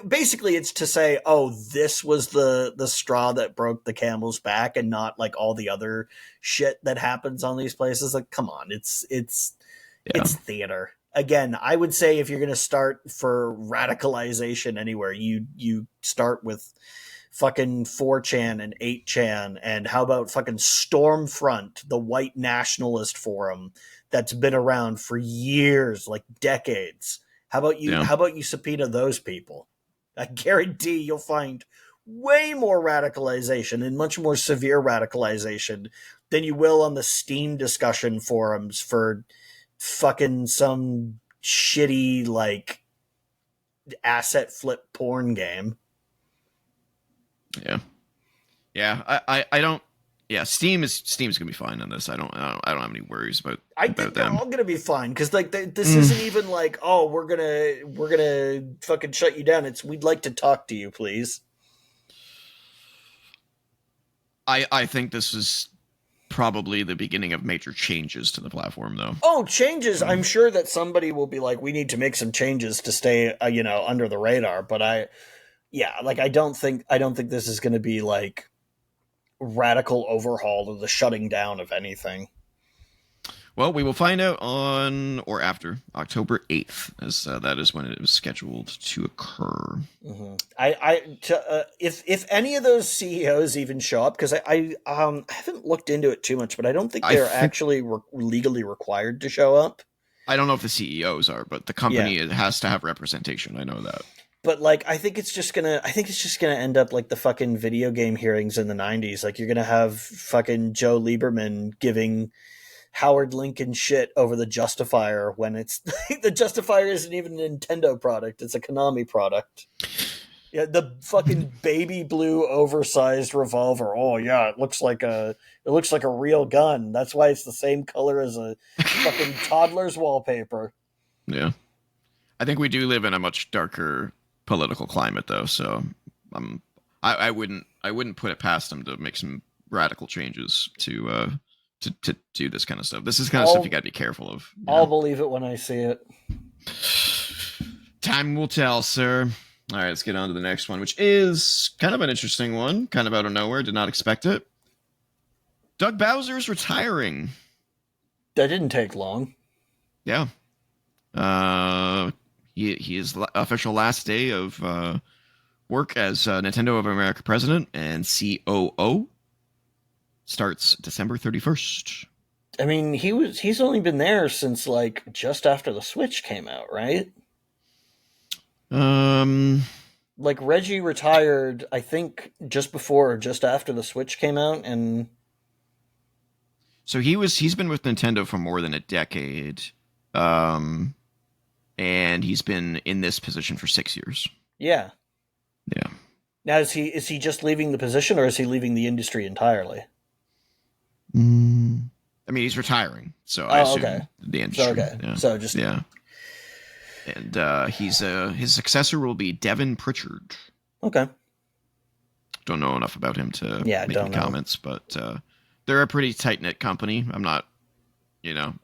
basically, it's to say, oh, this was the straw that broke the camel's back, and not like all the other shit that happens on these places. Like, come on, it's theater. Again, I would say if you're going to start for radicalization anywhere, you start with fucking 4chan and 8chan, and how about fucking Stormfront, the white nationalist forum that's been around for years, like decades. How about you subpoena those people? I guarantee you'll find way more radicalization and much more severe radicalization than you will on the Steam discussion forums for fucking some shitty like asset flip porn game. I don't. Yeah, Steam's gonna be fine on this. I don't have any worries about. I think they're all gonna be fine because like this isn't even like, oh, we're gonna fucking shut you down. It's, we'd like to talk to you, please. I think this is probably the beginning of major changes to the platform, though. Oh, changes! I'm sure that somebody will be like, we need to make some changes to stay, under the radar. But I don't think this is going to be like radical overhaul of the shutting down of anything. Well, we will find out on or after October 8th, as that is when it was scheduled to occur. Mm-hmm. If any of those CEOs even show up, because I haven't looked into it too much, but I don't think they're actually legally required to show up. I don't know if the CEOs are, but the company has to have representation. I know that. But like, I think it's just gonna end up like the fucking video game hearings in the 90s. Like, you're gonna have fucking Joe Lieberman giving Howard Lincoln shit over the Justifier when it's the Justifier isn't even a Nintendo product, it's a Konami product. Yeah, the fucking baby blue oversized revolver. Oh yeah, it looks like a real gun. That's why it's the same color as a fucking toddler's wallpaper. Yeah. I think we do live in a much darker political climate though, so I wouldn't put it past them to make some radical changes to do this kind of stuff. This is kind of stuff you got to be careful of. I'll believe it when I see it. Time will tell, sir. All right, let's get on to the next one, which is kind of an interesting one, kind of out of nowhere. Did not expect it. Doug Bowser's retiring. That didn't take long. Yeah. his official last day of work as Nintendo of America president and COO starts December 31st. I mean, he's only been there since like just after the Switch came out, right? Like Reggie retired, I think, just before or just after the Switch came out, and so he's been with Nintendo for more than a decade, and he's been in this position for 6 years. Yeah. Yeah. Now is he just leaving the position, or is he leaving the industry entirely? I mean, he's retiring, so I assume the industry. So, okay. Yeah. So just yeah. And his successor will be Devin Pritchard. Okay. Don't know enough about him to make any comments, but they're a pretty tight-knit company. I'm not,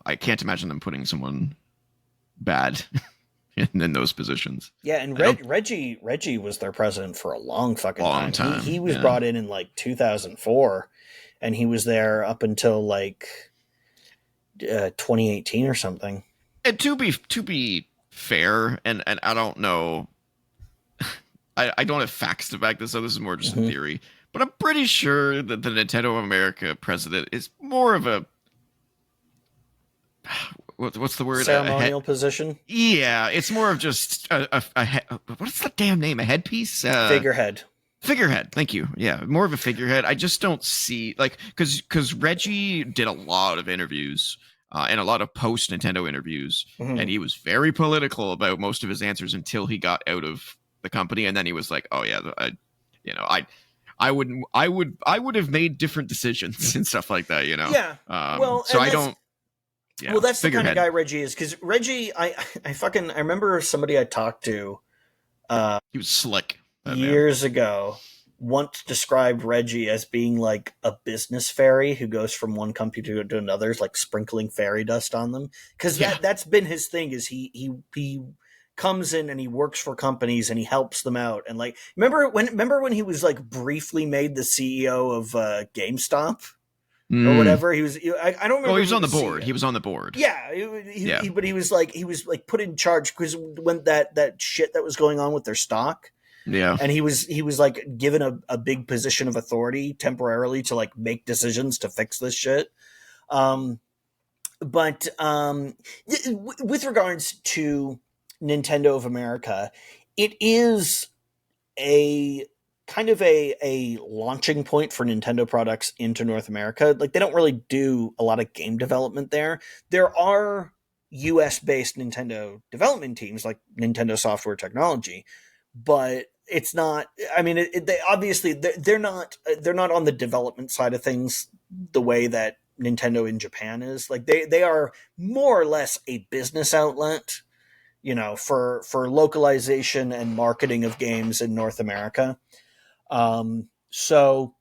I can't imagine them putting someone bad in those positions. Yeah, and Reggie was their president for a long fucking time. He was brought in like 2004, and he was there up until like 2018 or something. And to be fair, and I don't know, I don't have facts to back this up. This is more just a theory, but I'm pretty sure that the Nintendo of America president is more of a what's the word? Ceremonial position. Yeah, it's more of just a what's the damn name? A headpiece? Figurehead. Figurehead. Thank you. Yeah, more of a figurehead. I just don't see because Reggie did a lot of interviews. And a lot of post Nintendo interviews, and he was very political about most of his answers until he got out of the company, and then he was like, "Oh yeah, I would have made different decisions and stuff like that." Yeah. So I don't. Yeah, well, that's the kind of guy Reggie is, because Reggie, I remember somebody I talked to. He was slick years ago. Once described Reggie as being like a business fairy who goes from one company to another, like sprinkling fairy dust on them. Because that's been his thing. Is he comes in and he works for companies and he helps them out. And like, remember when he was like briefly made the CEO of GameStop or whatever? He was. I don't remember. Oh, he was on the board. He was on the board. Yeah, but he was like put in charge because when that shit that was going on with their stock. Yeah. And he was like given a big position of authority temporarily to like make decisions to fix this shit. But with regards to Nintendo of America, it is a kind of a launching point for Nintendo products into North America. Like they don't really do a lot of game development there. There are US based Nintendo development teams like Nintendo Software Technology, but it's not. I mean, they obviously they're not on the development side of things the way that Nintendo in Japan is. Like they are more or less a business outlet, for localization and marketing of games in North America. So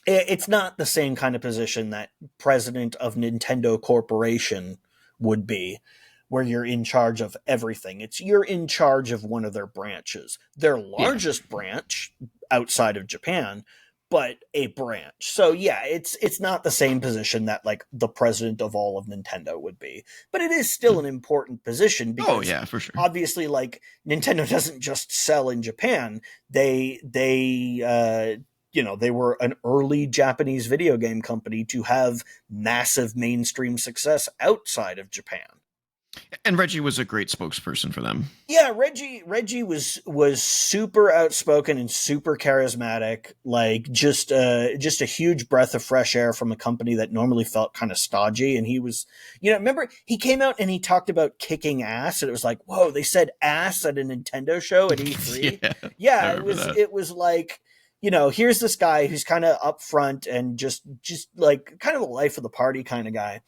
it's not the same kind of position that president of Nintendo Corporation would be, where you're in charge of everything. You're in charge of one of their branches, their largest branch outside of Japan, but a branch. So yeah, it's not the same position that like the president of all of Nintendo would be, but it is still an important position because for sure. Obviously, like Nintendo doesn't just sell in Japan. They were an early Japanese video game company to have massive mainstream success outside of Japan. And Reggie was a great spokesperson for them. Yeah, Reggie was super outspoken and super charismatic, like just a huge breath of fresh air from a company that normally felt kind of stodgy. And he was, remember he came out and he talked about kicking ass, and it was like, whoa, they said ass at a Nintendo show at E3. yeah, it was like, here's this guy who's kind of upfront and just like kind of a life of the party kind of guy.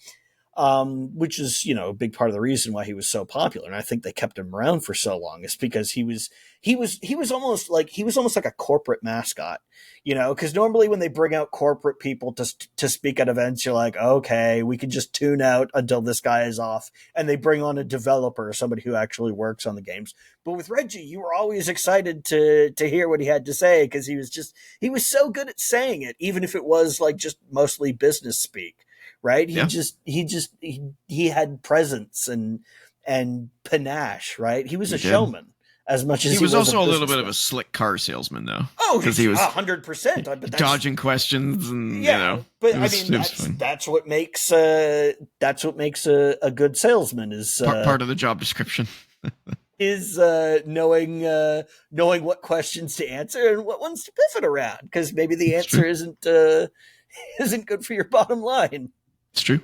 Which is, a big part of the reason why he was so popular. And I think they kept him around for so long is because he was almost like a corporate mascot, because normally when they bring out corporate people to speak at events, you're like, okay, we can just tune out until this guy is off. And they bring on a developer, somebody who actually works on the games. But with Reggie, you were always excited to hear what he had to say, because he was so good at saying it, even if it was like just mostly business speak. Right. He had presence, and and panache, right? He was He a did. showman as much as he was also a a little bit of businessman. a slick car salesman, though. Oh, because he was 100%. But that's, dodging questions, and yeah, but I mean it was fun. that's what makes a good salesman is Part of the job description. knowing what questions to answer and what ones to pivot around, because maybe the It's answer true. isn't good for your bottom line. It's true.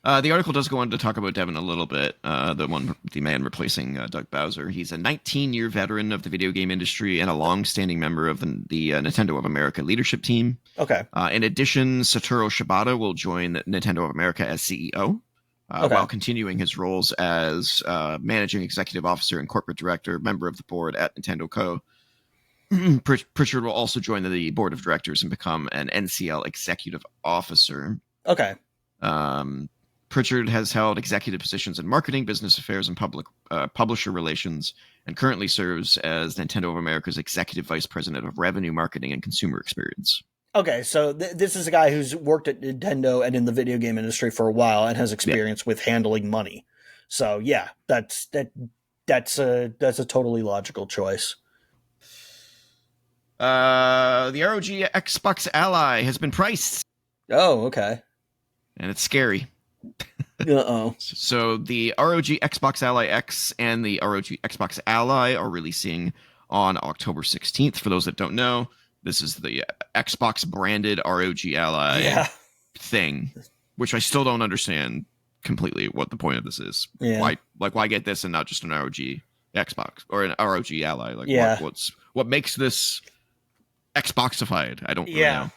The article does go on to talk about Devin a little bit. The man replacing Doug Bowser. He's a 19-year veteran of the video game industry and a long-standing member of the Nintendo of America leadership team. Okay. In addition, Satoru Shibata will join Nintendo of America as CEO, while continuing his roles as managing executive officer and corporate director, member of the board at Nintendo Co. Pritchard will also join the board of directors and become an NCL executive officer. Okay. Pritchard has held executive positions in marketing, business affairs, and public publisher relations, and currently serves as Nintendo of America's executive vice president of revenue, marketing, and consumer experience. Okay, so this is a guy who's worked at Nintendo and in the video game industry for a while and has experience with handling money. So yeah, that's a totally logical choice. The ROG Xbox Ally has been priced. Oh, okay. And it's scary. Uh-oh. So the ROG Xbox Ally X and the ROG Xbox Ally are releasing on October 16th. For those that don't know, this is the Xbox branded ROG Ally thing, which I still don't understand completely what the point of this is. Yeah. Why get this and not just an ROG Xbox or an ROG Ally? What makes this Xboxified? I don't really know.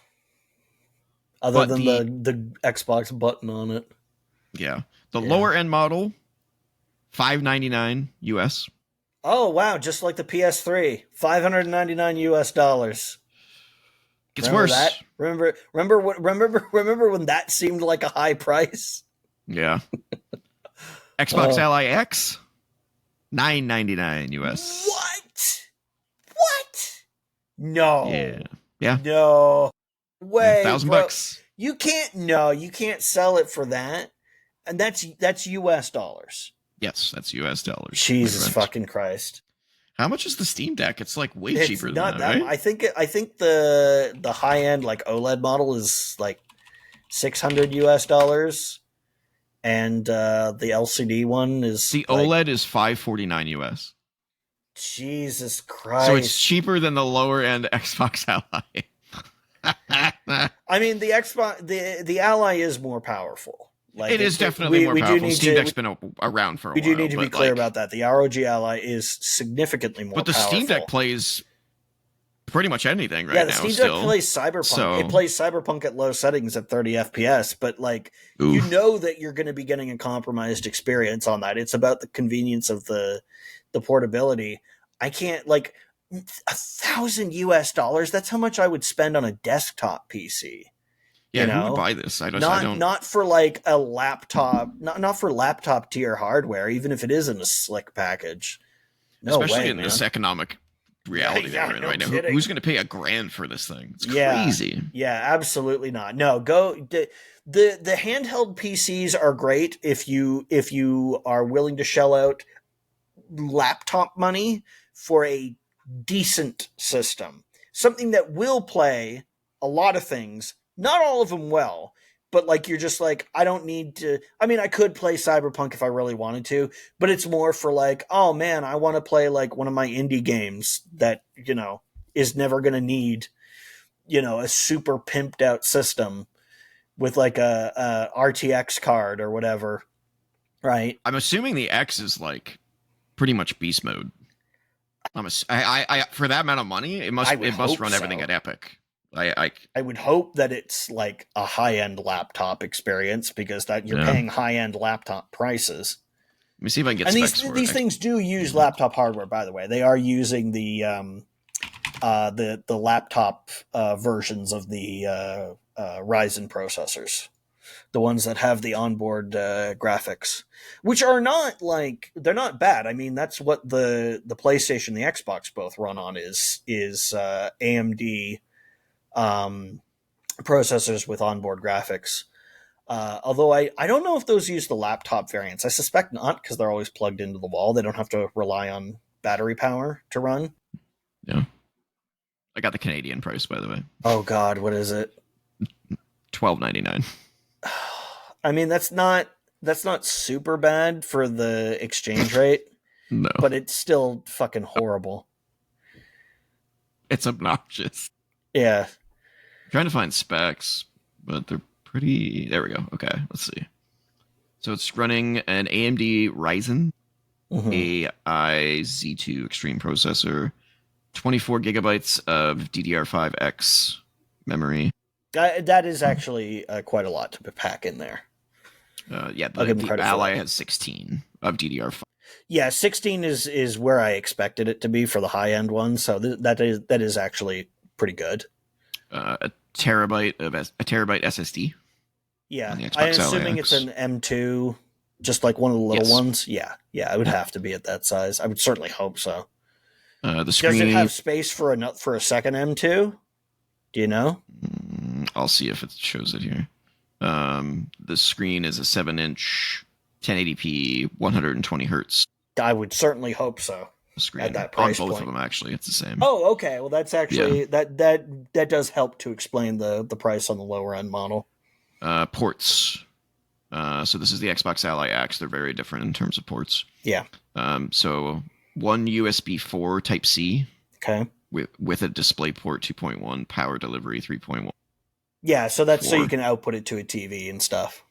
Other than the Xbox button on it. Yeah. The lower end model, $599 US. Oh wow, just like the PS3. $599 US. Gets worse. That? Remember when that seemed like a high price? Yeah. Xbox Ally X, $999 US. What? No. Yeah. No. Way, $1,000. You can't sell it for that. And that's US dollars. Yes, that's US dollars. Jesus fucking Christ. How much is the Steam Deck? It's like way cheaper than that, right? I think the high end like OLED model is like $600 US dollars. And the LCD one is the OLED is $549 US. Jesus Christ. So it's cheaper than the lower end Xbox Ally. I mean, the Xbox, the Ally is more powerful. Like it is definitely more powerful. Steam Deck's been around for a while. We do need to be clear about that. The ROG Ally is significantly more powerful. But the Steam Deck plays pretty much anything right now. Yeah, the Steam Deck plays Cyberpunk. So, it plays Cyberpunk at low settings at 30 FPS, but like you know that you're going to be getting a compromised experience on that. It's about the convenience of the portability. I can't like $1,000 US. That's how much I would spend on a desktop PC. Yeah, who would buy this? I don't. Not for like a laptop, not for laptop tier hardware, even if it is in a slick package. No Especially way, in this economic reality that we're in right now. Who's going to pay $1,000 for this thing? It's crazy. Yeah, absolutely not. No, the handheld PCs are great if you are willing to shell out laptop money for a decent system, something that will play a lot of things. Not all of them well, but like you're just like, I don't need to. I mean, I could play Cyberpunk if I really wanted to, but it's more for like, oh man, I want to play like one of my indie games that, is never going to need, a super pimped out system with like a RTX card or whatever. Right. I'm assuming the X is like pretty much beast mode. I for that amount of money, it must run everything at Epic. I would hope that it's like a high-end laptop experience because that you're paying high-end laptop prices. Let me see if I can get specs for it. These things do use laptop hardware, by the way. They are using the laptop versions of the Ryzen processors, the ones that have the onboard graphics, which are not like they're not bad. I mean, that's what the PlayStation, the Xbox both run on is AMD processors with onboard graphics. Although I don't know if those use the laptop variants. I suspect not because they're always plugged into the wall. They don't have to rely on battery power to run. Yeah. I got the Canadian price, by the way. Oh God, what is it? $12.99. I mean, that's not super bad for the exchange rate. No. But it's still fucking horrible. It's obnoxious. Yeah. I'm trying to find specs, but they're pretty... There we go. Okay, let's see. So it's running an AMD Ryzen AI Z2 Extreme processor, 24 gigabytes of DDR5X memory. That is actually quite a lot to pack in there. The Ally has 16 of DDR5. Yeah, 16 is where I expected it to be for the high end one, so that is actually pretty good. A terabyte SSD. Yeah, I'm assuming it's an M2, just like one of the little ones. Yeah, it would have to be at that size. I would certainly hope so. The screen... Does it have space for a second M2? Do you know? I'll see if it shows it here. The screen is a 7-inch 1080p 120 hertz. I would certainly hope so. Screen at that price on both point. of them, actually, it's the same. Oh, okay. Well, that's actually that does help to explain the price on the lower end model. Ports. So this is the Xbox Ally X. They're very different in terms of ports. Yeah. So one USB 4 Type C. Okay. With a DisplayPort 2.1, power delivery 3.1. Yeah, so that's so you can output it to a TV and stuff.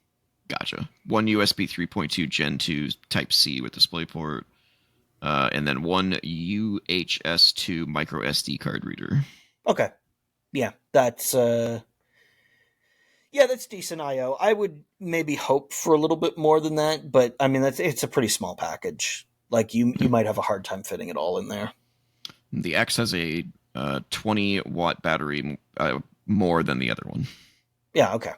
Gotcha. One USB 3.2 Gen 2 Type C with DisplayPort, and then one UHS-2 micro SD card reader. Okay. Yeah, that's decent I/O. I would maybe hope for a little bit more than that, but I mean it's a pretty small package. Like you might have a hard time fitting it all in there. The X has a 20 watt battery, more than the other one. Yeah. Okay.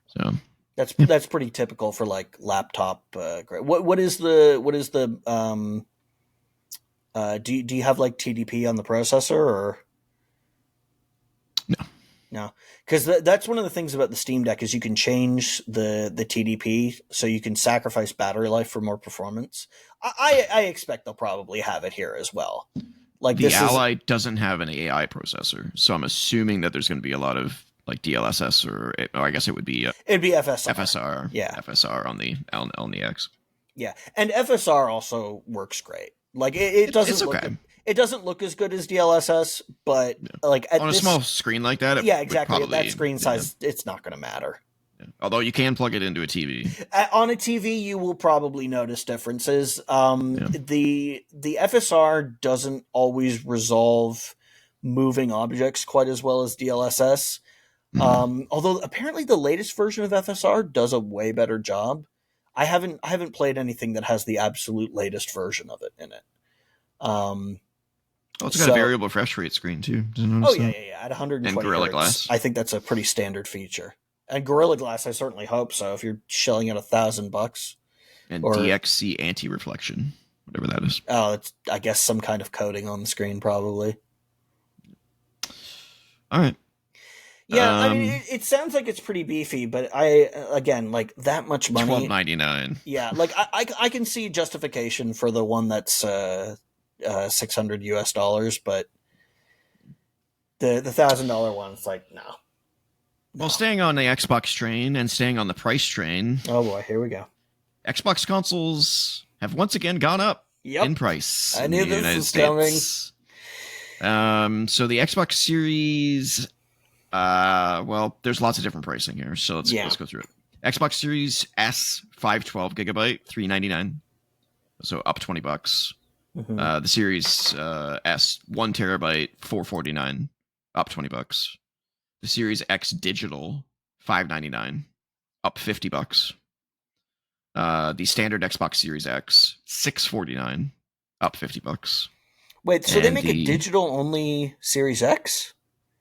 So that's pretty typical for like laptop. What is the do you have like TDP on the processor or no? Because that's one of the things about the Steam Deck is you can change the TDP so you can sacrifice battery life for more performance. I expect they'll probably have it here as well. Like the Ally doesn't have an AI processor, so I'm assuming that there's going to be a lot of like DLSS or I guess it would be it'd be FSR. FSR, yeah, FSR on the X. Yeah, and FSR also works great. Like it doesn't it's okay. It doesn't look as good as DLSS, but like on a small screen like that, exactly. At that screen size, it's not going to matter. Yeah. Although you can plug it into a TV. On a TV, you will probably notice differences. The FSR doesn't always resolve moving objects quite as well as DLSS. Although apparently the latest version of FSR does a way better job. I haven't played anything that has the absolute latest version of it in it. It's got a variable refresh rate screen too. Yeah. At 120 and Gorilla Hertz, Glass. I think that's a pretty standard feature. And Gorilla Glass, I certainly hope so. If you're shelling out $1,000, and DXC anti-reflection, whatever that is. Oh, it's I guess some kind of coating on the screen, probably. All right. Yeah, I mean, it sounds like it's pretty beefy, but again, like that much money. $12.99. Yeah, like I can see justification for the one that's $600 US, but the $1,000 one, it's like no. Well, staying on the Xbox train and staying on the price train. Oh boy, here we go. Xbox consoles have once again gone up in price. I knew this was coming. So the Xbox Series, well, there's lots of different pricing here, so let's go through it. Xbox Series S 512 gigabyte, $399, so up $20. Mm-hmm. The Series S 1 terabyte, $449, up $20. The Series X Digital, $599, up $50. The standard Xbox Series X, $649, up $50. Wait, so they make a digital only Series X?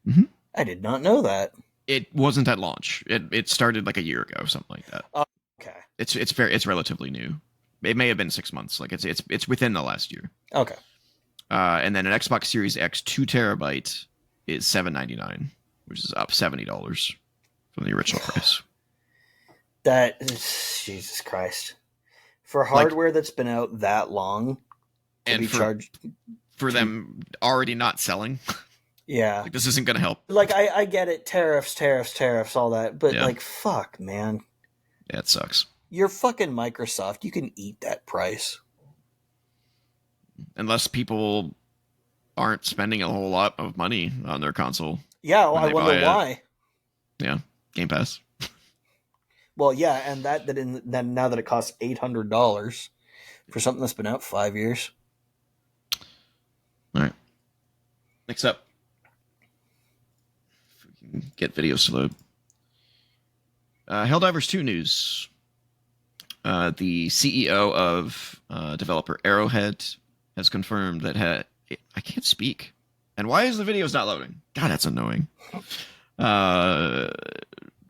Mm-hmm. I did not know that. It wasn't at launch. It started like a year ago, something like that. Okay. It's relatively new. It may have been 6 months. Like it's within the last year. Okay. And then an Xbox Series X 2 terabyte is $799, which is up $70 from the original price. That is, Jesus Christ. For hardware that's been out that long to and be charged for them already not selling. Yeah. Like, this isn't going to help. Like, I get it. Tariffs, all that. But, like, fuck, man. Yeah, it sucks. You're fucking Microsoft. You can eat that price. Unless people aren't spending a whole lot of money on their console. Yeah, well, I wonder why. Yeah, Game Pass. Well, yeah, and then now that it costs $800 for something that's been out 5 years. All right. Next up. Get videos to load. Helldivers 2 news. The CEO of developer Arrowhead has confirmed that I can't speak. And why is the videos not loading? God, that's annoying.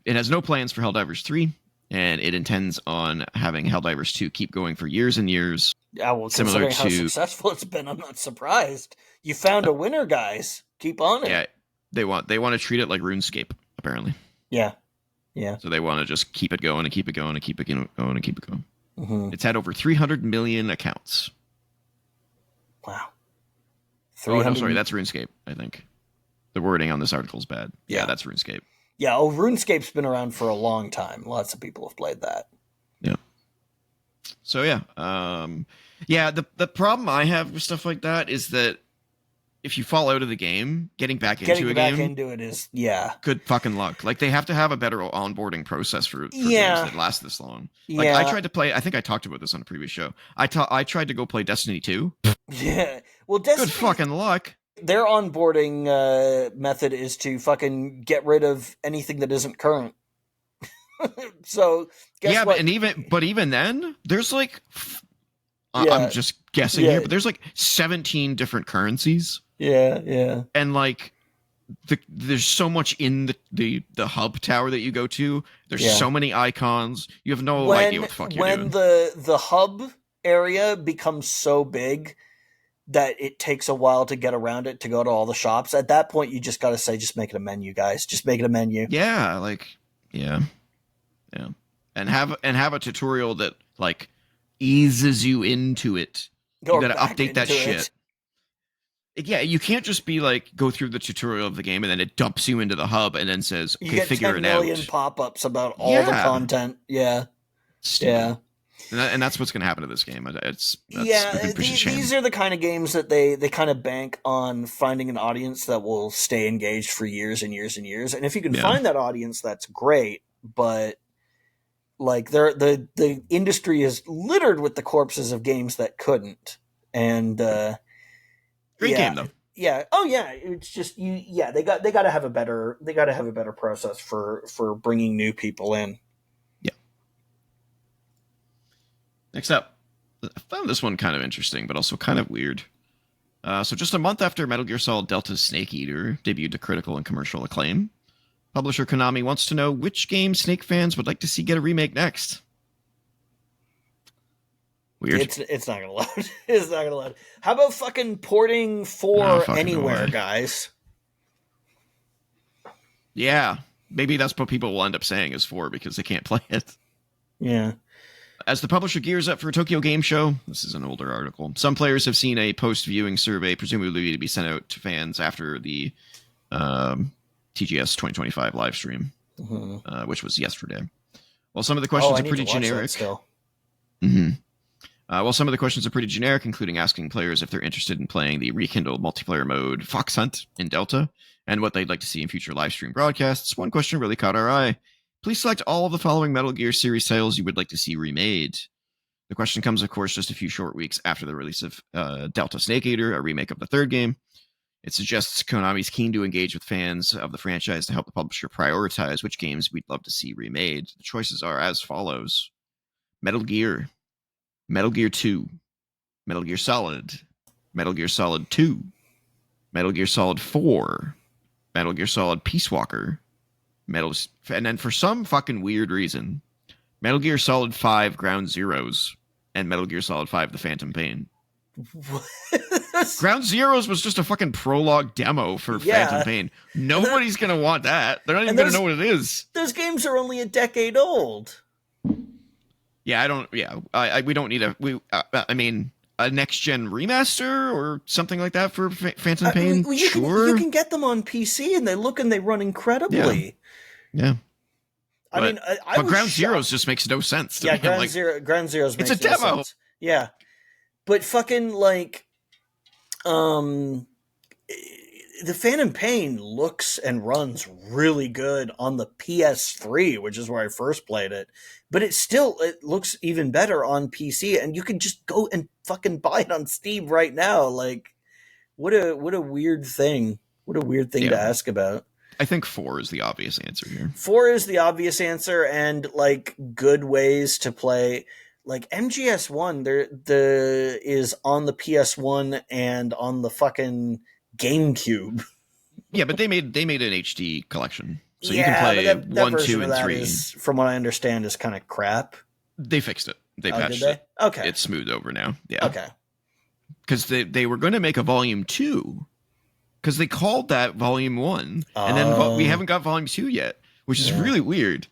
It has no plans for Helldivers 3, and it intends on having Helldivers 2 keep going for years and years. Yeah, well, considering how successful it's been, I'm not surprised. You found a winner, guys. Keep on it. Yeah, they want to treat it like RuneScape, apparently. Yeah. So they want to just keep it going and keep it going and keep it going and keep it going. Mm-hmm. It's had over 300 million accounts. Wow. Oh, no, sorry, that's RuneScape, I think. The wording on this article is bad. Yeah, that's RuneScape. Yeah, RuneScape's been around for a long time. Lots of people have played that. Yeah. So, yeah. The problem I have with stuff like that is that if you fall out of the game, getting back into it is, good fucking luck. Like, they have to have a better onboarding process for games that last this long. Like, I tried to play, I think I talked about this on a previous show. I tried to go play Destiny 2. Yeah. Well, Destiny... Good fucking luck. Their onboarding method is to fucking get rid of anything that isn't current. So, guess what? But even then, there's like... I'm just guessing here, but there's like 17 different currencies. Yeah. And like, there's so much in the hub tower that you go to. There's so many icons. You have no idea what the fuck you're doing. When the hub area becomes so big that it takes a while to get around it to go to all the shops, at that point you just got to say, just make it a menu, guys. Just make it a menu. Yeah, and have a tutorial that like eases you into it. You got to update that shit. Yeah, you can't just be like, go through the tutorial of the game and then it dumps you into the hub and then says, okay, figure it out. You get 10 million pop-ups about all the content. Yeah. Stupid. Yeah. And that's what's going to happen to this game. These are the kind of games that they kind of bank on finding an audience that will stay engaged for years and years and years. And if you can find that audience, that's great. But like the industry is littered with the corpses of games that couldn't. And great game though. Yeah. Oh yeah. It's just they got to have a better process for bringing new people in. Next up, I found this one kind of interesting, but also kind of weird. So just a month after Metal Gear Solid Delta's Snake Eater debuted to critical and commercial acclaim, publisher Konami wants to know which game Snake fans would like to see get a remake next. Weird. It's not gonna load. It's not gonna load. How about fucking porting 4 anywhere, guys? Yeah, maybe that's what people will end up saying is 4 because they can't play it. Yeah. As the publisher gears up for a Tokyo Game Show, this is an older article, some players have seen a post-viewing survey, presumably to be sent out to fans after the TGS 2025 live stream, which was yesterday. While some of the questions are pretty generic. While some of the questions are pretty generic, including asking players if they're interested in playing the rekindled multiplayer mode Fox Hunt in Delta, and what they'd like to see in future live stream broadcasts, one question really caught our eye. Please select all of the following Metal Gear series titles you would like to see remade. The question comes, of course, just a few short weeks after the release of Delta Snake Eater, a remake of the third game. It suggests Konami's keen to engage with fans of the franchise to help the publisher prioritize which games we'd love to see remade. The choices are as follows. Metal Gear, Metal Gear 2, Metal Gear Solid, Metal Gear Solid 2, Metal Gear Solid 4, Metal Gear Solid Peace Walker, and then for some fucking weird reason, Metal Gear Solid 5 Ground Zeroes and Metal Gear Solid 5 The Phantom Pain. Ground Zeroes was just a fucking prologue demo for Phantom Pain. Nobody's gonna want that. They're not even gonna know what it is. Those games are only a decade old. Yeah, I don't. Yeah, we don't need I mean, a next gen remaster or something like that for Phantom Pain. You can get them on PC and they run incredibly. Yeah. But Ground Zeroes just makes no sense to me. Ground Zeroes makes it's a demo. Sense. Yeah. But fucking the Phantom Pain looks and runs really good on the PS3, which is where I first played it. But it looks even better on PC, and you can just go and fucking buy it on Steam right now. Like, what a weird thing. What a weird thing to ask about. I think 4 is the obvious answer here. 4 is the obvious answer, and like good ways to play. Like MGS1, there is on the PS1 and on the fucking GameCube. Yeah, but they made an HD collection, so you can play that 1, 2, and 3. From what I understand, is kind of crap. They fixed it. They patched it. Okay, it's smooth over now. Yeah. Okay. Because they were going to make a volume 2, because they called that volume 1, and then we haven't got volume 2 yet, which is really weird.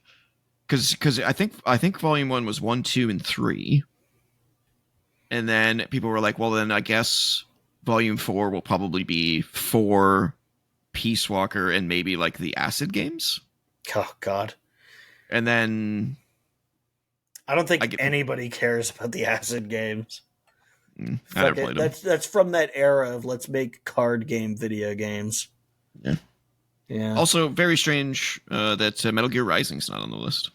Because I think volume 1 was 1, 2, and 3, and then people were like, well, then I guess volume 4 will probably be 4, Peace Walker, and maybe like the Acid games. Oh God! And then I don't think anybody cares about the Acid games. I never played them. That's from that era of let's make card game video games. Yeah. Yeah. Also, very strange that Metal Gear Rising's not on the list.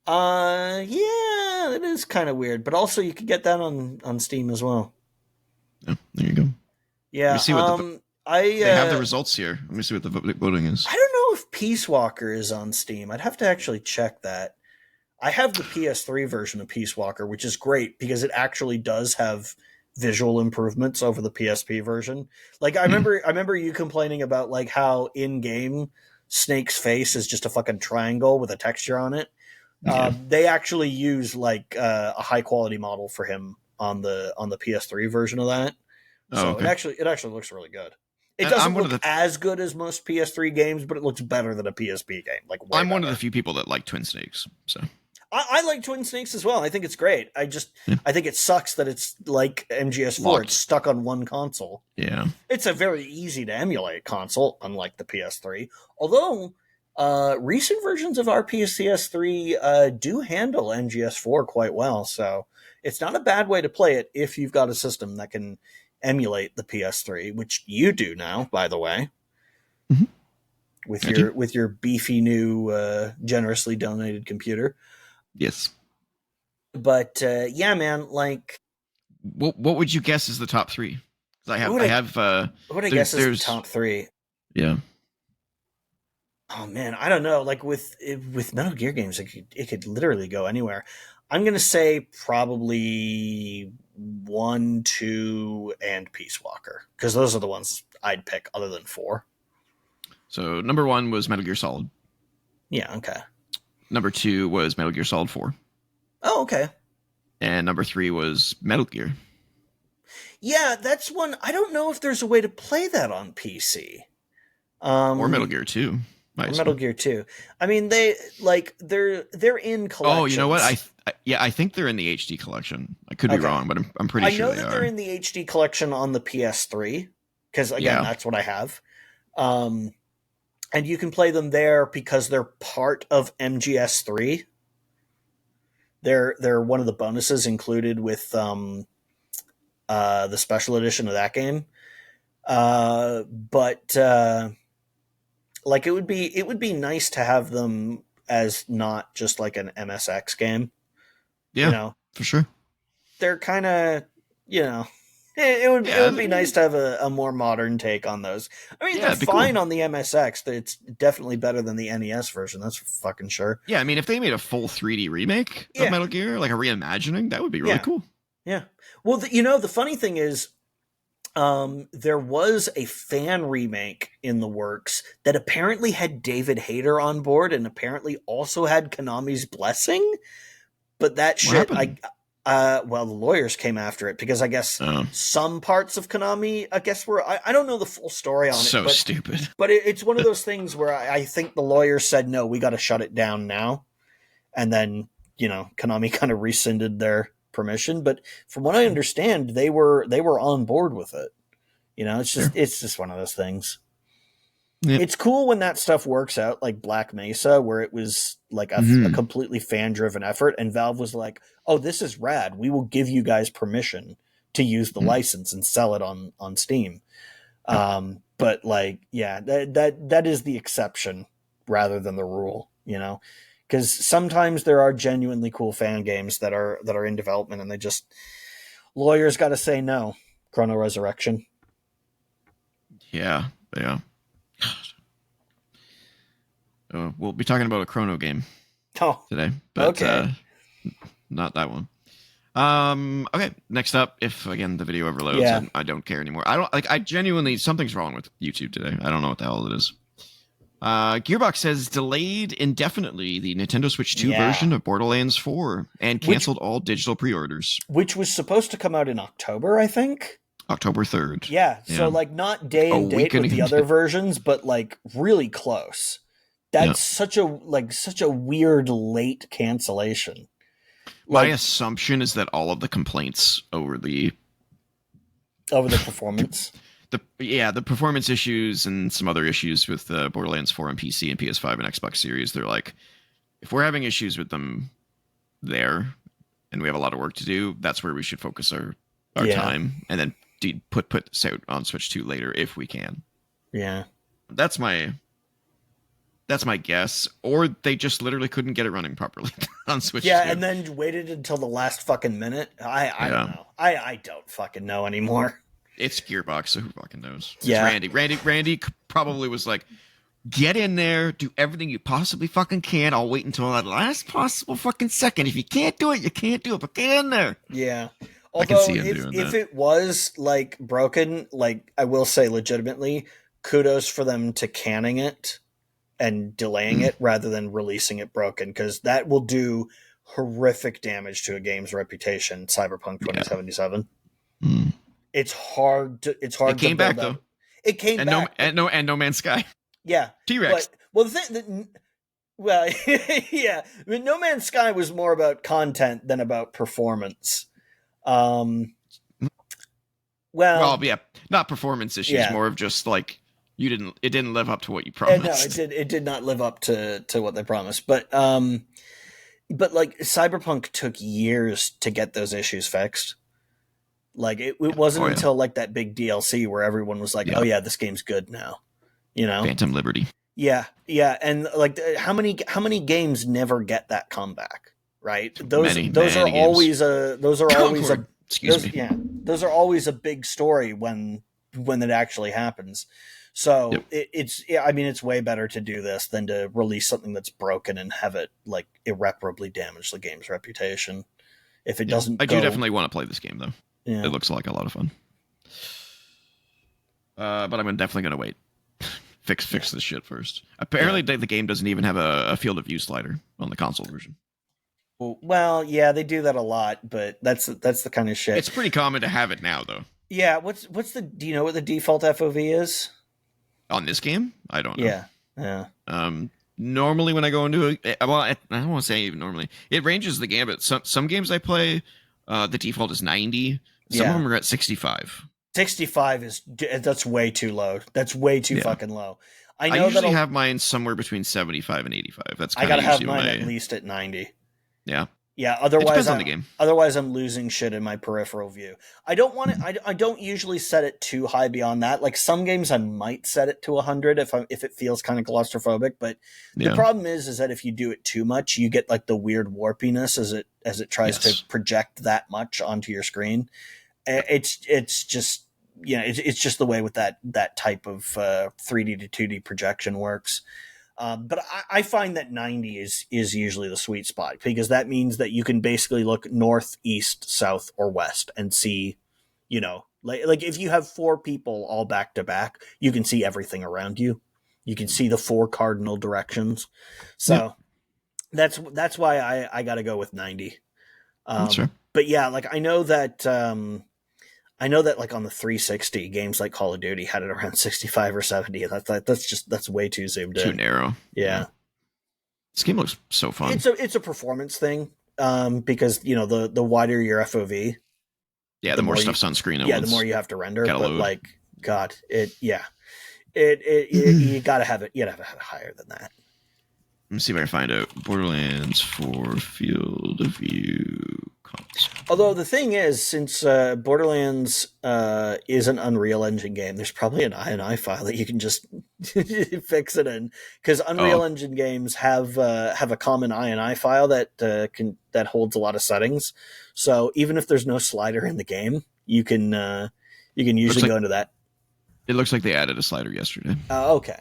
Yeah, it is kind of weird, but also you could get that on Steam as well. Yeah, there you go. Yeah. Let me see what they have the results here. Let me see what the voting is. I don't know if Peace Walker is on Steam. I'd have to actually check that. I have the PS3 version of Peace Walker, which is great because it actually does have visual improvements over the PSP version. Like I remember you complaining about like how in game Snake's face is just a fucking triangle with a texture on it. Yeah. They actually use like a high quality model for him on the PS3 version of that. So it actually looks really good. It doesn't look as good as most PS3 games, but it looks better than a PSP game. Like I'm one of the few people that like Twin Snakes, so. I like Twin Snakes as well. I think it's great. I think it sucks that it's like MGS4. It's stuck on one console. Yeah. It's a very easy to emulate console, unlike the PS3. Although recent versions of our PS3 do handle MGS4 quite well. So it's not a bad way to play it if you've got a system that can emulate the PS3, which you do now, by the way. Mm-hmm. With your beefy new generously donated computer. Yes. But yeah, man, like what would you guess is the top 3? What would I guess is the top 3? Yeah. Oh man, I don't know. Like with Metal Gear games, it could literally go anywhere. I'm gonna say probably 1, 2, and Peace Walker, because those are the ones I'd pick other than 4. So number 1 was Metal Gear Solid. Yeah, okay. Number 2 was Metal Gear Solid 4. Oh, okay. And number 3 was Metal Gear. Yeah, that's one. I don't know if there's a way to play that on PC. Or Metal Gear 2. Or Metal Gear 2. I mean, they're in collections. Oh, you know what? I think they're in the HD collection. I could be wrong, but I'm pretty sure they are. I know that they're in the HD collection on the PS3, because again, that's what I have. And you can play them there because they're part of MGS3. They're one of the bonuses included with the special edition of that game. But like it would be nice to have them as not just like an MSX game. Yeah, you know, for sure. They're kind of, you know, it would be nice to have a more modern take on those. I mean, they're fine on the MSX. It's definitely better than the NES version. That's for fucking sure. Yeah, I mean, if they made a full 3D remake of Metal Gear, like a reimagining, that would be really cool. Yeah. Well, the funny thing is, there was a fan remake in the works that apparently had David Hayter on board and apparently also had Konami's blessing. But that shit, Well, the lawyers came after it because I guess Oh, some parts of Konami, I guess were I don't know the full story on it, so stupid. but it's one of those things where I think the lawyers said no, we got to shut it down now, and then Konami kind of rescinded their permission. But from what I understand, they were on board with it. Sure. It's just one of those things. Yep. It's cool when that stuff works out, like Black Mesa, where it was like a completely fan driven effort, and Valve was like, "Oh, this is rad. We will give you guys permission to use the license and sell it on Steam." But like, yeah, that is the exception rather than the rule, because sometimes there are genuinely cool fan games that are in development, and lawyers got to say no. Chrono Resurrection. Yeah. We'll be talking about a Chrono game today, but okay. Not that one. Okay, next up, if again the video ever loads, I don't care anymore. I genuinely, something's wrong with YouTube today. I don't know what the hell it is. Gearbox says delayed indefinitely the Nintendo Switch 2 version of Borderlands 4 and canceled all digital pre-orders. Which was supposed to come out in October, I think. October 3rd. Yeah, so like not day and date with the other versions, but like really close. That's such a weird late cancellation. My assumption is that all of the complaints over the performance, the performance issues and some other issues with Borderlands 4 on PC and PS5 and Xbox Series, they're like, if we're having issues with them there, and we have a lot of work to do, that's where we should focus our time, and then put this out on Switch 2 later if we can. Yeah, that's my guess, or they just literally couldn't get it running properly on Switch 2. And then waited until the last fucking minute. I don't know. I don't fucking know anymore. It's Gearbox, so who fucking knows? It's yeah. Randy probably was like, get in there, do everything you possibly fucking can. I'll wait until that last possible fucking second. If you can't do it, you can't do it, but get in there. Yeah. Although, if it was like broken, like I will say legitimately, kudos for them to canning it and delaying it rather than releasing it broken, because that will do horrific damage to a game's reputation. Cyberpunk 2077. It's hard. It came back though. It came back. And No Man's Sky. Yeah. T-Rex. Yeah. I mean, No Man's Sky was more about content than about performance. Not performance issues, more of just like it didn't live up to what you promised. No, it did not live up to what they promised. But like Cyberpunk took years to get those issues fixed. Like it wasn't until like that big DLC where everyone was like, "Oh yeah, this game's good now." Phantom Liberty. Yeah, and like how many games never get that comeback? Right? Those are always a big story when it actually happens. So it's way better to do this than to release something that's broken and have it like irreparably damage the game's reputation. If it doesn't, I do definitely want to play this game though. Yeah. It looks like a lot of fun. But I'm definitely gonna wait. Fix this shit first. Apparently, the game doesn't even have a field of view slider on the console version. Well, yeah, they do that a lot, but that's the kind of shit. It's pretty common to have it now, though. Yeah, do you know what the default FOV is? On this game? I don't know. Yeah. Normally when I go into I don't want to say even normally. It ranges the gamut. Some games I play, the default is 90. Some of them are at 65. 65 that's way too low. That's way too fucking low. I usually have mine somewhere between 75 and 85. That's kind I of gotta have mine at least at 90. Yeah. Yeah, otherwise on the game. Otherwise I'm losing shit in my peripheral view. I don't want it I don't usually set it too high beyond that. Like some games I might set it to 100 if it feels kind of claustrophobic, but the problem is that if you do it too much, you get like the weird warpiness as it tries to project that much onto your screen. It's just it's just the way with that type of 3D to 2D projection works. But I find that 90 is usually the sweet spot, because that means that you can basically look north, east, south, or west and see, like if you have 4 people all back to back, you can see everything around you. You can see the 4 cardinal directions. So that's why I got to go with 90. That's fair. But yeah, like I know that like on the 360 games like Call of Duty had it around 65 or 70. That's way too zoomed in. Too narrow. Yeah. This game looks so fun. It's a performance thing. Because the wider your FOV, the more stuff's on screen. The more you have to render. But load. Like, God, you gotta have it. You gotta have it higher than that. Let me see if I can find out. Borderlands 4 field of view console. Although the thing is, since Borderlands is an Unreal Engine game, there's probably an INI file that you can just fix it in, because Unreal Engine games have a common INI file that holds a lot of settings. So even if there's no slider in the game, you can usually go into that. It looks like they added a slider yesterday. Okay.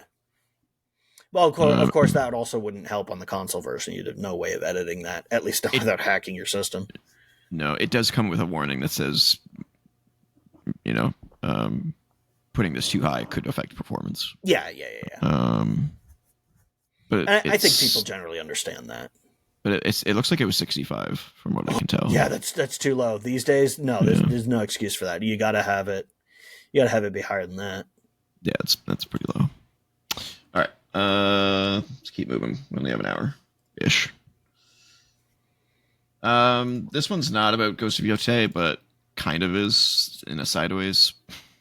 Well, of course, that also wouldn't help on the console version. You'd have no way of editing that, at least without hacking your system. No, it does come with a warning that says, putting this too high could affect performance. Yeah. But I think people generally understand that. But it looks like it was 65 from what I can tell. Yeah, that's too low these days. No, there's no excuse for that. You gotta have it. You gotta have it be higher than that. Yeah, that's pretty low. All right. Let's keep moving. We only have an hour-ish. This one's not about Ghost of Yotei, but kind of is in a sideways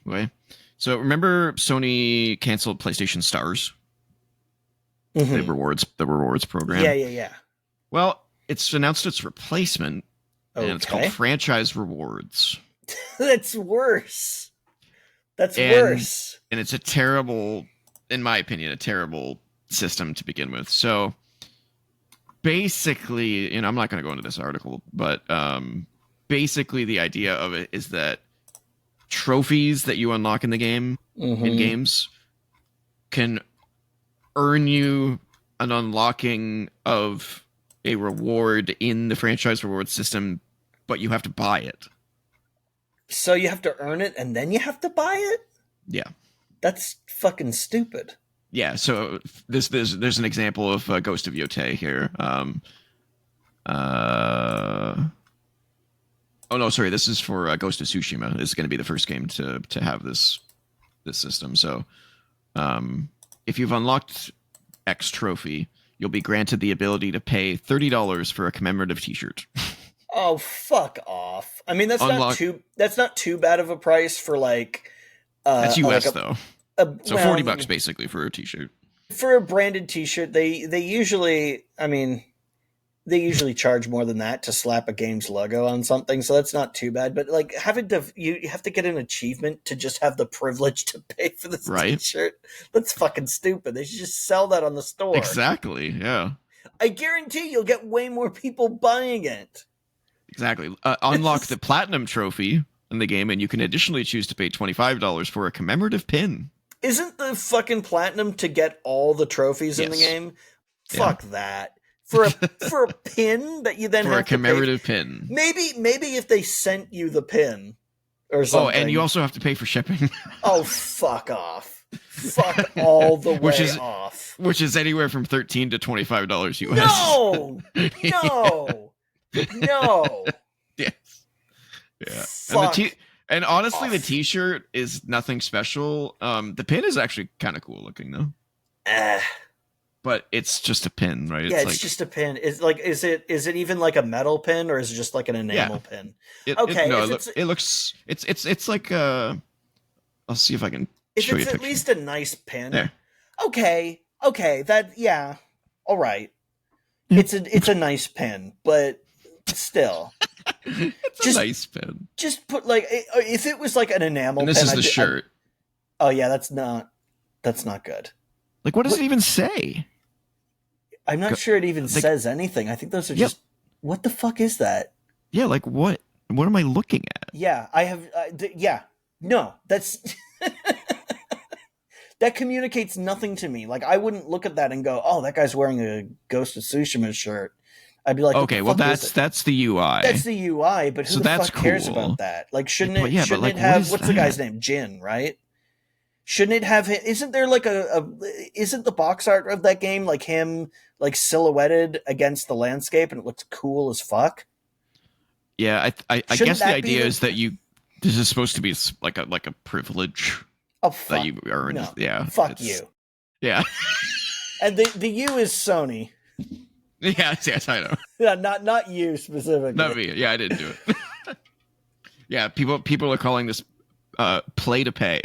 way. So remember Sony canceled PlayStation Stars? Mm-hmm. The rewards program? Yeah. Well, it's announced its replacement, and it's called Franchise Rewards. That's worse. Worse. And it's a terrible, in my opinion, a terrible system to begin with. So basically, I'm not going to go into this article, but basically the idea of it is that trophies that you unlock in the game, in games, can earn you an unlocking of a reward in the franchise reward system, but you have to buy it. So you have to earn it and then you have to buy it? Yeah. That's fucking stupid. Yeah, so there's an example of Ghost of Yotei here. This is for Ghost of Tsushima. This is going to be the first game to have this system. So if you've unlocked X trophy, you'll be granted the ability to pay $30 for a commemorative t-shirt. Oh, fuck off. I mean, that's not too bad of a price for like... that's US though. So $40 basically for a t-shirt. For a branded t-shirt, they usually charge more than that to slap a game's logo on something, so that's not too bad. But like you have to get an achievement to just have the privilege to pay for this t-shirt. That's fucking stupid. They should just sell that on the store. Exactly, yeah. I guarantee you'll get way more people buying it. Exactly. Unlock the platinum trophy in the game, and you can additionally choose to pay $25 for a commemorative pin. Isn't the fucking platinum to get all the trophies in the game? Fuck that. For a pin that you then have to pay. For a commemorative pin. Maybe if they sent you the pin or something. Oh, and you also have to pay for shipping. Oh, fuck off. Fuck all the way off. Which is anywhere from $13 to $25 US. No! Yes. Yeah. Fuck. And honestly, the t-shirt is nothing special. The pin is actually kind of cool looking though. But it's just a pin, right? Yeah, it's just a pin. Is it even like a metal pin or is it just like an enamel pin? It looks like I'll see if I can show you a picture. If it's at least a nice pin. There. Okay. All right. It's a nice pin, but still. It's a nice pin. Just put like if it was like an enamel pin. And this is the shirt. Oh yeah, that's not good. Like what does it even say? I'm not sure it even says anything. I think those are just what the fuck is that? Yeah, like what? What am I looking at? Yeah, I have no, that's that communicates nothing to me. Like I wouldn't look at that and go, "Oh, that guy's wearing a Ghost of Tsushima shirt." I'd be like, okay, well that's the UI. That's the UI, but who the fuck cares about that? Like, shouldn't it have what's the guy's name? Jin, right? Shouldn't it have? Isn't there like isn't the box art of that game like him like silhouetted against the landscape and it looks cool as fuck? Yeah, I Shouldn't guess the that be idea the- is that this is supposed to be like a privilege Oh, fuck. that you earned. No. Yeah. Fuck you. Yeah. And the you is Sony. Yes, I know. Yeah, not you specifically. Not me. Yeah, I didn't do it. Yeah, people are calling this play to pay.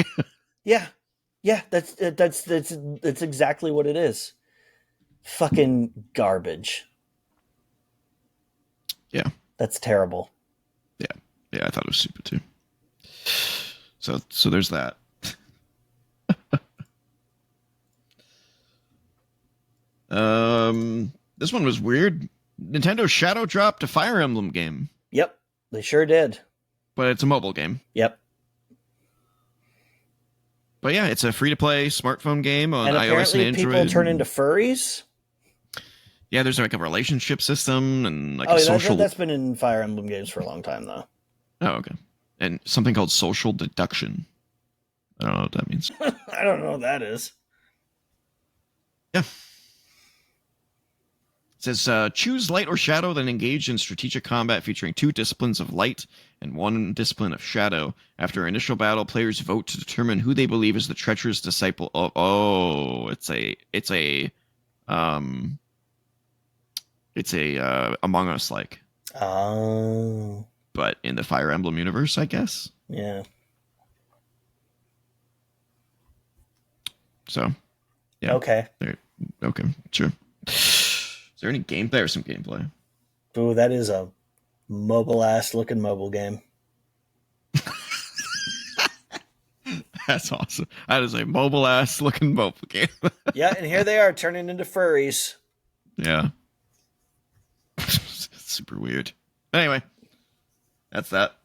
Yeah. Yeah, that's exactly what it is. Fucking garbage. Yeah. That's terrible. Yeah, I thought it was stupid too. So there's that. This one was weird. Nintendo Shadow dropped a Fire Emblem game, Yep, they sure did. but it's a mobile game. Yep. But yeah, it's a free-to-play smartphone game on And iOS and apparently Android. people turn into furries. Yeah, there's like a relationship system and like Oh, a yeah, social. that's been in Fire Emblem games for a long time, though. Oh, okay. And something called social deduction. I don't know what that means. I don't know what that is. Yeah. It says, choose light or shadow, then engage in strategic combat featuring 2 disciplines of light and 1 discipline of shadow. After initial battle, players vote to determine who they believe is the treacherous disciple of... Oh, it's a Among Us like. Oh. But in the Fire Emblem universe, I guess. Yeah. So, yeah. Okay. Okay, sure. Is there any gameplay or some gameplay? Ooh, that is a mobile-ass looking mobile game. That's awesome. That is a mobile-ass looking mobile game. Yeah, and here they are turning into furries. Yeah. Super weird. Anyway, that's that.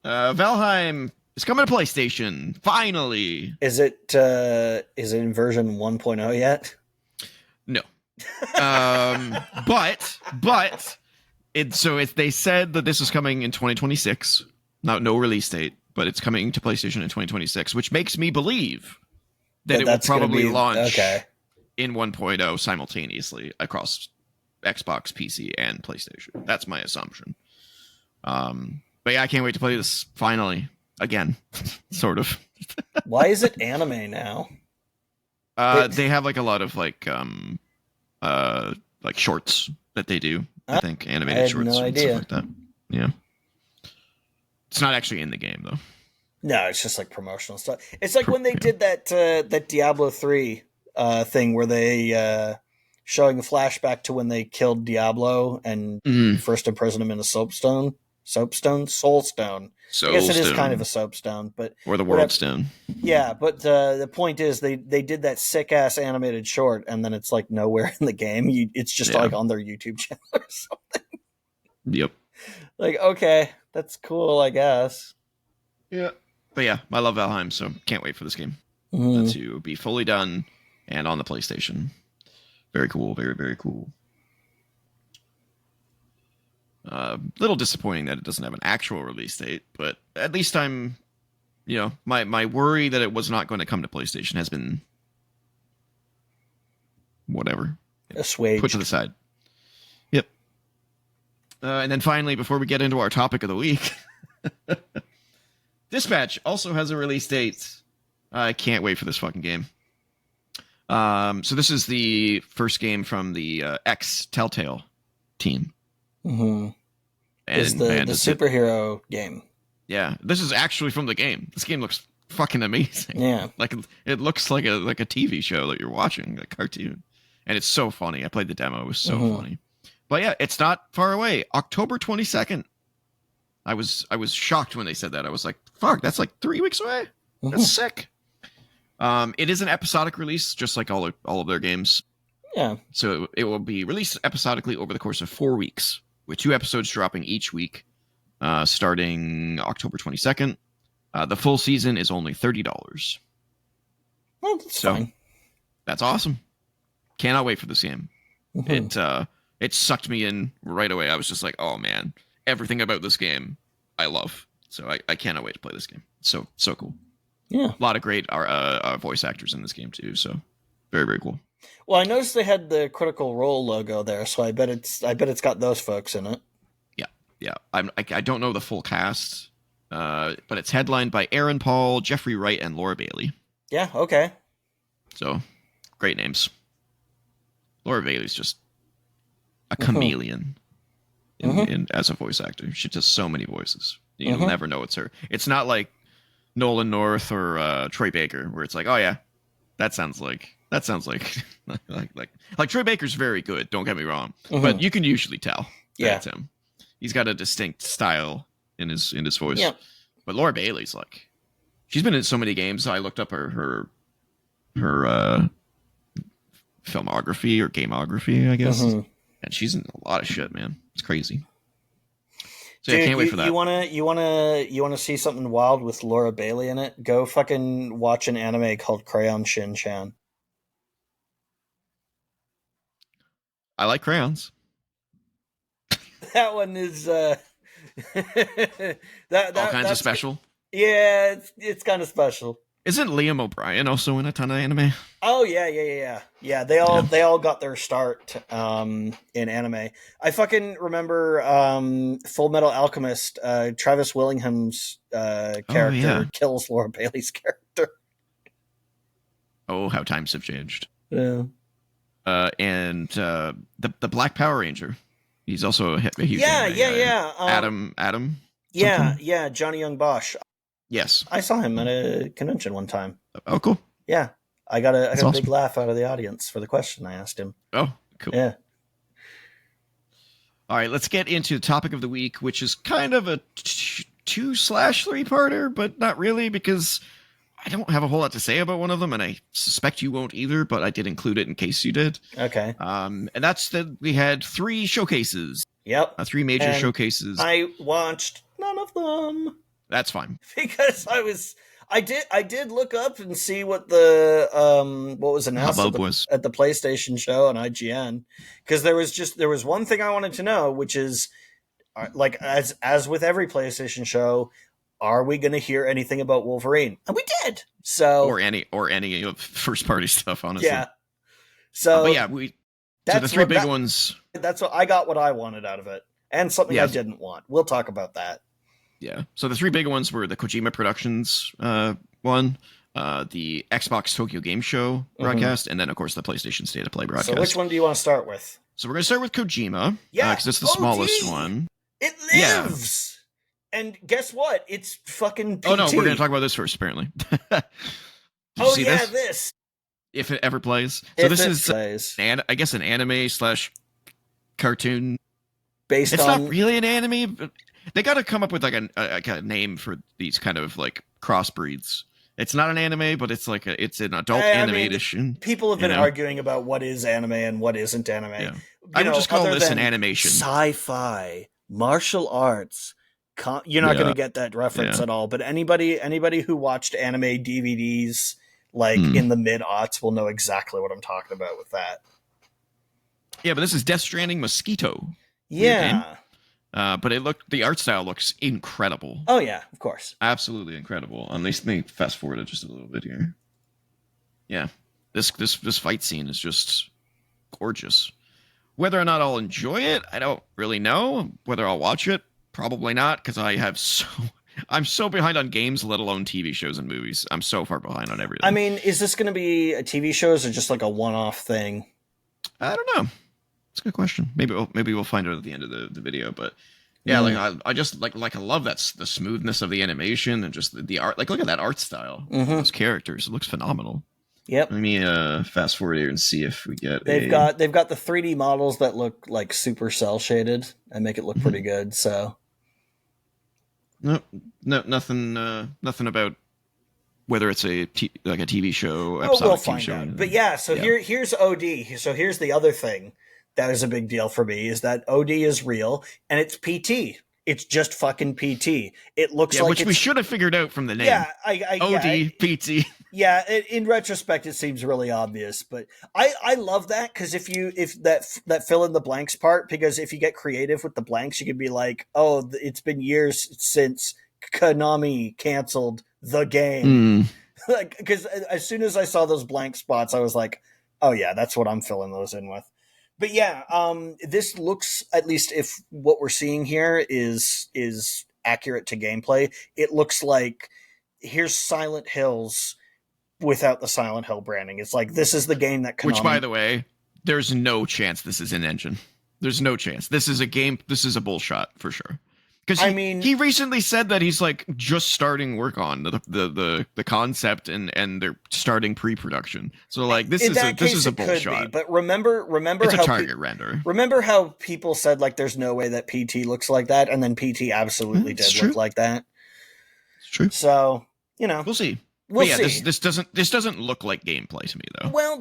Valheim is coming to PlayStation. Finally. Is it in version 1.0 yet? No. But they said that this is coming in 2026. No release date, but it's coming to PlayStation in 2026, which makes me believe that it will probably launch in 1.0 simultaneously across Xbox, PC, and PlayStation. That's my assumption. But yeah, I can't wait to play this finally again, sort of. Why is it anime now? They have like a lot of like shorts that they do. I think animated shorts no and idea. stuff like that. Yeah, it's not actually in the game though. No, it's just like promotional stuff. It's like when they did that Diablo 3 thing where they showing a flashback to when they killed Diablo and first imprisoned him in a soulstone. I guess it is kind of a soapstone, but or the world stone. Yeah, but the point is they did that sick ass animated short, and then it's like nowhere in the game. It's just like on their YouTube channel or something. Yep. Like, okay, that's cool, I guess. Yeah. But yeah, I love Valheim, so can't wait for this game to be fully done and on the PlayStation. Very cool. Very, very cool. Little disappointing that it doesn't have an actual release date, but at least I'm, my worry that it was not going to come to PlayStation has been whatever. Assuaged. Put to the side. Yep. And then finally, before we get into our topic of the week, Dispatch also has a release date. I can't wait for this fucking game. So this is the first game from the ex-Telltale team. Mm-hmm. It's the superhero game. Yeah, this is actually from the game. This game looks fucking amazing. Yeah, like it looks like a TV show that you're watching, a cartoon, and it's so funny. I played the demo; it was so funny. But yeah, it's not far away. October 22nd. I was shocked when they said that. I was like, "Fuck, that's like 3 weeks away. That's sick." It is an episodic release, just like all of their games. Yeah. So it will be released episodically over the course of 4 weeks, with 2 episodes dropping each week, starting October 22nd. The full season is only $30. Well, that's fine. That's awesome. Cannot wait for this game. It sucked me in right away. I was just like, oh man, everything about this game I love. So I cannot wait to play this game. So cool. Yeah. A lot of great voice actors in this game too. So very, very cool. Well, I noticed they had the Critical Role logo there, so I bet it's got those folks in it. Yeah. Yeah, I don't know the full cast, but it's headlined by Aaron Paul, Jeffrey Wright, and Laura Bailey. Yeah, okay. So, great names. Laura Bailey's just a chameleon as a voice actor. She does so many voices. You'll never know it's her. It's not like Nolan North or Troy Baker, where it's like, oh yeah, that sounds like like Troy Baker's very good. Don't get me wrong, but you can usually tell that's him. He's got a distinct style in his voice. Yeah. But Laura Bailey's like, she's been in so many games. So I looked up her filmography or gameography, I guess, and she's in a lot of shit, man. It's crazy. So dude, I can't wait for that. You wanna see something wild with Laura Bailey in it? Go fucking watch an anime called Crayon Shin-chan. I like crayons. That one is that all kinds of special. Yeah, it's kind of special. Isn't Liam O'Brien also in a ton of anime? Oh yeah. They all got their start in anime. I fucking remember Full Metal Alchemist. Travis Willingham's character kills Laura Bailey's character. Oh, how times have changed. Yeah. And the Black Power Ranger. He's also a huge anime, yeah. Adam. Yeah, Johnny Young Bosch. Yes, I saw him at a convention one time. Oh, cool. Yeah, I got a awesome. big laugh out of the audience for the question I asked him. Oh, cool. Yeah. All right, let's get into the topic of the week, which is kind of a 2/3-parter, but not really, because I don't have a whole lot to say about one of them, and I suspect you won't either, but I did include it in case you did. Okay. And that's that we had 3 showcases. Yep. 3 major showcases. I watched none of them. That's fine. Because I did look up and see what the what was announced at the PlayStation show on IGN, because there was one thing I wanted to know, which is like as with every PlayStation show, are we going to hear anything about Wolverine? And we did. So or any of first party stuff, honestly. Yeah. So but yeah, so the 3 big ones. That's what I got. What I wanted out of it, and something I didn't want. We'll talk about that. Yeah. So the 3 big ones were the Kojima Productions one, the Xbox Tokyo Game Show broadcast, and then, of course, the PlayStation State of Play broadcast. So which one do you want to start with? So we're going to start with Kojima. Yeah. Because it's the smallest one. It lives! Yeah. And guess what? It's fucking PT. Oh, no. We're going to talk about this first, apparently. Did you see this? If it ever plays. So this is, I guess, an anime / cartoon. It's not really an anime, but they got to come up with like a name for these kind of like crossbreeds. It's not an anime, but it's like it's an adult animation. People have been arguing about what is anime and what isn't anime. Yeah. I would just call this an animation. Sci-fi, martial arts. You're not going to get that reference at all. But anybody who watched anime DVDs like in the mid-aughts will know exactly what I'm talking about with that. Yeah, but this is Death Stranding Mosquito. Yeah. But the art style looks incredible. Oh yeah, of course. Absolutely incredible. Let me fast forward it just a little bit here. Yeah. This fight scene is just gorgeous. Whether or not I'll enjoy it, I don't really know. Whether I'll watch it, probably not, because I'm so behind on games, let alone TV shows and movies. I'm so far behind on everything. I mean, is this going to be a TV show, or is it just like a one-off thing? I don't know. It's a good question. Maybe we'll find out at the end of the video, but yeah, like I just like I love the smoothness of the animation and just the art. Like, look at that art style. Those characters, it looks phenomenal. Yep. Let me fast forward here and see if we get. They've got the 3D models that look like super cell shaded and make it look pretty good. So no, nothing about whether it's a TV show. We'll find out. But yeah, so here's OD. So here's the other thing that is a big deal for me, is that OD is real and it's PT. It's just fucking PT. It looks like which we should have figured out from the name. Yeah, OD PT. Yeah, in retrospect, it seems really obvious, but I love that, because if that fill in the blanks part, because if you get creative with the blanks, you could be like, oh, it's been years since Konami canceled the game. Like, because as soon as I saw those blank spots, I was like, oh yeah, that's what I'm filling those in with. But yeah, this looks, at least if what we're seeing here is accurate to gameplay, it looks like here's Silent Hills without the Silent Hill branding. It's like this is the game that Konami. Which, by the way, there's no chance this is in engine. There's no chance. This is a game. This is a bullshot for sure. Because he recently said that he's like just starting work on the concept and they're starting pre-production. So like this is a bullshot. But remember it's a target render. Remember how people said like there's no way that PT looks like that, and then PT absolutely did look like that. It's true. So we'll see. We'll see. This doesn't look like gameplay to me though. Well,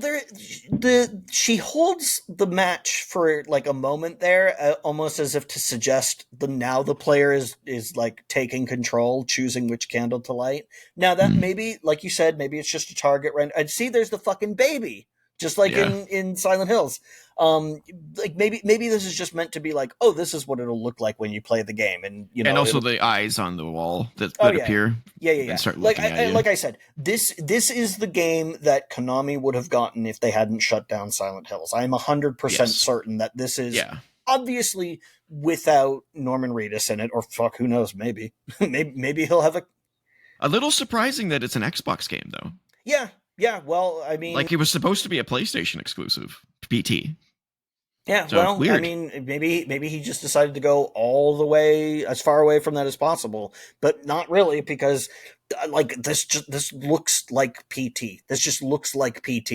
she holds the match for like a moment there, almost as if to suggest now the player is like taking control, choosing which candle to light. Now that maybe, like you said, maybe it's just a target render. I'd see there's the fucking baby, just like in Silent Hills. Like maybe this is just meant to be like, oh, this is what it'll look like when you play the game, and and also the eyes on the wall that appear. Yeah. And start looking at you. Like I said, this is the game that Konami would have gotten if they hadn't shut down Silent Hills. I'm 100% certain that this is obviously without Norman Reedus in it, or fuck, who knows? Maybe he'll have a little surprising that it's an Xbox game though. Yeah. Well, I mean, like it was supposed to be a PlayStation exclusive, PT. Yeah, so, well, weird. I mean, maybe he just decided to go all the way, as far away from that as possible, but not really, because like this looks like PT. This just looks like PT.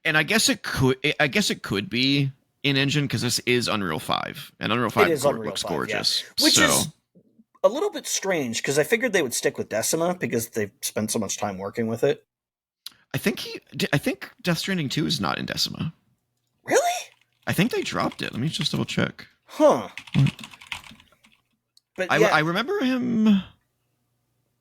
And I guess it could be in engine because this is Unreal 5, and Unreal 5 looks gorgeous, which is a little bit strange because I figured they would stick with Decima because they've spent so much time working with it. I think Death Stranding 2 is not in Decima. Really? I think they dropped it. Let me just double check. Huh. But I remember him.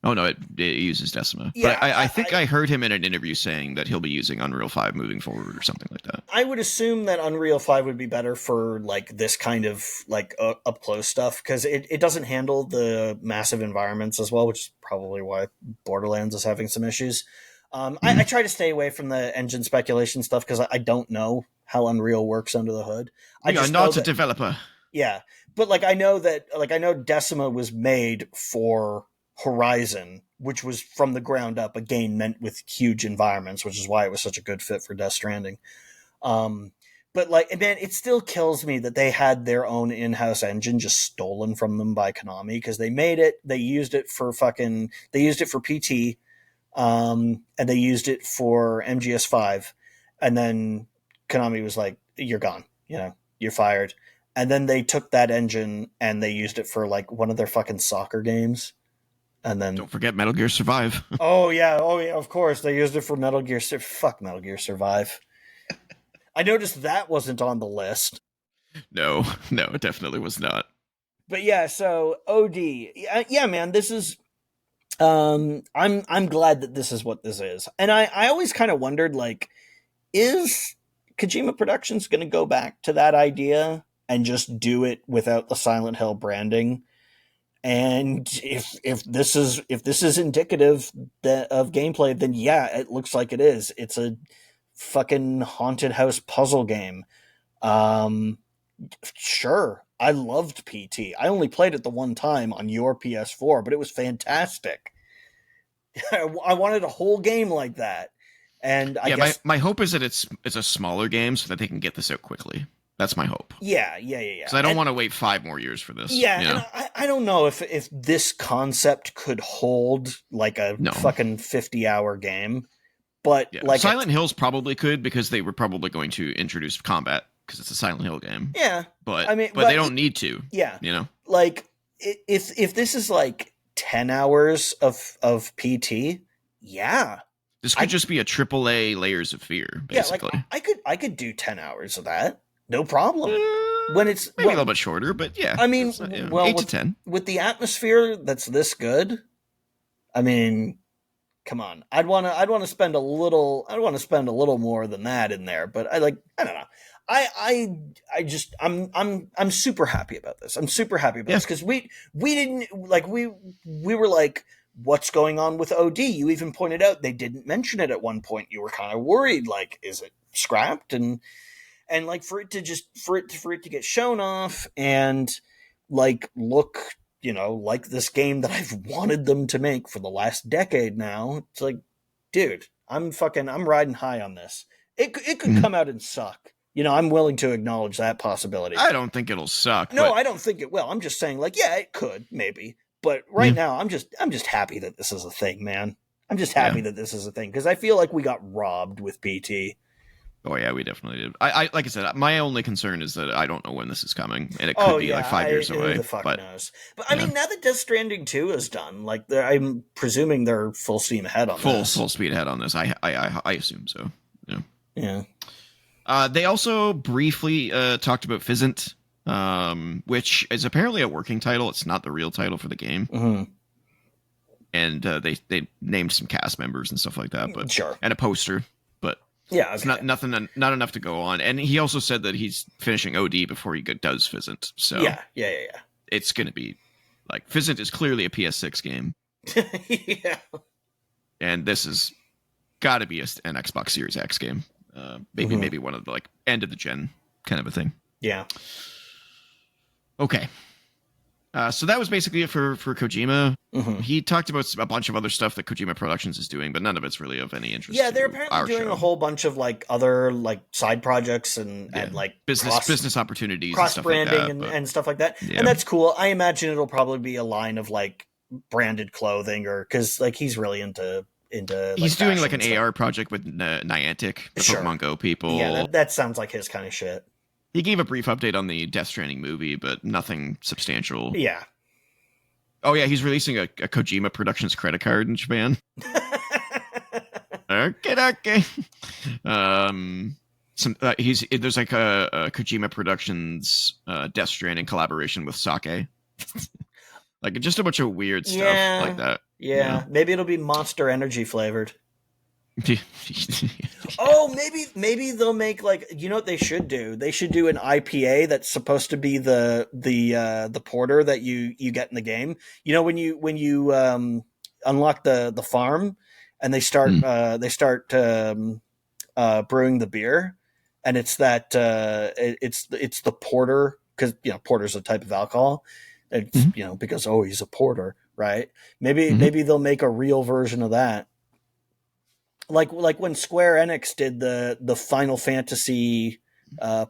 Oh no, it uses Decima. Yeah, but I think I heard him in an interview saying that he'll be using Unreal 5 moving forward or something like that. I would assume that Unreal 5 would be better for like this kind of like up close stuff because it doesn't handle the massive environments as well, which is probably why Borderlands is having some issues. I try to stay away from the engine speculation stuff because I don't know how Unreal works under the hood. I'm not a developer. Yeah, but like I know Decima was made for Horizon, which was from the ground up a game meant with huge environments, which is why it was such a good fit for Death Stranding. But like, man, it still kills me that they had their own in-house engine just stolen from them by Konami because they made it, they used it for PT. And they used it for MGS5, and then Konami was like, "You're gone, you're fired." And then they took that engine and they used it for like one of their fucking soccer games. And then don't forget Metal Gear Survive. oh yeah, of course they used it for Metal Gear. Fuck Metal Gear Survive. I noticed that wasn't on the list. No, it definitely was not. But yeah, so OD, yeah, man, this is. I'm glad that this is what this is. And I always kind of wondered, like, is Kojima Productions going to go back to that idea and just do it without the Silent Hill branding? And if this is indicative of gameplay, then yeah, it looks like it is. It's a fucking haunted house puzzle game. Sure. I loved PT. I only played it the one time on your PS4, but it was fantastic. I wanted a whole game like that. And I guess my hope is that it's a smaller game so that they can get this out quickly. That's my hope. Yeah. Because I don't want to wait 5 more years for this. Yeah, and I don't know if this concept could hold like a fucking 50-hour game. But like Silent Hills probably could because they were probably going to introduce combat. Because it's a Silent Hill game. Yeah. But they don't need to. Yeah. Like, if this is like 10 hours of PT, yeah. This could just be a AAA Layers of Fear, basically. Yeah, like, I could do 10 hours of that. No problem. When it's maybe a little bit shorter, but yeah. I mean, 8 to 10. With the atmosphere that's this good, I mean, come on. I'd want to spend a little more than that in there, but I don't know. I'm super happy about this. I'm super happy about this because we didn't like we were like, what's going on with OD? You even pointed out they didn't mention it at one point. You were kind of worried, like, is it scrapped? And and like for it to get shown off and like look, like this game that I've wanted them to make for the last decade now. It's like, dude, I'm riding high on this. It could come out and suck. I'm willing to acknowledge that possibility. I don't think it'll suck. No, I don't think it will. I'm just saying, like, yeah, it could, maybe. But right now, I'm just happy that this is a thing, man. I'm just happy that this is a thing because I feel like we got robbed with PT. Oh yeah, we definitely did. I like I said, my only concern is that I don't know when this is coming, and it could be like 5 years away. Who the fuck knows? But I mean, now that Death Stranding 2 is done, like I'm presuming they're full steam ahead on this. Full speed ahead on this. I assume so. Yeah. They also briefly talked about Fizzant, which is apparently a working title. It's not the real title for the game. Mm-hmm. And they named some cast members and stuff like that, but sure, and a poster, but yeah, it's not enough to go on. And he also said that he's finishing OD before he does Fizzant. So yeah. It's gonna be like Fizzant is clearly a PS6 game. Yeah, and this is got to be an Xbox Series X game. Maybe one of the like end of the gen kind of a thing. Yeah. Okay. So that was basically it for Kojima. Mm-hmm. He talked about a bunch of other stuff that Kojima Productions is doing, but none of it's really of any interest. Yeah, they're apparently doing a whole bunch of like other like side projects and like business opportunities, cross branding and stuff like that, and stuff like that. Yeah. And that's cool. I imagine it'll probably be a line of like branded clothing or because like he's really into. He's doing like an AR project with Niantic, the Pokemon Go people. Yeah, that sounds like his kind of shit. He gave a brief update on the Death Stranding movie, but nothing substantial. Yeah. Oh yeah, he's releasing a Kojima Productions credit card in Japan. Okay. There's like a Kojima Productions Death Stranding collaboration with sake. Like just a bunch of weird stuff like that. Yeah, maybe it'll be Monster Energy flavored. Oh, maybe they'll make like what they should do? They should do an IPA that's supposed to be the porter that you get in the game. When you unlock the farm and they start brewing the beer, and it's that it's the porter because porter's a type of alcohol. It's because he's a porter, right? Maybe they'll make a real version of that. Like when Square Enix did the Final Fantasy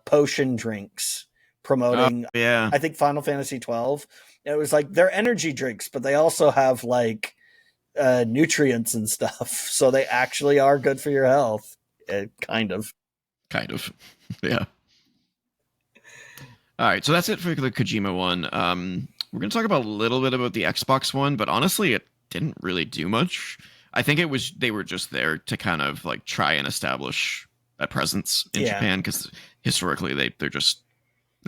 potion drinks promoting, I think Final Fantasy 12. It was like they're energy drinks, but they also have like nutrients and stuff, so they actually are good for your health. Kind of, yeah. All right, so that's it for the Kojima one. We're going to talk about a little bit about the Xbox one, but honestly, it didn't really do much. I think they were just there to kind of like try and establish a presence in Japan because historically they're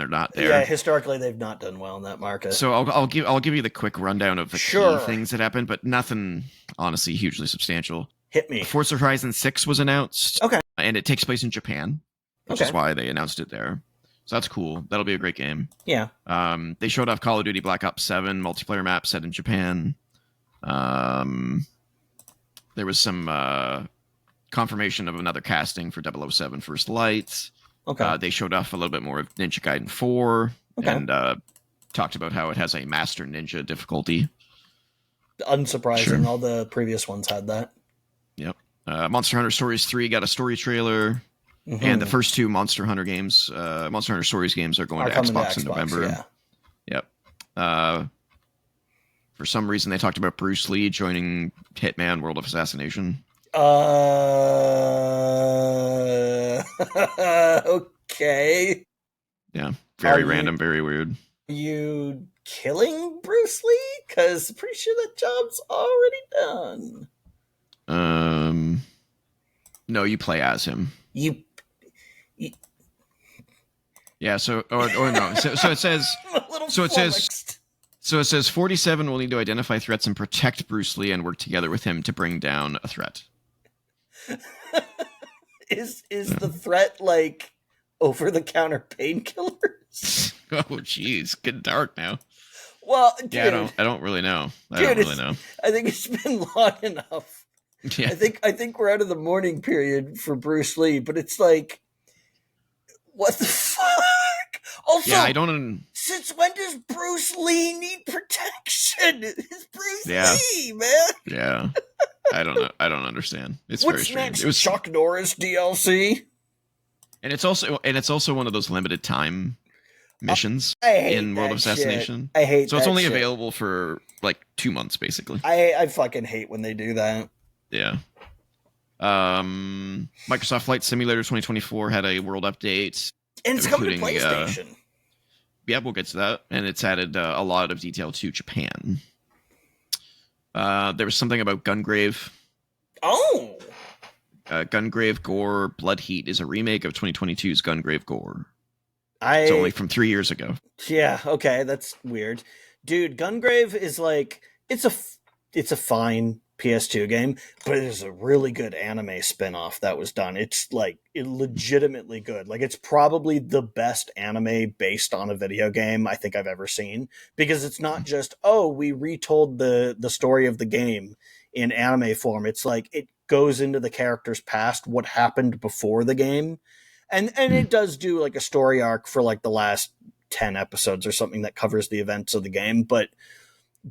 not there. Yeah, historically they've not done well in that market. So I'll give you the quick rundown of the key things that happened, but nothing honestly hugely substantial. Hit me. Forza Horizon 6 was announced. Okay, and it takes place in Japan, which is why they announced it there. So that's cool. That'll be a great game. Yeah. They showed off Call of Duty Black Ops 7 multiplayer map set in Japan. There was some confirmation of another casting for 007 First Light. Okay. They showed off a little bit more of Ninja Gaiden 4 and talked about how it has a Master Ninja difficulty. Unsurprising. Sure. All the previous ones had that. Yep. Monster Hunter Stories 3 got a story trailer. Mm-hmm. And the first two Monster Hunter games, Monster Hunter Stories games, are going to Xbox in November. Yeah. Yep. For some reason, they talked about Bruce Lee joining Hitman World of Assassination. Okay. Yeah. Very random, very weird. Are you killing Bruce Lee? Because I'm pretty sure that job's already done. No, you play as him. Yeah, so or no. So it says it says 47 will need to identify threats and protect Bruce Lee and work together with him to bring down a threat. Is the threat like over-the-counter painkillers? Oh, jeez, getting dark now. Well, dude, yeah, I don't really know. I don't really know. I think it's been long enough. Yeah. I think we're out of the mourning period for Bruce Lee, but it's like What the fuck? Also, Yeah, I don't. since when does Bruce Lee need protection? It's Bruce Yeah. Lee, man. Yeah, I don't know. I don't understand. It's very What's strange. next? It was, Chuck Norris DLC? and it's also one of those limited time missions I hate in World that of Assassination. shit. I hate So it's that only shit. available for like 2 months, basically. I fucking hate when they do that. Yeah. Microsoft Flight Simulator 2024 had a world update, And it's coming to including, PlayStation. yeah, we'll get to that, and it's added a lot of detail to Japan. There was something about Gungrave. Oh, Gungrave Gore Blood Heat is a remake of 2022's Gungrave Gore. it's It's only from 3 years ago. Yeah, okay, that's weird. Dude, Gungrave is like it's a fine PS2 game, but it is a really good anime spin-off that was done. It's like legitimately good. Like it's probably the best anime based on a video game I think I've ever seen because it's not just we retold the story of the game in anime form. It's like it goes into the character's past, what happened before the game. And it does do like a story arc for like the last 10 episodes or something that covers the events of the game, but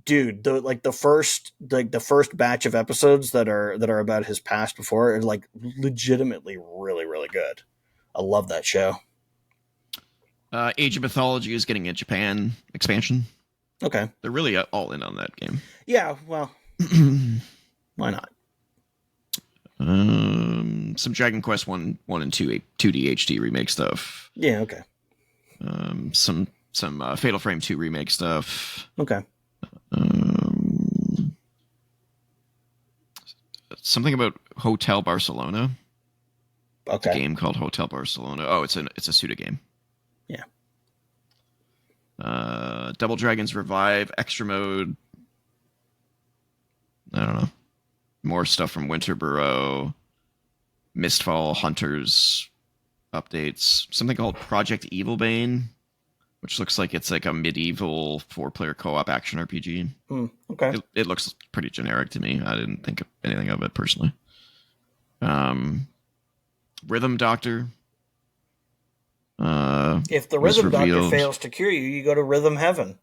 dude, the first batch of episodes that are about his past before are like legitimately really really good. I love that show. Age of Mythology is getting a Japan expansion. Okay. They're really all in on that game. Yeah, well, why not? Some Dragon Quest 1 and 2 2D HD remake stuff. Yeah, okay. Some Fatal Frame 2 remake stuff. Okay. Something about Hotel Barcelona. Okay. A game called Hotel Barcelona. Oh, it's a Suda game. Yeah. Double Dragons Revive Extra Mode. I don't know. More stuff from Winterborough. Mistfall Hunters updates. Something called Project Evilbane, which looks like it's like a medieval 4-player co-op action RPG. Okay. It looks pretty generic to me. I didn't think of anything of it personally. Rhythm Doctor. If the Rhythm Doctor fails to cure you, you go to Rhythm Heaven.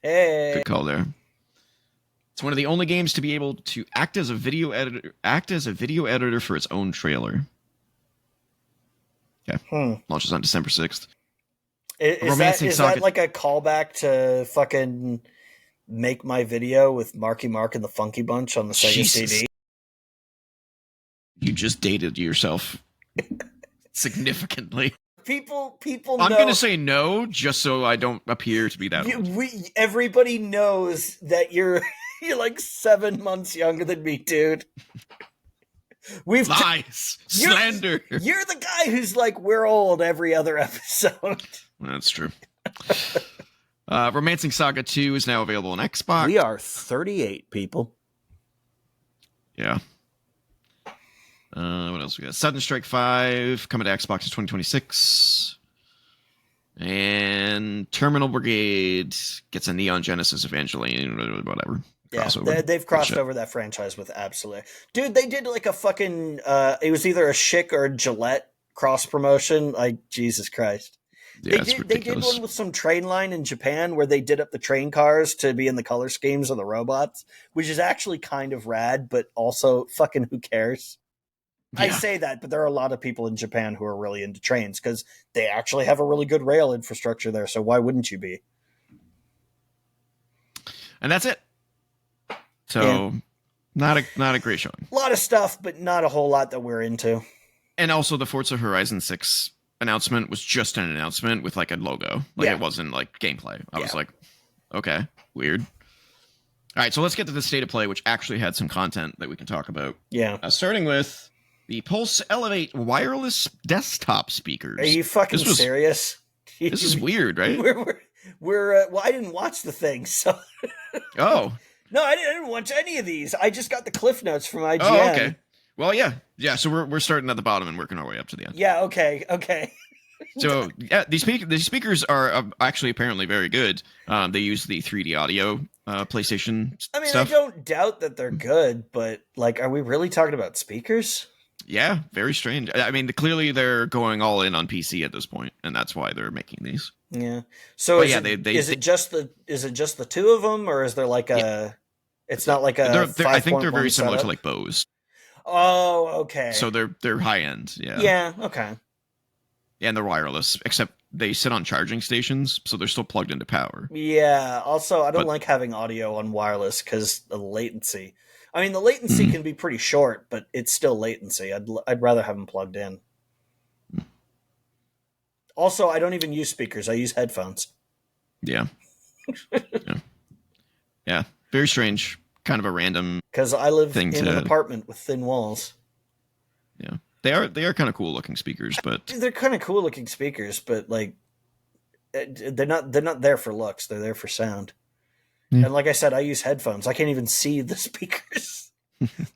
Hey. Good call there. It's one of the only games to be able to act as a video editor for its own trailer. Okay. Launches on December 6th. Is that like a callback to fucking Make My Video with Marky Mark and the Funky Bunch on the Sega CD? You just dated yourself significantly. People I'm know. going to say no, just so I don't appear to be that old. Everybody knows that you're like 7 months younger than me, dude. Lies, slander. You're the guy who's like, we're old every other episode. That's true. Romancing Saga 2 is now available on Xbox. We are 38 people. Yeah. What else we got? Sudden Strike 5 coming to Xbox in 2026. And Terminal Brigade gets a Neon Genesis Evangeline, whatever. Yeah, they've crossed over that franchise with absolutely. Dude, they did like a fucking, it was either a Schick or a Gillette cross promotion. Like, Jesus Christ. Yeah, they did one with some train line in Japan where they did up the train cars to be in the color schemes of the robots, which is actually kind of rad, but also fucking who cares? Yeah. I say that, but there are a lot of people in Japan who are really into trains because they actually have a really good rail infrastructure there. So why wouldn't you be? And that's it. So not a great showing. A lot of stuff, but not a whole lot that we're into. And also the Forza Horizon 6 announcement was just an announcement with like a logo. Like it wasn't like gameplay. I was like, okay, weird. All right, so let's get to the state of play, which actually had some content that we can talk about. Yeah. Starting with the Pulse Elevate wireless desktop speakers. Are you fucking serious? This is weird, right? We're well, I didn't watch the thing, so. Oh. No, I didn't watch any of these. I just got the cliff notes from IGN. Oh, okay. Well, yeah. So we're starting at the bottom and working our way up to the end. Yeah. Okay. So yeah, these speakers are actually apparently very good. They use the 3D audio PlayStation. I mean, stuff. I don't doubt that they're good, but like, are we really talking about speakers? Yeah, very strange. I mean, clearly they're going all in on PC at this point, and that's why they're making these. Yeah. So But yeah, they is it just the two of them, or is there like yeah, a? It's that's it. not like a I think they're 5.1 very similar to setup. like Bose. Oh, okay. So they're high end, yeah. Yeah. Okay. Yeah, and they're wireless, except they sit on charging stations, so they're still plugged into power. Yeah. Also, I don't But like having audio on wireless because the latency. I mean, the latency mm, can be pretty short, but it's still latency. I'd rather have them plugged in. Also, I don't even use speakers. I use headphones. yeah, yeah, yeah, very strange, kind of a random Because I live thing in an to. apartment with thin walls. Yeah, they are kind of cool looking speakers, but They're kind of cool looking speakers, but like they're not there for looks. They're there for sound. yeah, And like I said, I use headphones. I can't even see the speakers.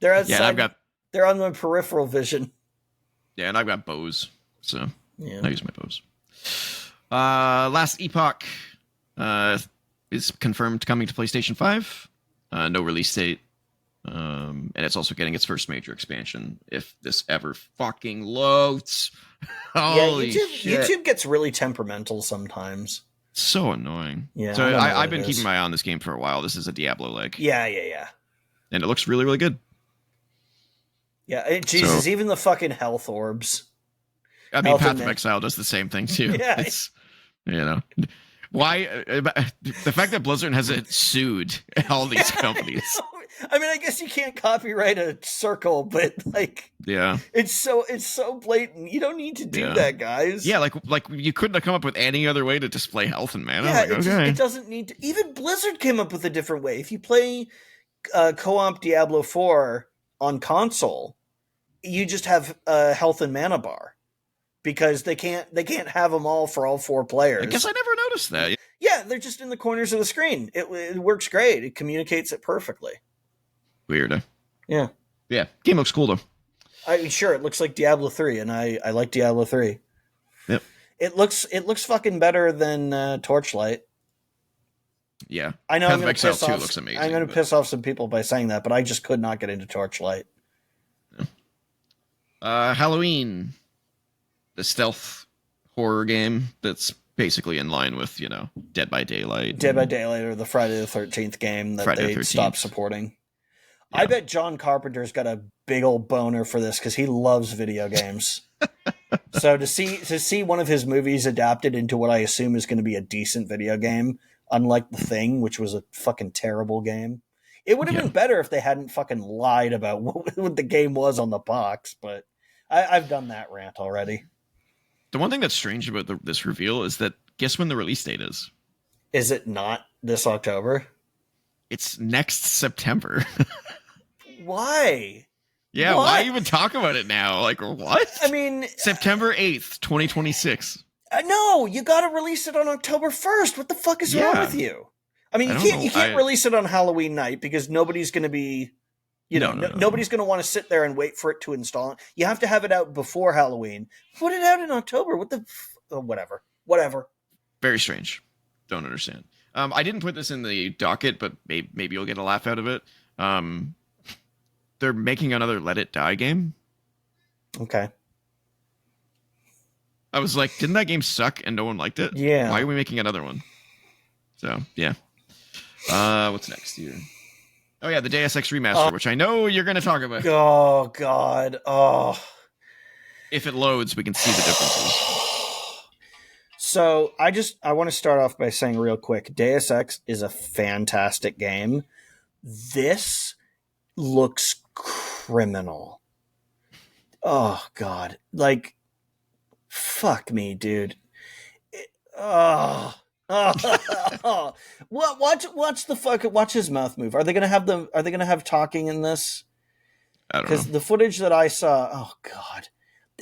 They're yeah. And I've outside. got They're on my peripheral vision. yeah, and I've got Bose, so Yeah. I use my Bose. Last Epoch is confirmed coming to PlayStation 5. No release date. And it's also getting its first major expansion if this ever fucking loads. Holy YouTube, shit. YouTube gets really temperamental sometimes. So annoying. Yeah, So I don't know what I've it been is. keeping my eye on this game for a while. This is a Diablo-like. Yeah. And it looks really, really good. Yeah, Jesus, So- even the fucking health orbs. I mean, Health Path and of Man- Exile does the same thing too. Yeah. It's, you know, why the fact that Blizzard hasn't sued all these companies. I mean, I guess you can't copyright a circle, but like, Yeah, it's so blatant. You don't need to do Yeah. that, guys. yeah, like you couldn't have come up with any other way to display health and mana. Yeah, Like, okay, it doesn't need to. Even Blizzard came up with a different way. If you play co-op Diablo 4 on console, you just have a health and mana bar because they can't have them all for all four players. I guess I never noticed that. Yeah, they're just in the corners of the screen. It works great. It communicates it perfectly. Weird. Yeah. Yeah, game looks cool though. I mean, sure, it looks like Diablo 3, and I like Diablo 3. Yep. It looks fucking better than Torchlight. Yeah, I know Path I'm of going Exile to 2 looks amazing. I'm going to but- piss off some people by saying that, but I just could not get into Torchlight. Halloween, the stealth horror game that's basically in line with Dead by Daylight. Dead by Daylight or the Friday the 13th game that Friday the they 13th. stopped supporting. Yeah. I bet John Carpenter's got a big old boner for this because he loves video games. So to see one of his movies adapted into what I assume is going to be a decent video game, unlike The Thing, which was a fucking terrible game. It would have Yeah. been better if they hadn't fucking lied about what the game was on the box, but I've done that rant already. The one thing that's strange about this reveal is that guess when the release date is? Is it not this October? It's next September. Why? Yeah, What? why even talk about it now? Like, what? I mean, September 8th, 2026. no, you got to release it on October 1st. What the fuck is wrong Yeah. with you? I mean, I you don't can't know. you can't release it on Halloween night because nobody's going to be, No. nobody's going to want to sit there and wait for it to install it. You have to have it out before Halloween. Put it out in October. What the whatever. Very strange. Don't understand. I didn't put this in the docket, but maybe you'll get a laugh out of it. They're making another Let It Die game. Okay. I was like, didn't that game suck and no one liked it? Yeah. Why are we making another one? So, yeah. What's next here? Oh, yeah, the Deus Ex Remaster, which I know you're going to talk about. Oh God. Oh. If it loads, we can see the differences. So I want to start off by saying real quick, Deus Ex is a fantastic game. This looks criminal. Oh God. Like, fuck me, dude. Watch his mouth move. Are they gonna have talking in this? I don't Because know. the footage that I saw, oh God,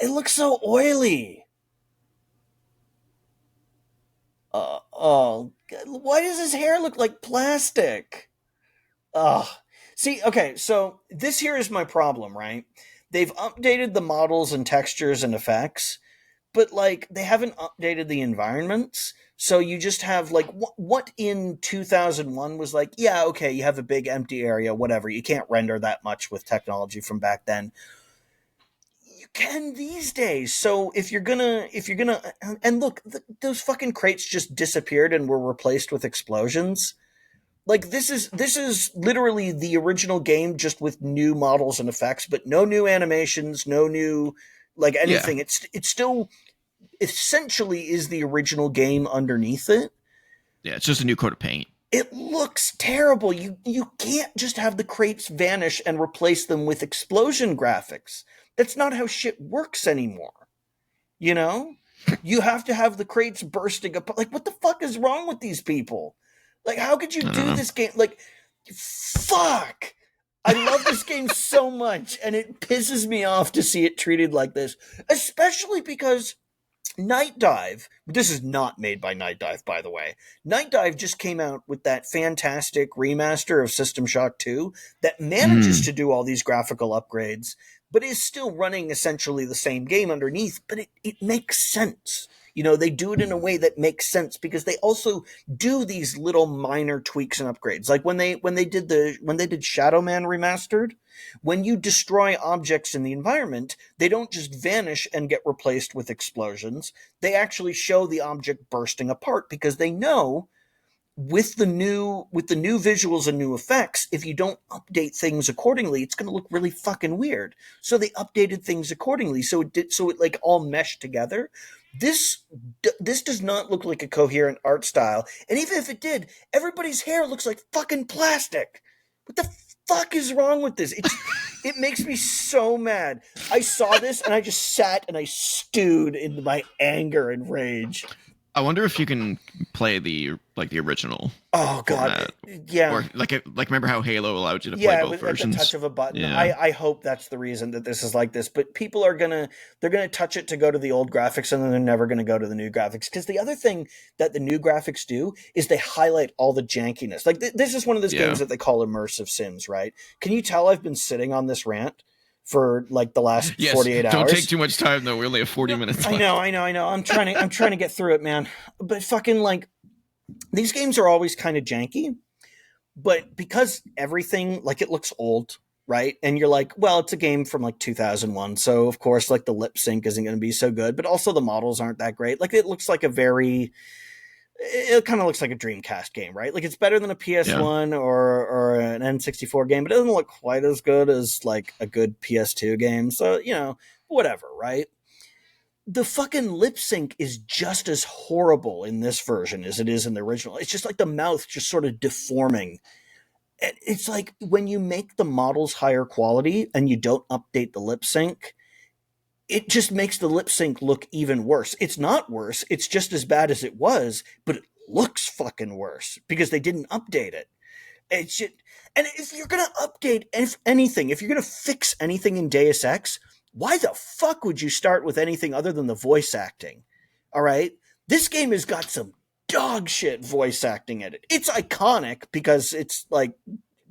they look so oily. Oh, why does his hair look like plastic? See, okay, so this here is my problem, right? They've updated the models and textures and effects, but like they haven't updated the environments. So you just have like what in 2001 was like, yeah, okay, you have a big empty area, whatever. You can't render that much with technology from back then. can these days. So if you're gonna, and look, those fucking crates just disappeared and were replaced with explosions. Like this is literally the original game, just with new models and effects, but no new animations, no new like anything. Yeah. It's still essentially is the original game underneath it. Yeah, it's just a new coat of paint. It looks terrible. You can't just have the crates vanish and replace them with explosion graphics. That's not how shit works anymore. You know? You have to have the crates bursting up. Like, what the fuck is wrong with these people? Like, how could you I don't do know. this game? Like, fuck. I love this game so much, and it pisses me off to see it treated like this. Especially because Night Dive, this is not made by Night Dive, by the way. Night Dive just came out with that fantastic remaster of System Shock 2 that manages to do all these graphical upgrades, but is still running essentially the same game underneath, but it makes sense. You know, they do it in a way that makes sense because they also do these little minor tweaks and upgrades. Like when they did Shadow Man Remastered, when you destroy objects in the environment, they don't just vanish and get replaced with explosions. They actually show the object bursting apart because they know with the new visuals and new effects, if you don't update things accordingly, it's going to look really fucking weird. So they updated things accordingly, so it like all meshed together. This does not look like a coherent art style, and even if it did, everybody's hair looks like fucking plastic. What the fuck is wrong with this? It makes me so mad. I saw this and I just sat and I stewed in my anger and rage. I wonder if you can play the original. Oh god, format. yeah. Or remember how Halo allowed you to play both versions? At the touch of a button. Yeah. I hope that's the reason that this is like this. But people are they're gonna touch it to go to the old graphics, and then they're never gonna go to the new graphics. Because the other thing that the new graphics do is they highlight all the jankiness. Like this is one of those games that they call immersive sims, right? Can you tell I've been sitting on this rant for like the last 48 hours? Don't take too much time though. We only have 40 minutes left. I know. I'm trying to get through it, man. But fucking like these games are always kind of janky, but because everything like it looks old, right? And you're like, well, it's a game from like 2001, so of course like the lip sync isn't going to be so good, but also the models aren't that great. Like it looks like it kind of looks like a Dreamcast game, right? Like it's better than a PS1 or an N64 game, but it doesn't look quite as good as like a good PS2 game. So, you know, whatever, right? The fucking lip sync is just as horrible in this version as it is in the original. It's just like the mouth just sort of deforming. It's like when you make the models higher quality and you don't update the lip sync, it just makes the lip sync look even worse. It's not worse. It's just as bad as it was, but it looks fucking worse because they didn't update it. It's just, and if you're going to update if you're going to fix anything in Deus Ex, why the fuck would you start with anything other than the voice acting? All right? This game has got some dog shit voice acting in it. It's iconic because it's like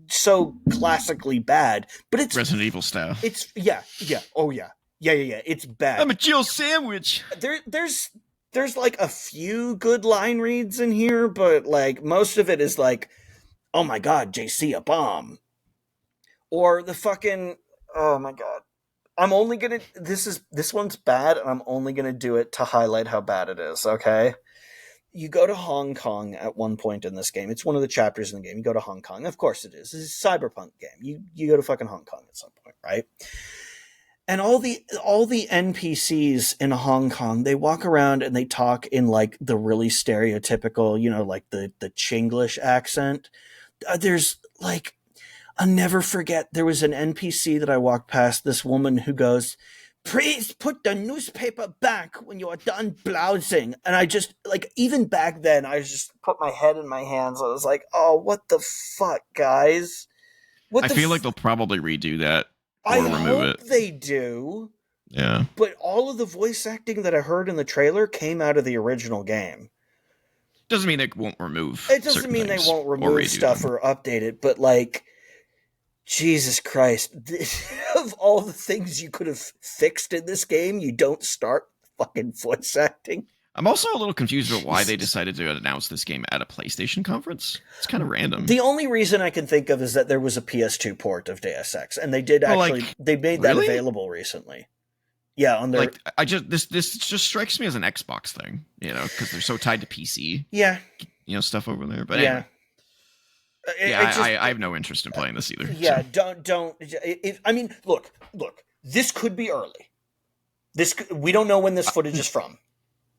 so classically bad, but it's Resident Evil style. It's oh yeah. Yeah. It's bad. I'm a Jill sandwich. There's like a few good line reads in here, but like most of it is like, oh my god, JC, a bomb. Or the fucking, oh my god. This one's bad, and I'm only gonna do it to highlight how bad it is, okay? You go to Hong Kong at one point in this game. It's one of the chapters in the game. You go to Hong Kong. Of course it is. This is a cyberpunk game. You go to fucking Hong Kong at some point, right? And all the NPCs in Hong Kong, they walk around and they talk in like the really stereotypical, you know, like the Chinglish accent. There's like, I'll never forget, there was an NPC that I walked past, this woman who goes, "Please put the newspaper back when you are done blousing." And I just, like, even back then, I just put my head in my hands. I was like, oh, what the fuck, guys? I feel like they'll probably redo that or remove it. I hope they do. Yeah. But all of the voice acting that I heard in the trailer came out of the original game. Doesn't mean they won't remove It doesn't mean they won't remove stuff or update it, but like, Jesus Christ. Of all the things you could have fixed in this game, you don't start fucking voice acting. I'm also a little confused about why they decided to announce this game at a PlayStation conference. It's kind of random. The only reason I can think of is that there was a PS2 port of Deus Ex, and they did they made that available recently. Yeah, on their like this just strikes me as an Xbox thing, because they're so tied to PC. Yeah. Stuff over there. But Yeah. anyway. I have no interest in playing this either. Yeah, so. don't. I mean, look. This could be early. We don't know when this footage is from.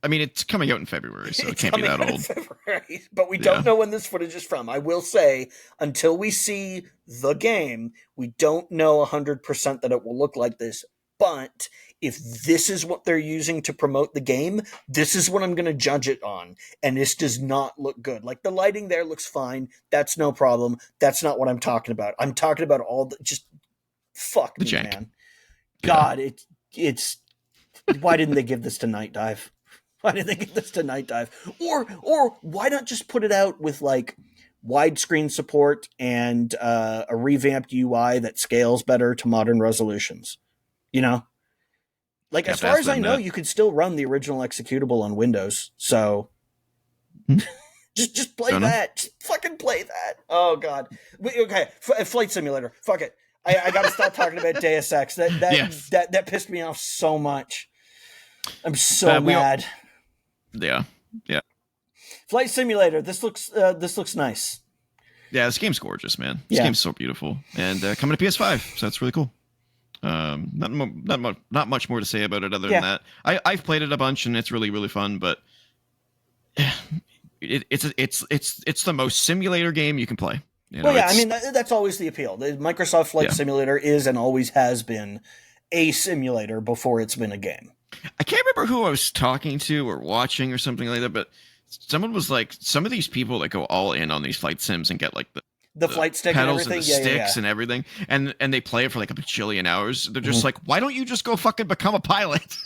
I mean, it's coming out in February, so it can't be that old. February, but we don't know when this footage is from. I will say, until we see the game, we don't know 100% that it will look like this. But if this is what they're using to promote the game, this is what I'm going to judge it on. And this does not look good. Like, the lighting there looks fine. That's no problem. That's not what I'm talking about. I'm talking about all the... Just fuck me, man. God, it's... Why didn't they give this to Night Dive? Why did they give this to Night Dive? Or why not just put it out with, like, widescreen support and a revamped UI that scales better to modern resolutions? Like, as far as I know, you could still run the original executable on Windows. So just play that. Just fucking play that. Oh, God. Okay, Flight Simulator. Fuck it. I got to stop talking about Deus Ex. That pissed me off so much. I'm so mad. Yeah. Flight Simulator. This looks nice. Yeah, this game's gorgeous, man. This game's so beautiful, and coming to PS5, so that's really cool. Not much more to say about it other than that. I've played it a bunch, and it's really, really fun. But it's the most simulator game you can play. I mean that's always the appeal. The Microsoft Flight Simulator is and always has been a simulator before it's been a game. I can't remember who I was talking to or watching or something like that, but someone was like, some of these people that go all in on these flight sims and get like the flight stick pedals and everything, and the sticks and everything, and they play it for like a bajillion hours. They're just like, why don't you just go fucking become a pilot?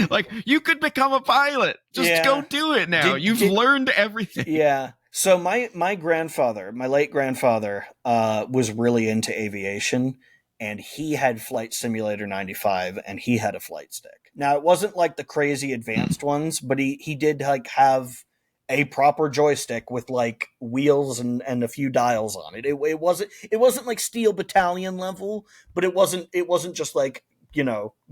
Like, you could become a pilot. Just go do it now. You've learned everything. Yeah. So my grandfather, my late grandfather, was really into aviation, and he had Flight Simulator 95, and he had a flight stick. Now, it wasn't like the crazy advanced ones, but he did like have a proper joystick with like wheels and a few dials on it. It wasn't like Steel Battalion level, but it wasn't just like,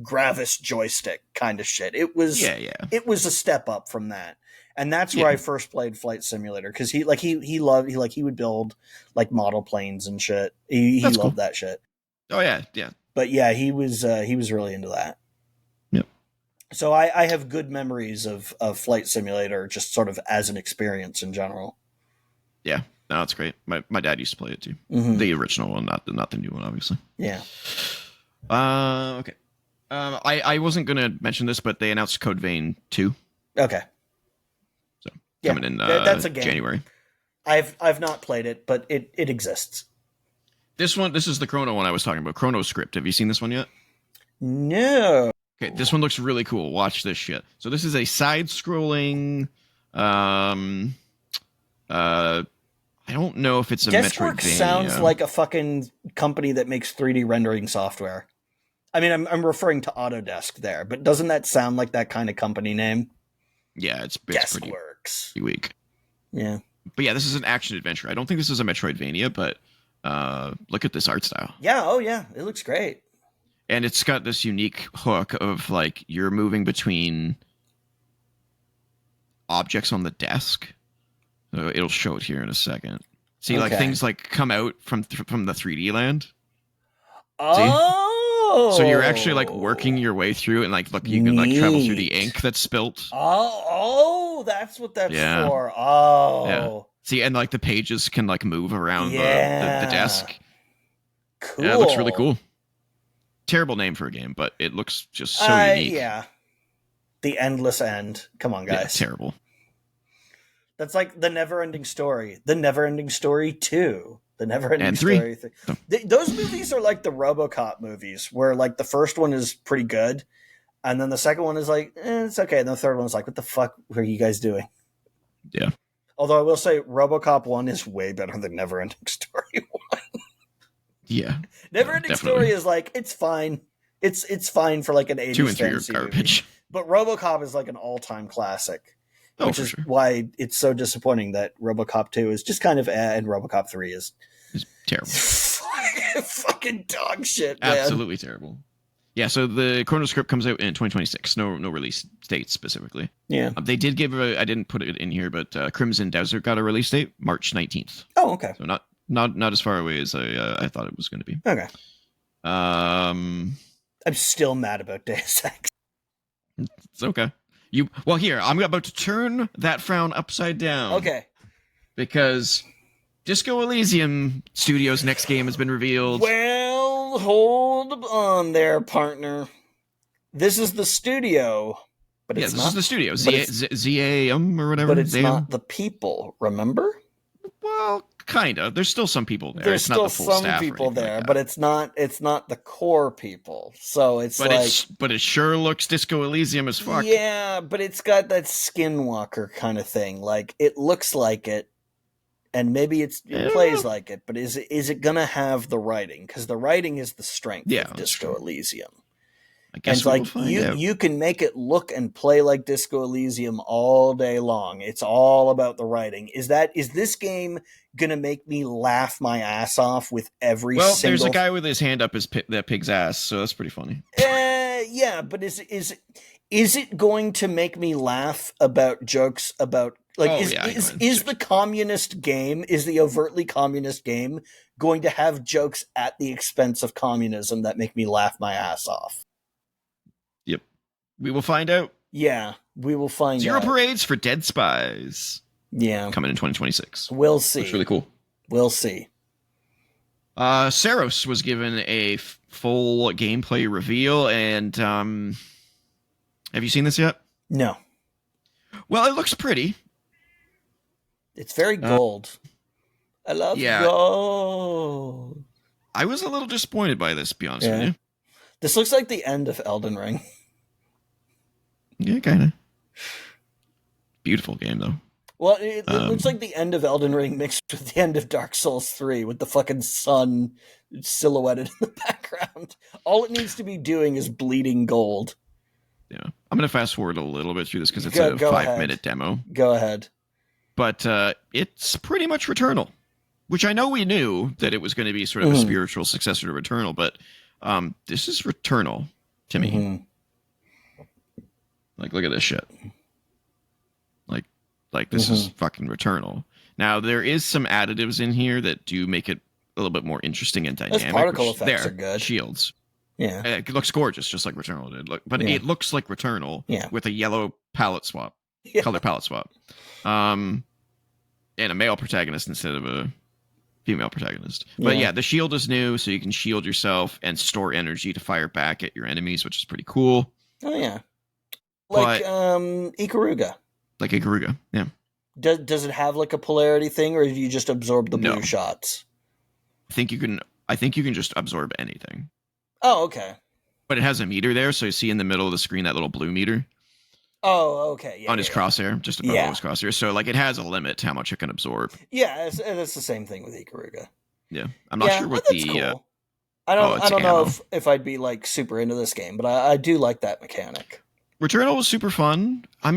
Gravis joystick kind of shit. It was It was a step up from that. And that's where I first played Flight Simulator, because he would build like model planes and shit. He loved cool. That shit. Oh yeah. But yeah, he was really into that. Yep. So I have good memories of Flight Simulator, just sort of as an experience in general. Yeah, no, it's great. My dad used to play it too. Mm-hmm. The original one, not the new one, obviously. Yeah. Okay. I wasn't gonna mention this, but they announced Code Vein 2. Okay. So coming in that's a game. January. I've not played it, but it exists. This is the Chrono one I was talking about. Chrono Script. Have you seen this one yet? No. Okay, this one looks really cool. Watch this shit. So this is a side-scrolling. I don't know if it's a Guesswork Metroidvania. Sounds like a fucking company that makes 3D rendering software. I mean, I'm referring to Autodesk there, but doesn't that sound like that kind of company name? Yeah, it's Guessworks. Pretty weak. Yeah. But yeah, this is an action adventure. I don't think this is a Metroidvania, but look at this art style. Yeah, oh yeah, it looks great. And it's got this unique hook of like you're moving between objects on the desk. So it'll show it here in a second. See, like things like come out from the 3D land. Oh, so you're actually like working your way through, and like look, you can like travel through the ink that's spilt. Oh, that's what that's for. Oh, yeah. See, and like the pages can like move around the desk. Cool. Yeah, it looks really cool. Terrible name for a game, but it looks just so unique. Yeah. The Endless End. Come on, guys. Yeah, terrible. That's like The Never-Ending Story. The Never-Ending Story 2. The Never-Ending Story 3. Those movies are like the RoboCop movies, where like the first one is pretty good, and then the second one is like, it's okay, and the third one is like, what the fuck are you guys doing? Yeah. Although I will say RoboCop 1 is way better than Never-Ending Story 1. Yeah. Never-Ending Story is like, it's fine. It's fine for like an 80s 2 and 3 are movie. garbage. But RoboCop is like an all-time classic. Which is sure. why it's so disappointing that RoboCop 2 is just kind of and RoboCop 3 is terrible. fucking dog shit, man. Absolutely terrible. Yeah, so the ChronoScript comes out in 2026. No release date specifically. Yeah. They did give I didn't put it in here, but Crimson Desert got a release date, March 19th. Oh, okay. So not as far away as I thought it was going to be. Okay. I'm still mad about Deus Ex. It's okay. Here, I'm about to turn that frown upside down. Okay. Because Disco Elysium Studios' next game has been revealed. Well, hold on there, partner. This is the studio, but it's not. This is the studio. ZAM or whatever. But it's not the people, remember? Well, kind of. There's still some people there. There's it's still not the full some staff people there, like but it's not the core people. So it's but it sure looks Disco Elysium as fuck. Yeah, but it's got that Skinwalker kind of thing. Like, it looks like it, and maybe it plays like it, but is it gonna have the writing? Because the writing is the strength of Disco Elysium. I guess and it's like you can make it look and play like Disco Elysium all day long. It's all about the writing. Is this game gonna make me laugh my ass off with every single... there's a guy with his hand up that pig's ass, so that's pretty funny. Yeah, but is it going to make me laugh about jokes about... Like, is the communist game, is the overtly communist game going to have jokes at the expense of communism that make me laugh my ass off? Yep. We will find out. Yeah, we will find out. Zero parades for Dead Spies. Yeah. Coming in 2026. We'll see. It's really cool. We'll see. Saros was given a full gameplay reveal, and have you seen this yet? No. Well, it looks pretty. It's very gold. I love gold. I was a little disappointed by this, to be honest with you. This looks like the end of Elden Ring. Yeah, kind of. Beautiful game, though. Well, it looks like the end of Elden Ring mixed with the end of Dark Souls 3 with the fucking sun silhouetted in the background. All it needs to be doing is bleeding gold. Yeah. I'm going to fast forward a little bit through this because it's a 5-minute demo. Go ahead. But it's pretty much Returnal, which I know we knew that it was going to be sort of a spiritual successor to Returnal, but this is Returnal to me. Like, look at this shit. Like this is fucking Returnal. Now, there is some additives in here that do make it a little bit more interesting and dynamic. Those particle effects are good. Shields. Yeah. It looks gorgeous, just like Returnal did. But it looks like Returnal with a yellow palette swap, color palette swap. And a male protagonist instead of a female protagonist. But the shield is new, so you can shield yourself and store energy to fire back at your enemies, which is pretty cool. Oh, yeah. Like Ikaruga. Like Ikaruga, yeah. Does it have like a polarity thing, or do you just absorb the blue shots? I think you can just absorb anything. Oh, okay. But it has a meter there, so you see in the middle of the screen that little blue meter. Oh, okay. Yeah, on his crosshair, just above his crosshair. So, like, it has a limit to how much it can absorb. Yeah, that's the same thing with Ikaruga. Yeah, I'm not sure what the. Cool. I don't know if I'd be like super into this game, but I do like that mechanic. Returnal was super fun. I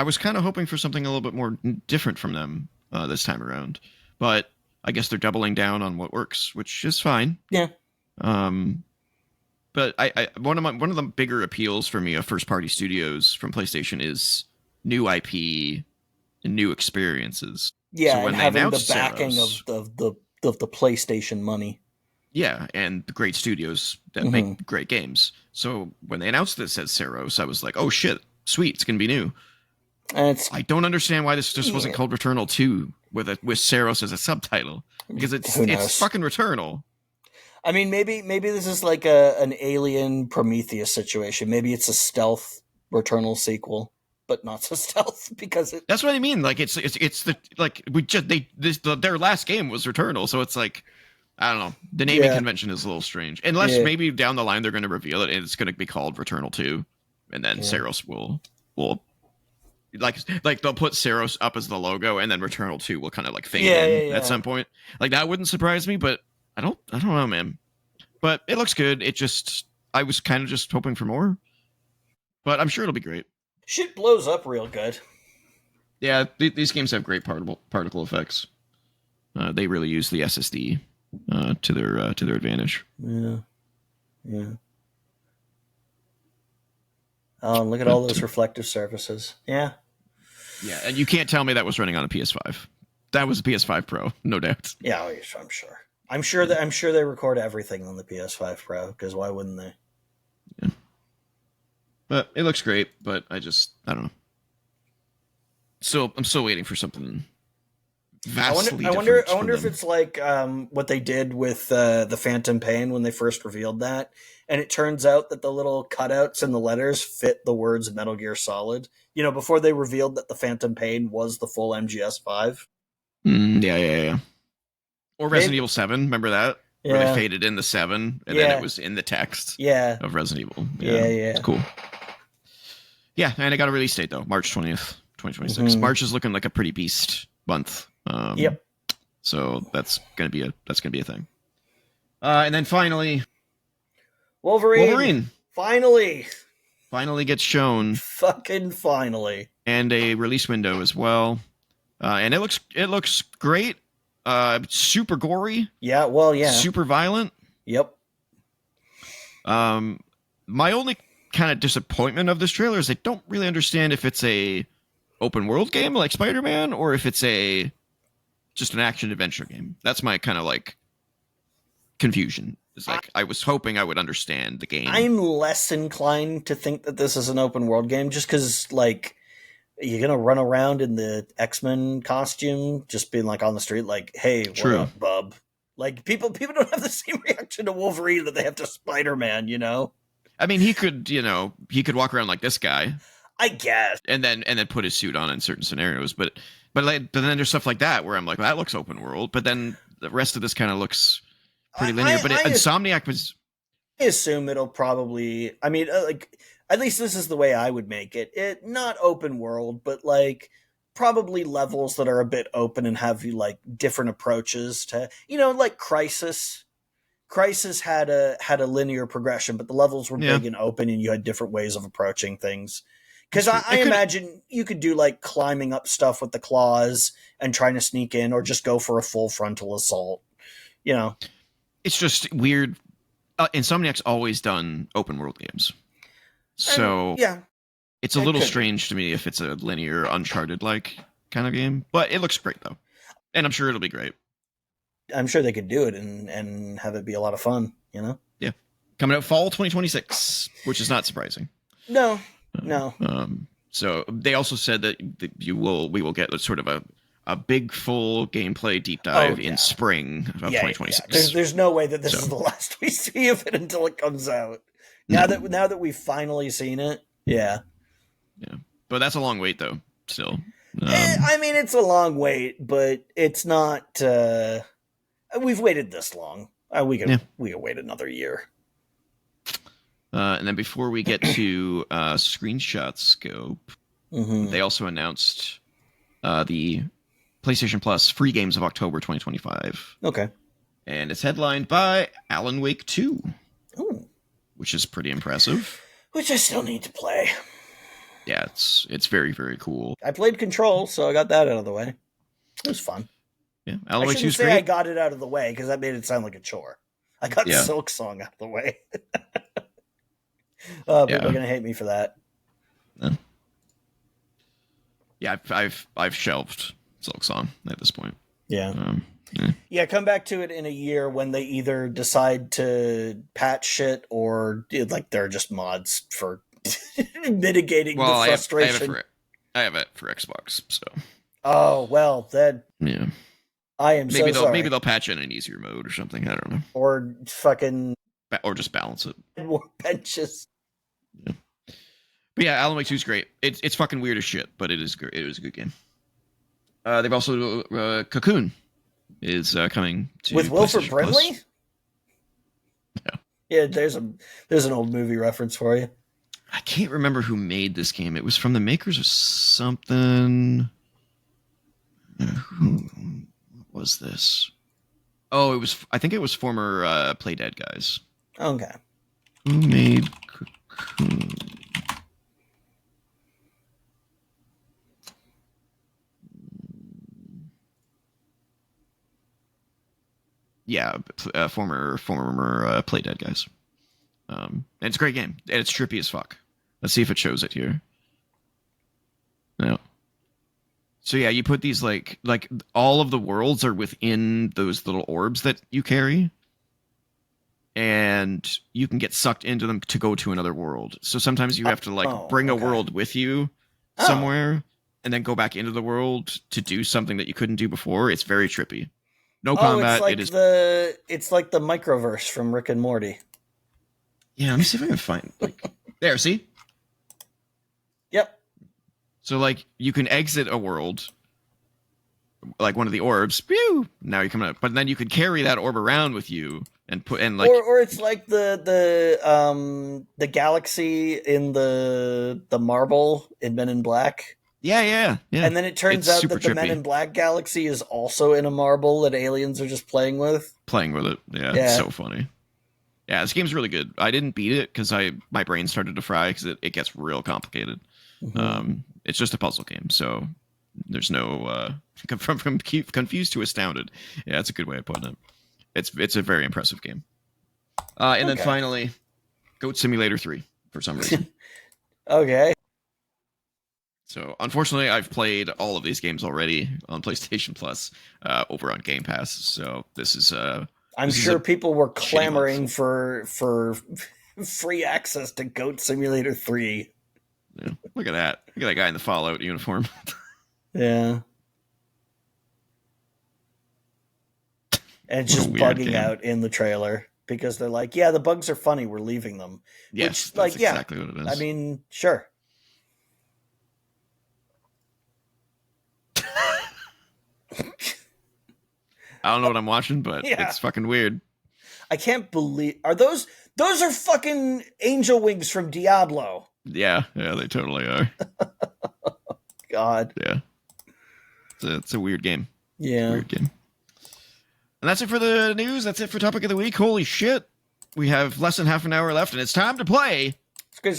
was kind of hoping for something a little bit more different from them this time around, but I guess they're doubling down on what works, which is fine. Yeah. But one of the bigger appeals for me of first party studios from PlayStation is new IP and new experiences. Yeah, so when and having the backing of the PlayStation money. Yeah, and the great studios that make great games. So when they announced this as Saros, I was like, oh shit, sweet, it's gonna be new. And I don't understand why this just wasn't called Returnal 2 with Saros as a subtitle, because it's fucking Returnal. I mean, maybe this is like an Alien Prometheus situation. Maybe it's a stealth Returnal sequel, but not so stealth because it. That's what I mean. Like it's the like their last game was Returnal, so it's like I don't know. The naming convention is a little strange, unless maybe down the line they're going to reveal it and it's going to be called Returnal 2, and then Saros will like they'll put Saros up as the logo, and then Returnal 2 will kind of like fade in at some point. Like that wouldn't surprise me, but I don't know, man. But it looks good. I was kind of just hoping for more, but I'm sure it'll be great. Shit blows up real good. Yeah, these games have great particle effects. They really use the SSD to their advantage. Yeah. Oh, and look at all those reflective surfaces. Yeah. Yeah, and you can't tell me that was running on a PS5. That was a PS5 Pro, no doubt. Yeah, I'm sure. I'm sure they record everything on the PS5 Pro, because why wouldn't they? Yeah. But it looks great, but I don't know. So I'm still waiting for something vastly different. I wonder if it's like what they did with the Phantom Pain when they first revealed that, and it turns out that the little cutouts and the letters fit the words Metal Gear Solid. You know, before they revealed that the Phantom Pain was the full MGS5. Yeah. Or Resident Evil 7, remember that? Yeah. Where they faded in the 7, and then it was in the text of Resident Evil. Yeah. It's cool. Yeah, and it got a release date, though, March 20th, 2026. Mm-hmm. March is looking like a pretty beast month. Yep. So that's gonna be a thing. And then finally, Wolverine. Finally gets shown. Fucking finally. And a release window as well. And it looks great. Super gory. Yeah. Well, yeah. Super violent. Yep. My only kind of disappointment of this trailer is I don't really understand if it's a open world game like Spider-Man or if it's just an action adventure game. That's my kind of like confusion. It's like I was hoping I would understand the game. I'm less inclined to think that this is an open world game just because like you're gonna run around in the X-Men costume, just being like on the street, like, "Hey, what up, bub?" Like people don't have the same reaction to Wolverine that they have to Spider-Man. You know. I mean, he could walk around like this guy, I guess, and then put his suit on in certain scenarios. But then there's stuff like that where I'm like, well, that looks open world. But then the rest of this kind of looks pretty linear. But Insomniac was. I assume it'll probably. I mean, like at least this is the way I would make it. It not open world, but like probably levels that are a bit open and have like different approaches to, like Crisis. Crisis had a linear progression, but the levels were big and open, and you had different ways of approaching things. Because I imagine you could do like climbing up stuff with the claws and trying to sneak in, or just go for a full frontal assault. It's just weird. Insomniac's always done open world games, so it's a little strange to me if it's a linear Uncharted like kind of game. But it looks great though, and I'm sure it'll be great. I'm sure they could do it and have it be a lot of fun, Yeah. Coming out fall 2026, which is not surprising. No. So they also said that we will get sort of a big full gameplay deep dive in spring of 2026. Yeah. There's no way that this is the last we see of it until it comes out. Now that we've finally seen it. Yeah. Yeah. But that's a long wait though, still. I mean, it's a long wait, but it's not we've waited this long. We can wait another year. And then before we get to screenshot scope, they also announced the PlayStation Plus free games of October 2025. Okay. And it's headlined by Alan Wake 2. Ooh. Which is pretty impressive. Which I still need to play. Yeah, it's very, very cool. I played Control, so I got that out of the way. It was fun. Yeah, Alan Wake 2 is great. I got it out of the way because that made it sound like a chore. I got Silk Song out of the way. People are gonna hate me for that. Yeah, I've shelved Silk Song at this point. Yeah. Yeah, come back to it in a year when they either decide to patch shit or like they're just mods for mitigating the frustration. I have it for Xbox, so. Oh well, then. Yeah. I am so sorry. Maybe they'll patch in an easier mode or something. I don't know. Or fucking. Or just balance it. More benches. Yeah. But yeah, Alan Wake 2 is great. It's fucking weird as shit, but it is great. It was a good game. They've also Cocoon is coming to with Wilford Brimley. Yeah, there's an old movie reference for you. I can't remember who made this game. It was from the makers of something. Who was this? Oh, I think it was former Playdead guys. Okay. Who made Cocoon? Yeah, former Playdead guys. And it's a great game. And it's trippy as fuck. Let's see if it shows it here. No. So yeah, you put these like all of the worlds are within those little orbs that you carry. And you can get sucked into them to go to another world. So sometimes you have to like bring a world with you somewhere and then go back into the world to do something that you couldn't do before. It's very trippy. No combat. It's like the microverse from Rick and Morty. Yeah, let me see if I can find there, see? Yep. So like you can exit a world, like one of the orbs. Pew! Now you're coming up. But then you could carry that orb around with you and put and like or it's like the galaxy in the marble in Men in Black. Yeah. And then it turns out that the Men in Black galaxy is also in a marble that aliens are just playing with. It. Yeah. It's so funny. Yeah, this game's really good. I didn't beat it because my brain started to fry because it gets real complicated. Mm-hmm. It's just a puzzle game, so there's no from confused to astounded. Yeah, that's a good way of putting it. It's a very impressive game. And then finally, Goat Simulator 3 for some reason. Okay. So unfortunately, I've played all of these games already on PlayStation Plus over on Game Pass. So this is I'm sure people were clamoring for free access to Goat Simulator 3. Yeah, look at that. Look at that guy in the Fallout uniform. Yeah. And it's just bugging out in the trailer because they're like, yeah, the bugs are funny. We're leaving them. Yes, that's exactly what it is. I mean, sure. I don't know what I'm watching, but it's fucking weird. I can't believe... Those are fucking angel wings from Diablo. Yeah, they totally are. God. Yeah. It's a weird game. Yeah. Weird game. And that's it for the news. That's it for Topic of the Week. Holy shit. We have less than half an hour left, and it's time to play. All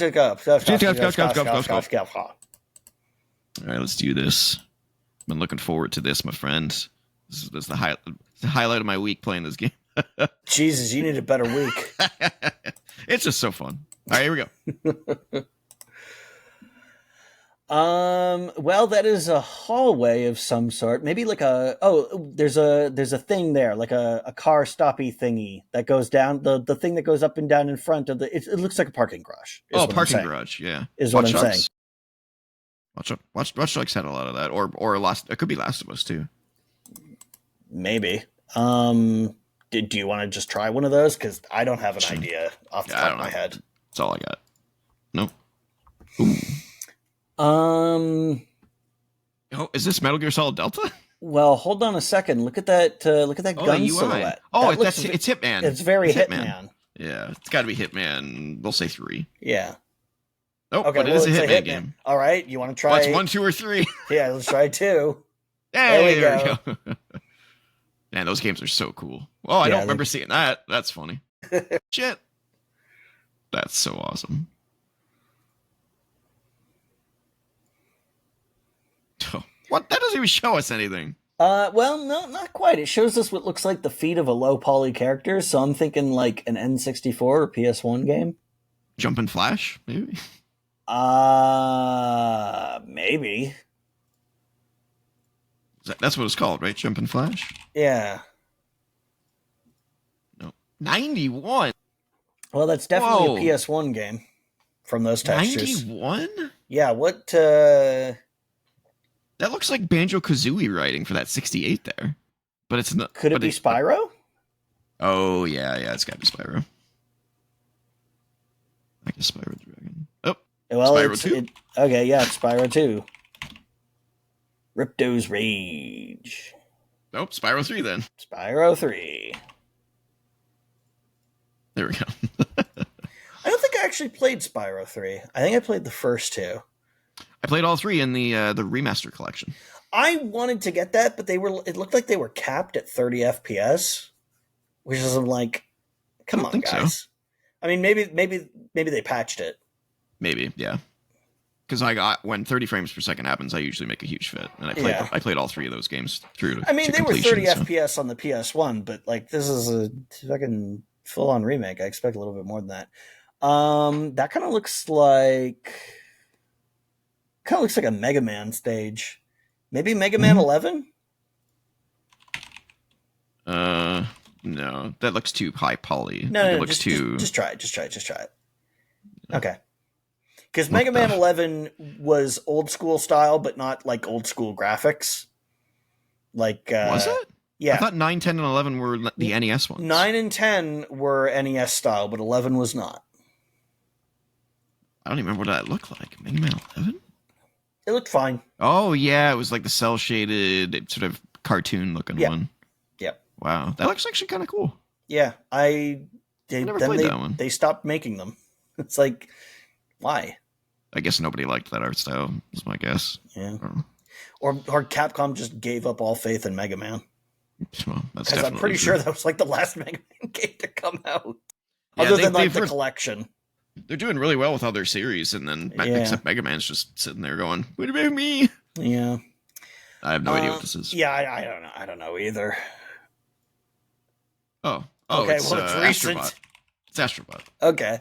right, let's do this. I've been looking forward to this, my friend. This is the highlight of my week playing this game. Jesus, you need a better week. It's just so fun. All right, here we go. Well, that is a hallway of some sort. Maybe like there's a thing there, like a car stoppy thingy that goes down, the thing that goes up and down in front of the, it looks like a parking garage. Parking garage, yeah. Is what I'm saying. Watch Dogs had a lot of that, or it could be Last of Us too. Maybe. Do you want to just try one of those? Because I don't have an idea off the top of my head. That's all I got. Nope. Ooh. Oh, is this Metal Gear Solid Delta? Well, hold on a second. Look at that gun silhouette. Oh, it's Hitman. It's very Hitman. Yeah, it's got to be Hitman. We'll say 3. Yeah. Oh, okay, but it is a Hitman game. All right, you want to try? Well, it's 1, 2, or 3. Yeah, let's try 2. Hey, there we go. Man, those games are so cool. Oh, I don't remember seeing that. That's funny. Shit. That's so awesome. Oh, what? That doesn't even show us anything. Well, no, not quite. It shows us what looks like the feet of a low poly character, so I'm thinking like an N64 or PS1 game. Jump and Flash, maybe? Maybe. That's what it's called, right? Jump and Flash? Yeah. No. 91? Well, that's definitely a PS1 game from those textures. 91? Yeah, what, That looks like Banjo-Kazooie writing for that 68 there. But it's not... Could it be Spyro? Oh, yeah, it's gotta be Spyro. I guess Spyro the Dragon. Oh, well, Spyro 2? Okay, yeah, it's Spyro 2. Ripto's Rage. Nope, Spyro 3 then. Spyro 3. There we go. I don't think I actually played Spyro 3. I think I played the first 2. I played all 3 in the remaster collection. I wanted to get that, but it looked like they were capped at 30 FPS, which is like, come on, guys. So. I mean, maybe they patched it. Maybe, yeah. Because when 30 frames per second happens, I usually make a huge fit, and I played all 3 of those games through. I mean, they were 30 FPS on the PS1, but like this is a fucking full-on remake. I expect a little bit more than that. That kind of looks like a Mega Man stage. Maybe Mega Man 11? No, that looks too high poly. No, like, no, it looks too. Just try it. Just try it. Yeah. Okay. Because What Mega Man the- 11 was old school style, but not like old school graphics. Like, Was it? yeah. I thought 9, 10, and 11 were the NES ones. 9 and 10 were NES style, but 11 was not. I don't even remember what that looked like. Mega Man 11? It looked fine. Oh, yeah, it was like the cell shaded, sort of cartoon looking one. Yep. Wow, that looks actually kind of cool. Yeah, I never played that one. They stopped making them. It's like, why? I guess nobody liked that art style, is my guess. Yeah. Or Capcom just gave up all faith in Mega Man. Well, that's Because I'm pretty sure that was like the last Mega Man game to come out. Yeah, Other than like the collection. They're doing really well with other series, and then except Mega Man's just sitting there going, "What about me?" Yeah. I have no idea what this is. Yeah, I don't know. I don't know either. Oh, okay. It's, well, it's recent. Astrobot. It's Astrobot. Okay.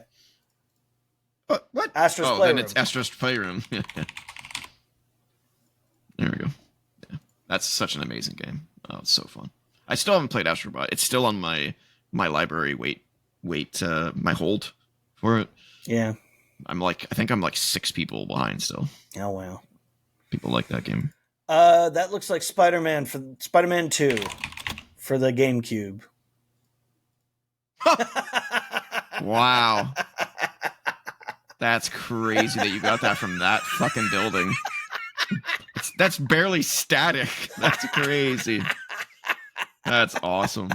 What? Astro's Playroom. Playroom. Then it's Astro's Playroom. There we go. Yeah. That's such an amazing game. Oh, it's so fun. I still haven't played Astrobot. It's still on my library my hold for it. Yeah. I think I'm like 6 people behind still. Oh wow. People like that game. That looks like Spider-Man 2 for the GameCube. Wow. That's crazy that you got that from that fucking building. That's barely static. That's crazy. That's awesome.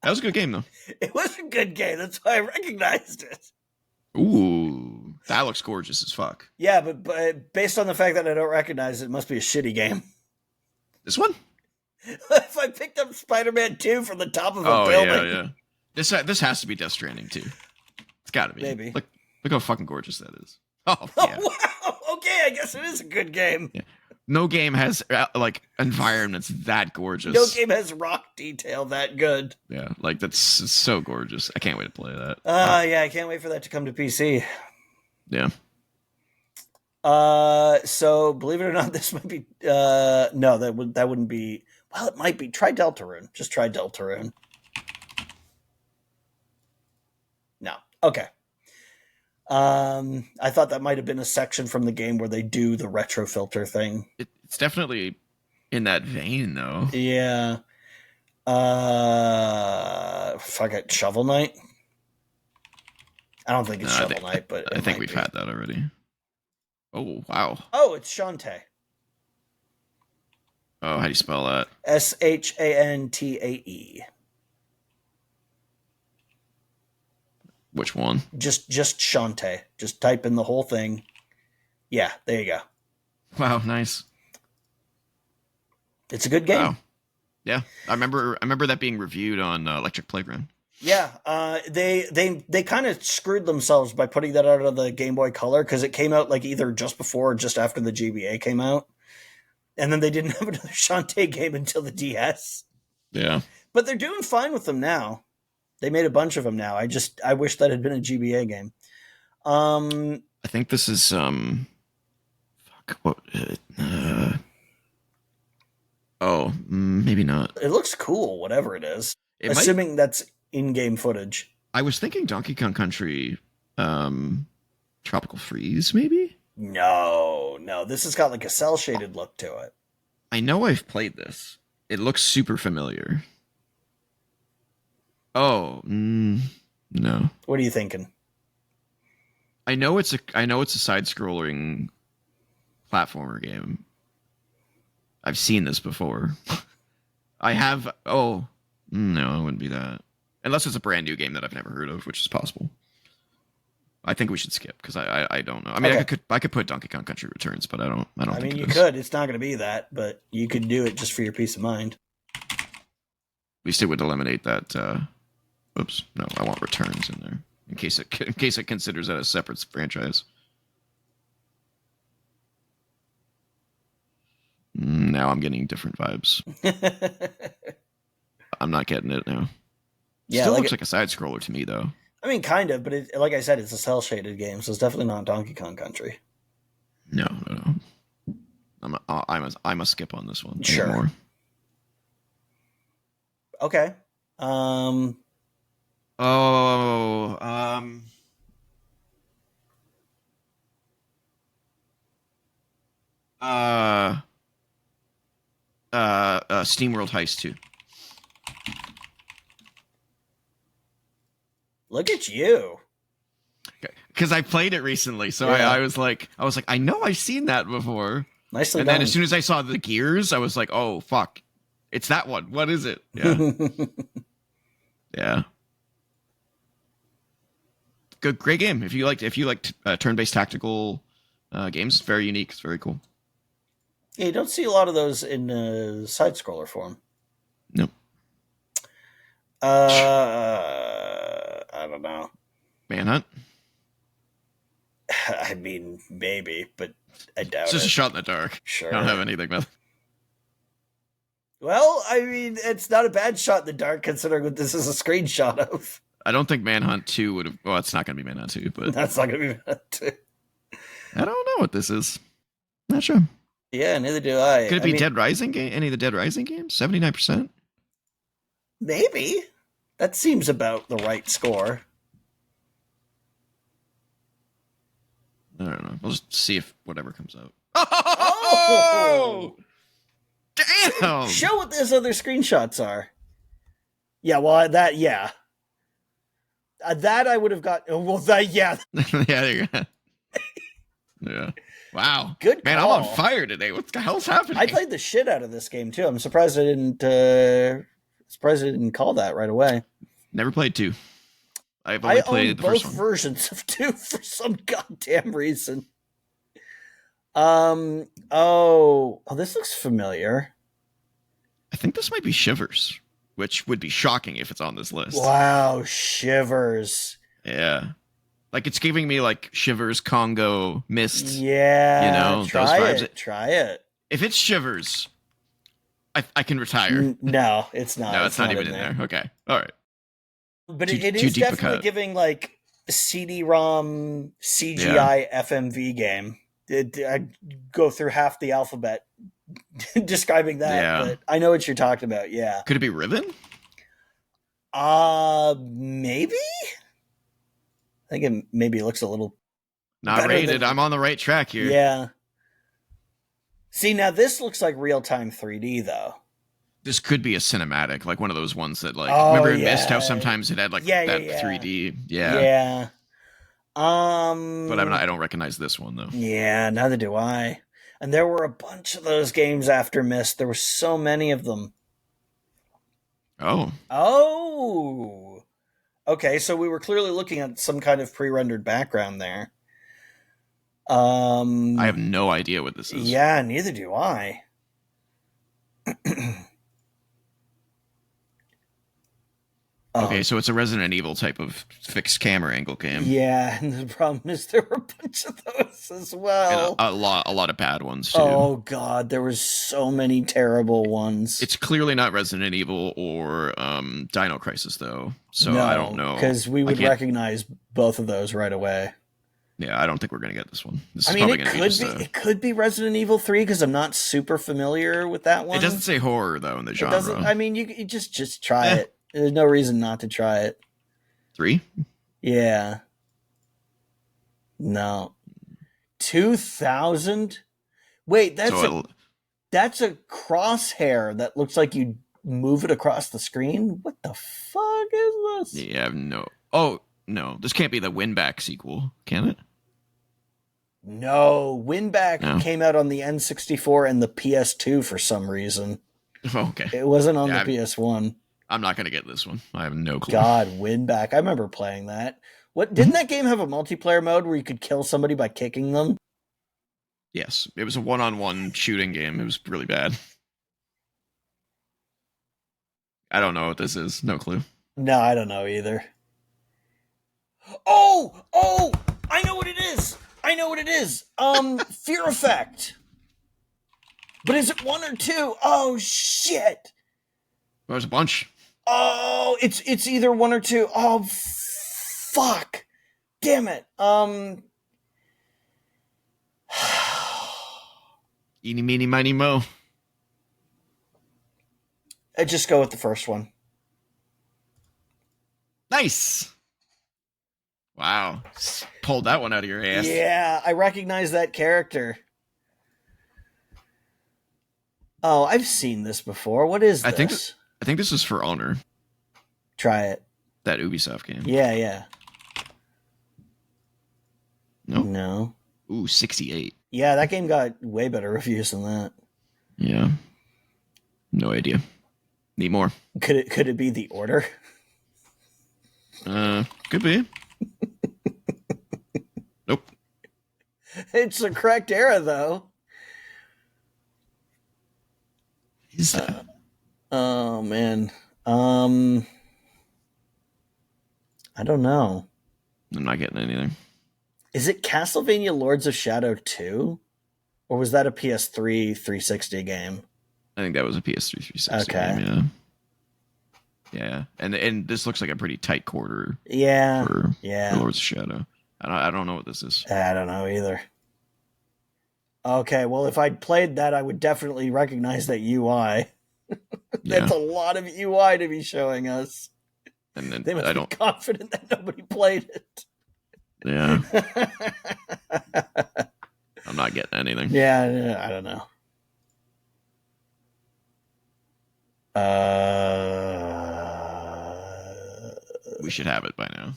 That was a good game, though. It was a good game. That's why I recognized it. Ooh, that looks gorgeous as fuck. Yeah, but based on the fact that I don't recognize it, it must be a shitty game. This one? If I picked up Spider-Man 2 from the top of a building. Yeah. This has to be Death Stranding 2. It's got to be. Maybe. Look how fucking gorgeous that is. Oh, yeah. Wow. Okay, I guess it is a good game. Yeah. No game has like environments that gorgeous. No game has rock detail that good. Yeah, like that's so gorgeous. I can't wait to play that. Yeah, I can't wait for that to come to PC. Yeah. So believe it or not, this might be no, that wouldn't be. Well, it might be. Try Deltarune. Just try Deltarune. No. Okay. I thought that might have been a section from the game where they do the retro filter thing. It's definitely in that vein, though. Yeah. Fuck it. Shovel Knight? I don't think it's Shovel Knight, but I think we've had that already. Oh, wow. Oh, it's Shantae. Oh, how do you spell that? Shantae. Which one? Just Shantae. Just type in the whole thing. Yeah, there you go. Wow, nice. It's a good game. Wow. Yeah, I remember that being reviewed on Electric Playground. Yeah, they kind of screwed themselves by putting that out of the Game Boy Color because it came out like either just before or just after the GBA came out, and then they didn't have another Shantae game until the DS. Yeah, but they're doing fine with them now. They made a bunch of them now. I wish that had been a GBA game. I think this is maybe not. It looks cool, whatever it is. Assuming that's in-game footage. I was thinking Donkey Kong Country, Tropical Freeze, maybe? No. This has got like a cel-shaded look to it. I know I've played this. It looks super familiar. Oh, no. What are you thinking? I know it's a side-scrolling platformer game. I've seen this before. I have. Oh, no, it wouldn't be that. Unless it's a brand new game that I've never heard of, which is possible. I think we should skip because I don't know. I mean, okay. I could put Donkey Kong Country Returns, but I don't. I mean, you could. It's not going to be that, but you could do it just for your peace of mind. At least it would eliminate that. Oops, no, I want Returns in there in case it considers that a separate franchise. Now I'm getting different vibes. I'm not getting it now. Yeah, still looks like a side scroller to me, though. I mean, kind of, but like I said, it's a cel-shaded game, so it's definitely not Donkey Kong Country. No. I'm a skip on this one. Sure. More. Okay. SteamWorld Heist 2. Look at you. Because I played it recently, so Yeah. I was like, I know I've seen that before. Nicely and done. then as soon as I saw the gears, I was like, oh fuck, it's that one. What is it? Yeah, yeah. Good, great game. If you liked turn-based tactical games, very unique. It's very cool. Yeah, you don't see a lot of those in side scroller form. Nope. I don't know. Manhunt. I mean, maybe, but I doubt It's just it. a shot in the dark. Sure. I don't have anything about it. Well, I mean, it's not a bad shot in the dark considering what this is a screenshot of. I don't think Manhunt 2 would have. Well, it's not going to be Manhunt 2, but That's not going to be bad, too. I don't know what this is. Not sure. Yeah, neither do I. Could it be Dead Rising game? Any of the Dead Rising games? 79%? Maybe. That seems about the right score. I don't know. We'll just see if whatever comes out. Oh! Damn! Show what those other screenshots are. Yeah, well, yeah. That I would have got. Well, yeah. Yeah, there you go. Yeah. Wow. Good Man, call. I'm on fire today. What the hell's happening? I played the shit out of this game, too. I'm surprised I didn't call that right away. Never played 2. I've only played the both first one. versions of 2 for some goddamn reason. Oh, this looks familiar. I think this might be Shivers, which would be shocking if it's on this list. Wow, Shivers. Yeah. Like, it's giving me, like, Shivers, Congo, Mist. Yeah. You know, try those vibes. it. Try it. If it's Shivers, I can retire. No, it's not. No, it's not even in there. Okay. All right. But Too it is deep a definitely cut. giving, like, CD-ROM CGI FMV game. I go through half the alphabet describing that, Yeah. but I know what you're talking about, yeah. Could it be Riven? Maybe? I think it maybe looks a little Not better rated. than- I'm on the right track here. Yeah. See, now this looks like real-time 3D, though. This could be a cinematic, like one of those ones that, like, Oh, remember in yeah. Mist how sometimes it had like Yeah, that yeah. 3D. Yeah. Yeah. But I don't recognize this one though. Yeah, neither do I. And there were a bunch of those games after Myst. There were so many of them. Oh. Oh. Okay, so we were clearly looking at some kind of pre-rendered background there. I have no idea what this is. Yeah, neither do I. Okay, so it's a Resident Evil type of fixed camera angle game. Yeah, and the problem is there were a bunch of those as well. And a lot of bad ones too. Oh god, there was so many terrible ones. It's clearly not Resident Evil or Dino Crisis though. So No, I don't know. because we would recognize both of those right away. Yeah, I don't think we're gonna get this one. This I is mean, probably it gonna could be just be. It could be Resident Evil 3 because I'm not super familiar with that one. It doesn't say horror though in the It genre. doesn't. I mean, you just try it. There's no reason not to try it. 3? Yeah. No. 2000. Wait, that's a crosshair that looks like you move it across the screen. What the fuck is this? Yeah, no. Oh no, this can't be the Winback sequel, can it? No, Winback No. came out on the N64 and the PS2 for some reason. Oh, okay. It wasn't on Yeah, the PS1. I'm not gonna get this one. I have no clue. God, Winback. I remember playing that. What didn't that game have a multiplayer mode where you could kill somebody by kicking them? Yes, it was a one-on-one shooting game. It was really bad. I don't know what this is. No clue. No, I don't know either. Oh, I know what it is. Fear Effect. But is it 1 or 2? Oh shit. There's a bunch. Oh, it's either 1 or 2. Oh fuck. Damn it. Eeny, meeny, miny, mo. I'd just go with the first one. Nice. Wow. Pulled that one out of your ass. Yeah, I recognize that character. Oh, I've seen this before. What is this? I think this is For Honor. Try it. That Ubisoft game. Yeah. No? Ooh, 68. Yeah, that game got way better reviews than that. Yeah. No idea. Need more. Could it be The Order? Could be. Nope. It's the correct era, though. Is that? Oh, man. I don't know. I'm not getting anything. Is it Castlevania Lords of Shadow 2? Or was that a PS3 360 game? I think that was a PS3 360 game, yeah. And this looks like a pretty tight quarter. Yeah. For Lords of Shadow. I don't know what this is. I don't know either. Okay, well, if I'd played that, I would definitely recognize that UI. That's a lot of UI to be showing us. And then they must be confident that nobody played it. Yeah. I'm not getting anything. Yeah, I don't know. We should have it by now.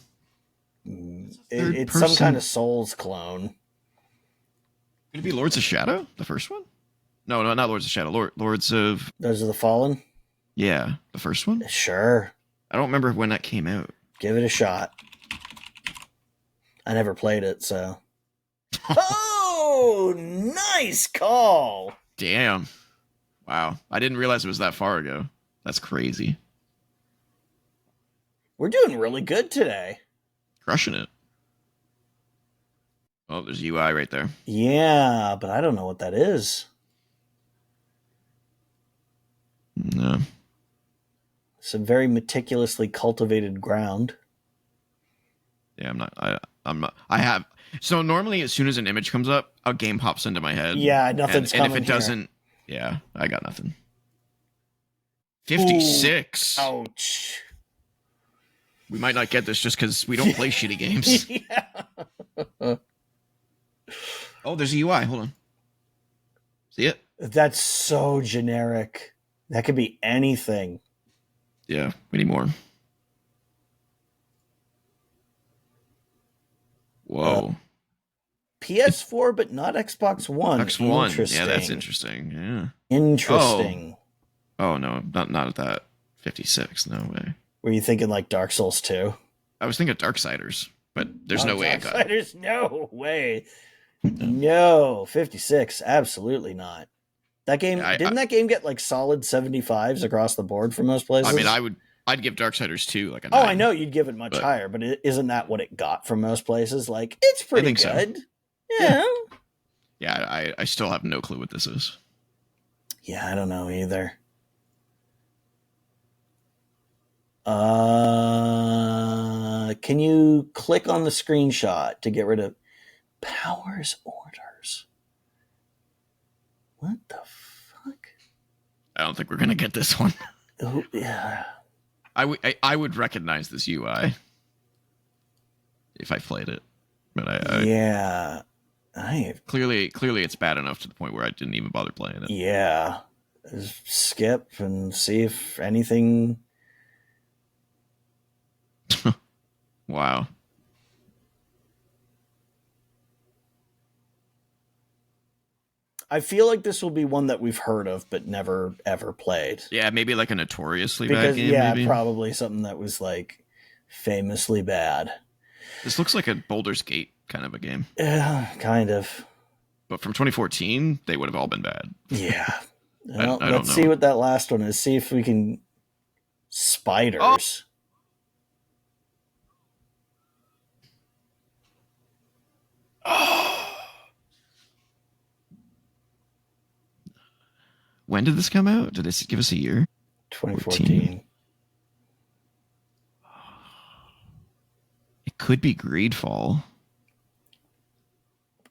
It's some kind of Souls clone. Could it be Lords of Shadow? The first one? No, not Lords of Shadow. Lords of... Those are the Fallen? Yeah, the first one? Sure. I don't remember when that came out. Give it a shot. I never played it, so... Oh, nice call! Damn. Wow. I didn't realize it was that far ago. That's crazy. We're doing really good today. Crushing it. Oh, there's UI right there. Yeah, but I don't know what that is. No. Some very meticulously cultivated ground. Yeah, I'm not. I have. So normally, as soon as an image comes up, a game pops into my head. Yeah, nothing's coming. And if it doesn't, yeah, I got nothing. 56. Ooh, ouch. We might not get this just because we don't play shitty games. Yeah. Oh, there's a UI. Hold on. See it? That's so generic. That could be anything. Yeah, we need more. Whoa. PS4, but not Xbox One. X1. Yeah, that's interesting. Yeah. Interesting. Oh no, not at that. 56. No way. Were you thinking like Dark Souls 2? I was thinking Darksiders, but there's no way I got it. Darksiders, no way. No, 56. Absolutely not. That game didn't that game get like solid 75s across the board for most places? I mean, I'd give Darksiders 2 like a 9. Oh, I know you'd give it much higher, but isn't that what it got from most places? Like, it's pretty good. So. Yeah. Yeah, I still have no clue what this is. Yeah, I don't know either. Can you click on the screenshot to get rid of Powers Orders? What the fuck? I don't think we're gonna get this one. Oh, yeah. I would recognize this UI if I played it, but clearly it's bad enough to the point where I didn't even bother playing it. Yeah, just skip and see if anything. Wow. I feel like this will be one that we've heard of but never ever played. Yeah, maybe like a notoriously bad game. Yeah, maybe. Probably something that was like famously bad. This looks like a Baldur's Gate kind of a game. Yeah, kind of. But from 2014, they would have all been bad. Yeah. Well, let's see what that last one is. See if we can. Spiders. Oh. When did this come out? Did it give us a year? 2014. It could be Greedfall.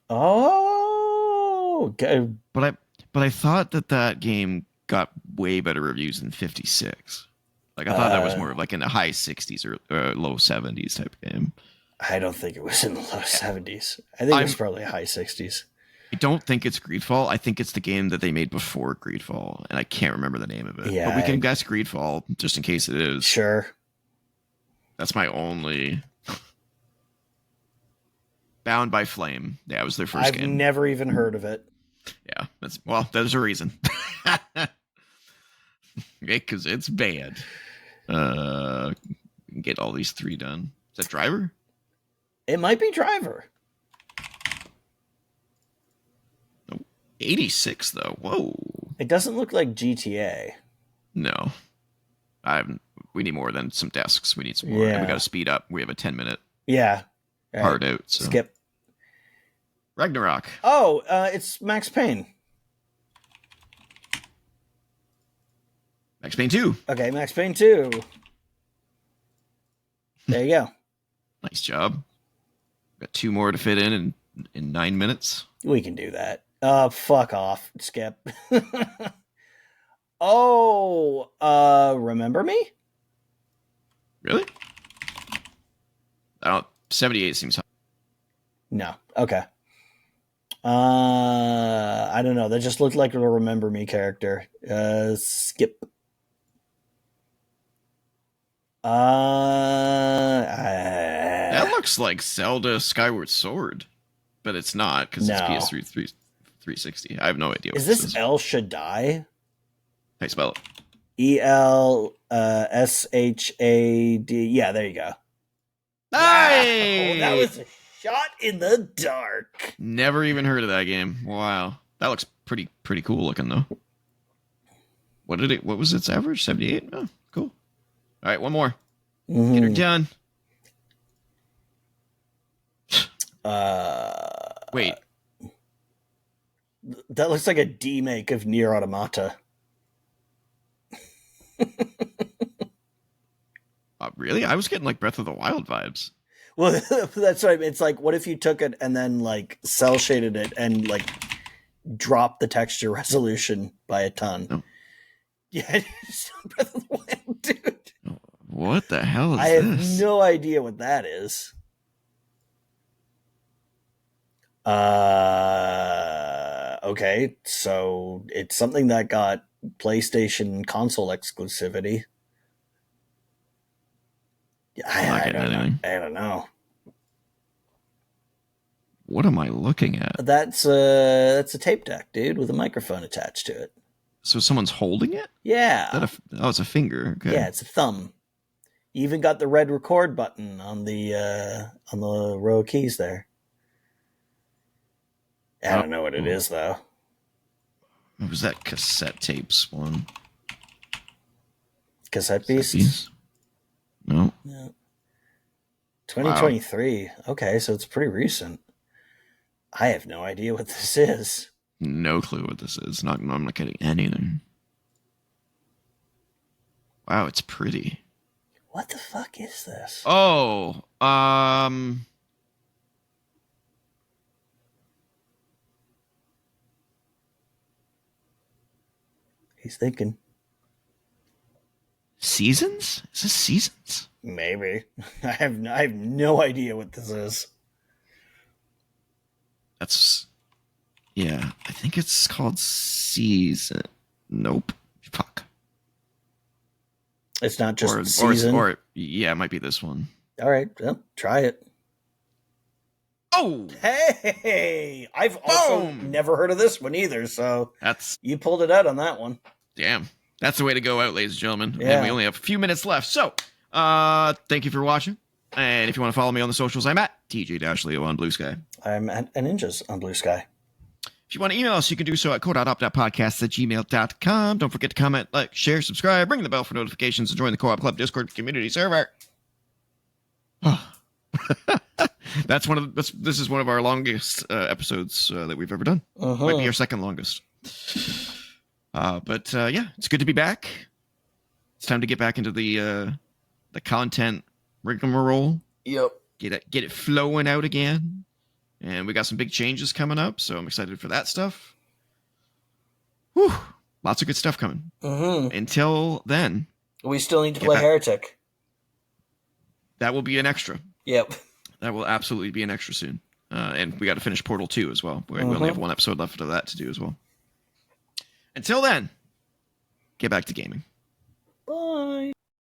Oh, okay. But I thought that game got way better reviews than 56. Like I thought that was more of like in the high 60s or low 70s type of game. I don't think it was in the low 70s. I think it's probably high 60s. I don't think it's Greedfall. I think it's the game that they made before Greedfall, and I can't remember the name of it. Yeah, but we can guess Greedfall just in case it is. Sure. That's my only. Bound by Flame. Yeah, it was their first game. I've never even heard of it. Yeah, there's a reason. Because it's bad. Get all these 3 done. Is that Driver? It might be Driver. 86 though. Whoa. It doesn't look like GTA. No. We need more than some desks. We need some more. Yeah. And we got to speed up. We have a 10-minute Yeah. hard out. So. Skip. Ragnarok. Oh, it's Max Payne. Max Payne 2. Okay, Max Payne 2. There you go. Nice job. Got 2 more to fit in 9 minutes. We can do that. Fuck off. Skip. Oh, Remember Me? Really? 78 seems high. No. Okay. I don't know. That just looked like a Remember Me character. Skip. That looks like Zelda Skyward Sword, but it's not because it's PS3 360. I have no idea. Is this El Shaddai? How you spell it? ELSHAD. Yeah, there you go. Hey! Wow, that was a shot in the dark. Never even heard of that game. Wow, that looks pretty cool looking though. What was its average? 78. Oh, cool. All right, one more. Mm-hmm. Get her done. Wait. That looks like a demake of Nier Automata. Really? I was getting like Breath of the Wild vibes. Well, that's right. It's like, what if you took it and then like cell shaded it and like dropped the texture resolution by a ton? Oh. Yeah, Breath of the Wild, dude. What the hell is I this? have no idea what that is. Okay, so it's something that got PlayStation console exclusivity. I don't know. What am I looking at? That's a tape deck, dude, with a microphone attached to it. So someone's holding it? Yeah. It's a finger. Okay. Yeah, it's a thumb. You even got the red record button on the row of keys there. I don't know what it is though. What was that cassette tapes one? Cassette Beasts? No. Yeah. 2023. Wow. Okay, so it's pretty recent. I have no idea what this is. No clue what this is. I'm not getting anything. Wow, it's pretty. What the fuck is this? Oh, He's thinking. Seasons? Is this Seasons? Maybe. I have no idea what this is. Yeah, I think it's called Season. Nope. Fuck. It's not just Season? Or yeah, it might be this one. All right, well, try it. Oh! Hey! I've also never heard of this one either, so you pulled it out on that one. Damn. That's the way to go out, ladies and gentlemen. Yeah. And we only have a few minutes left. So, thank you for watching. And if you want to follow me on the socials, I'm at TJ-Leo on BlueSky. I'm at Ninjas on BlueSky. If you want to email us, you can do so at co.op.podcast@gmail.com. Don't forget to comment, like, share, subscribe, ring the bell for notifications, and join the Co-op Club Discord community server. This is one of our longest episodes that we've ever done. Might be our second longest. But yeah, it's good to be back. It's time to get back into the content rigmarole. Yep. get it flowing out again. And we got some big changes coming up, so I'm excited for that stuff. Whew, lots of good stuff coming. Mm-hmm. Until then, we still need to play Heretic. That will be an extra. Yep. That will absolutely be an extra soon. And we got to finish Portal 2 as well. We only have one episode left of that to do as well. Until then, get back to gaming. Bye.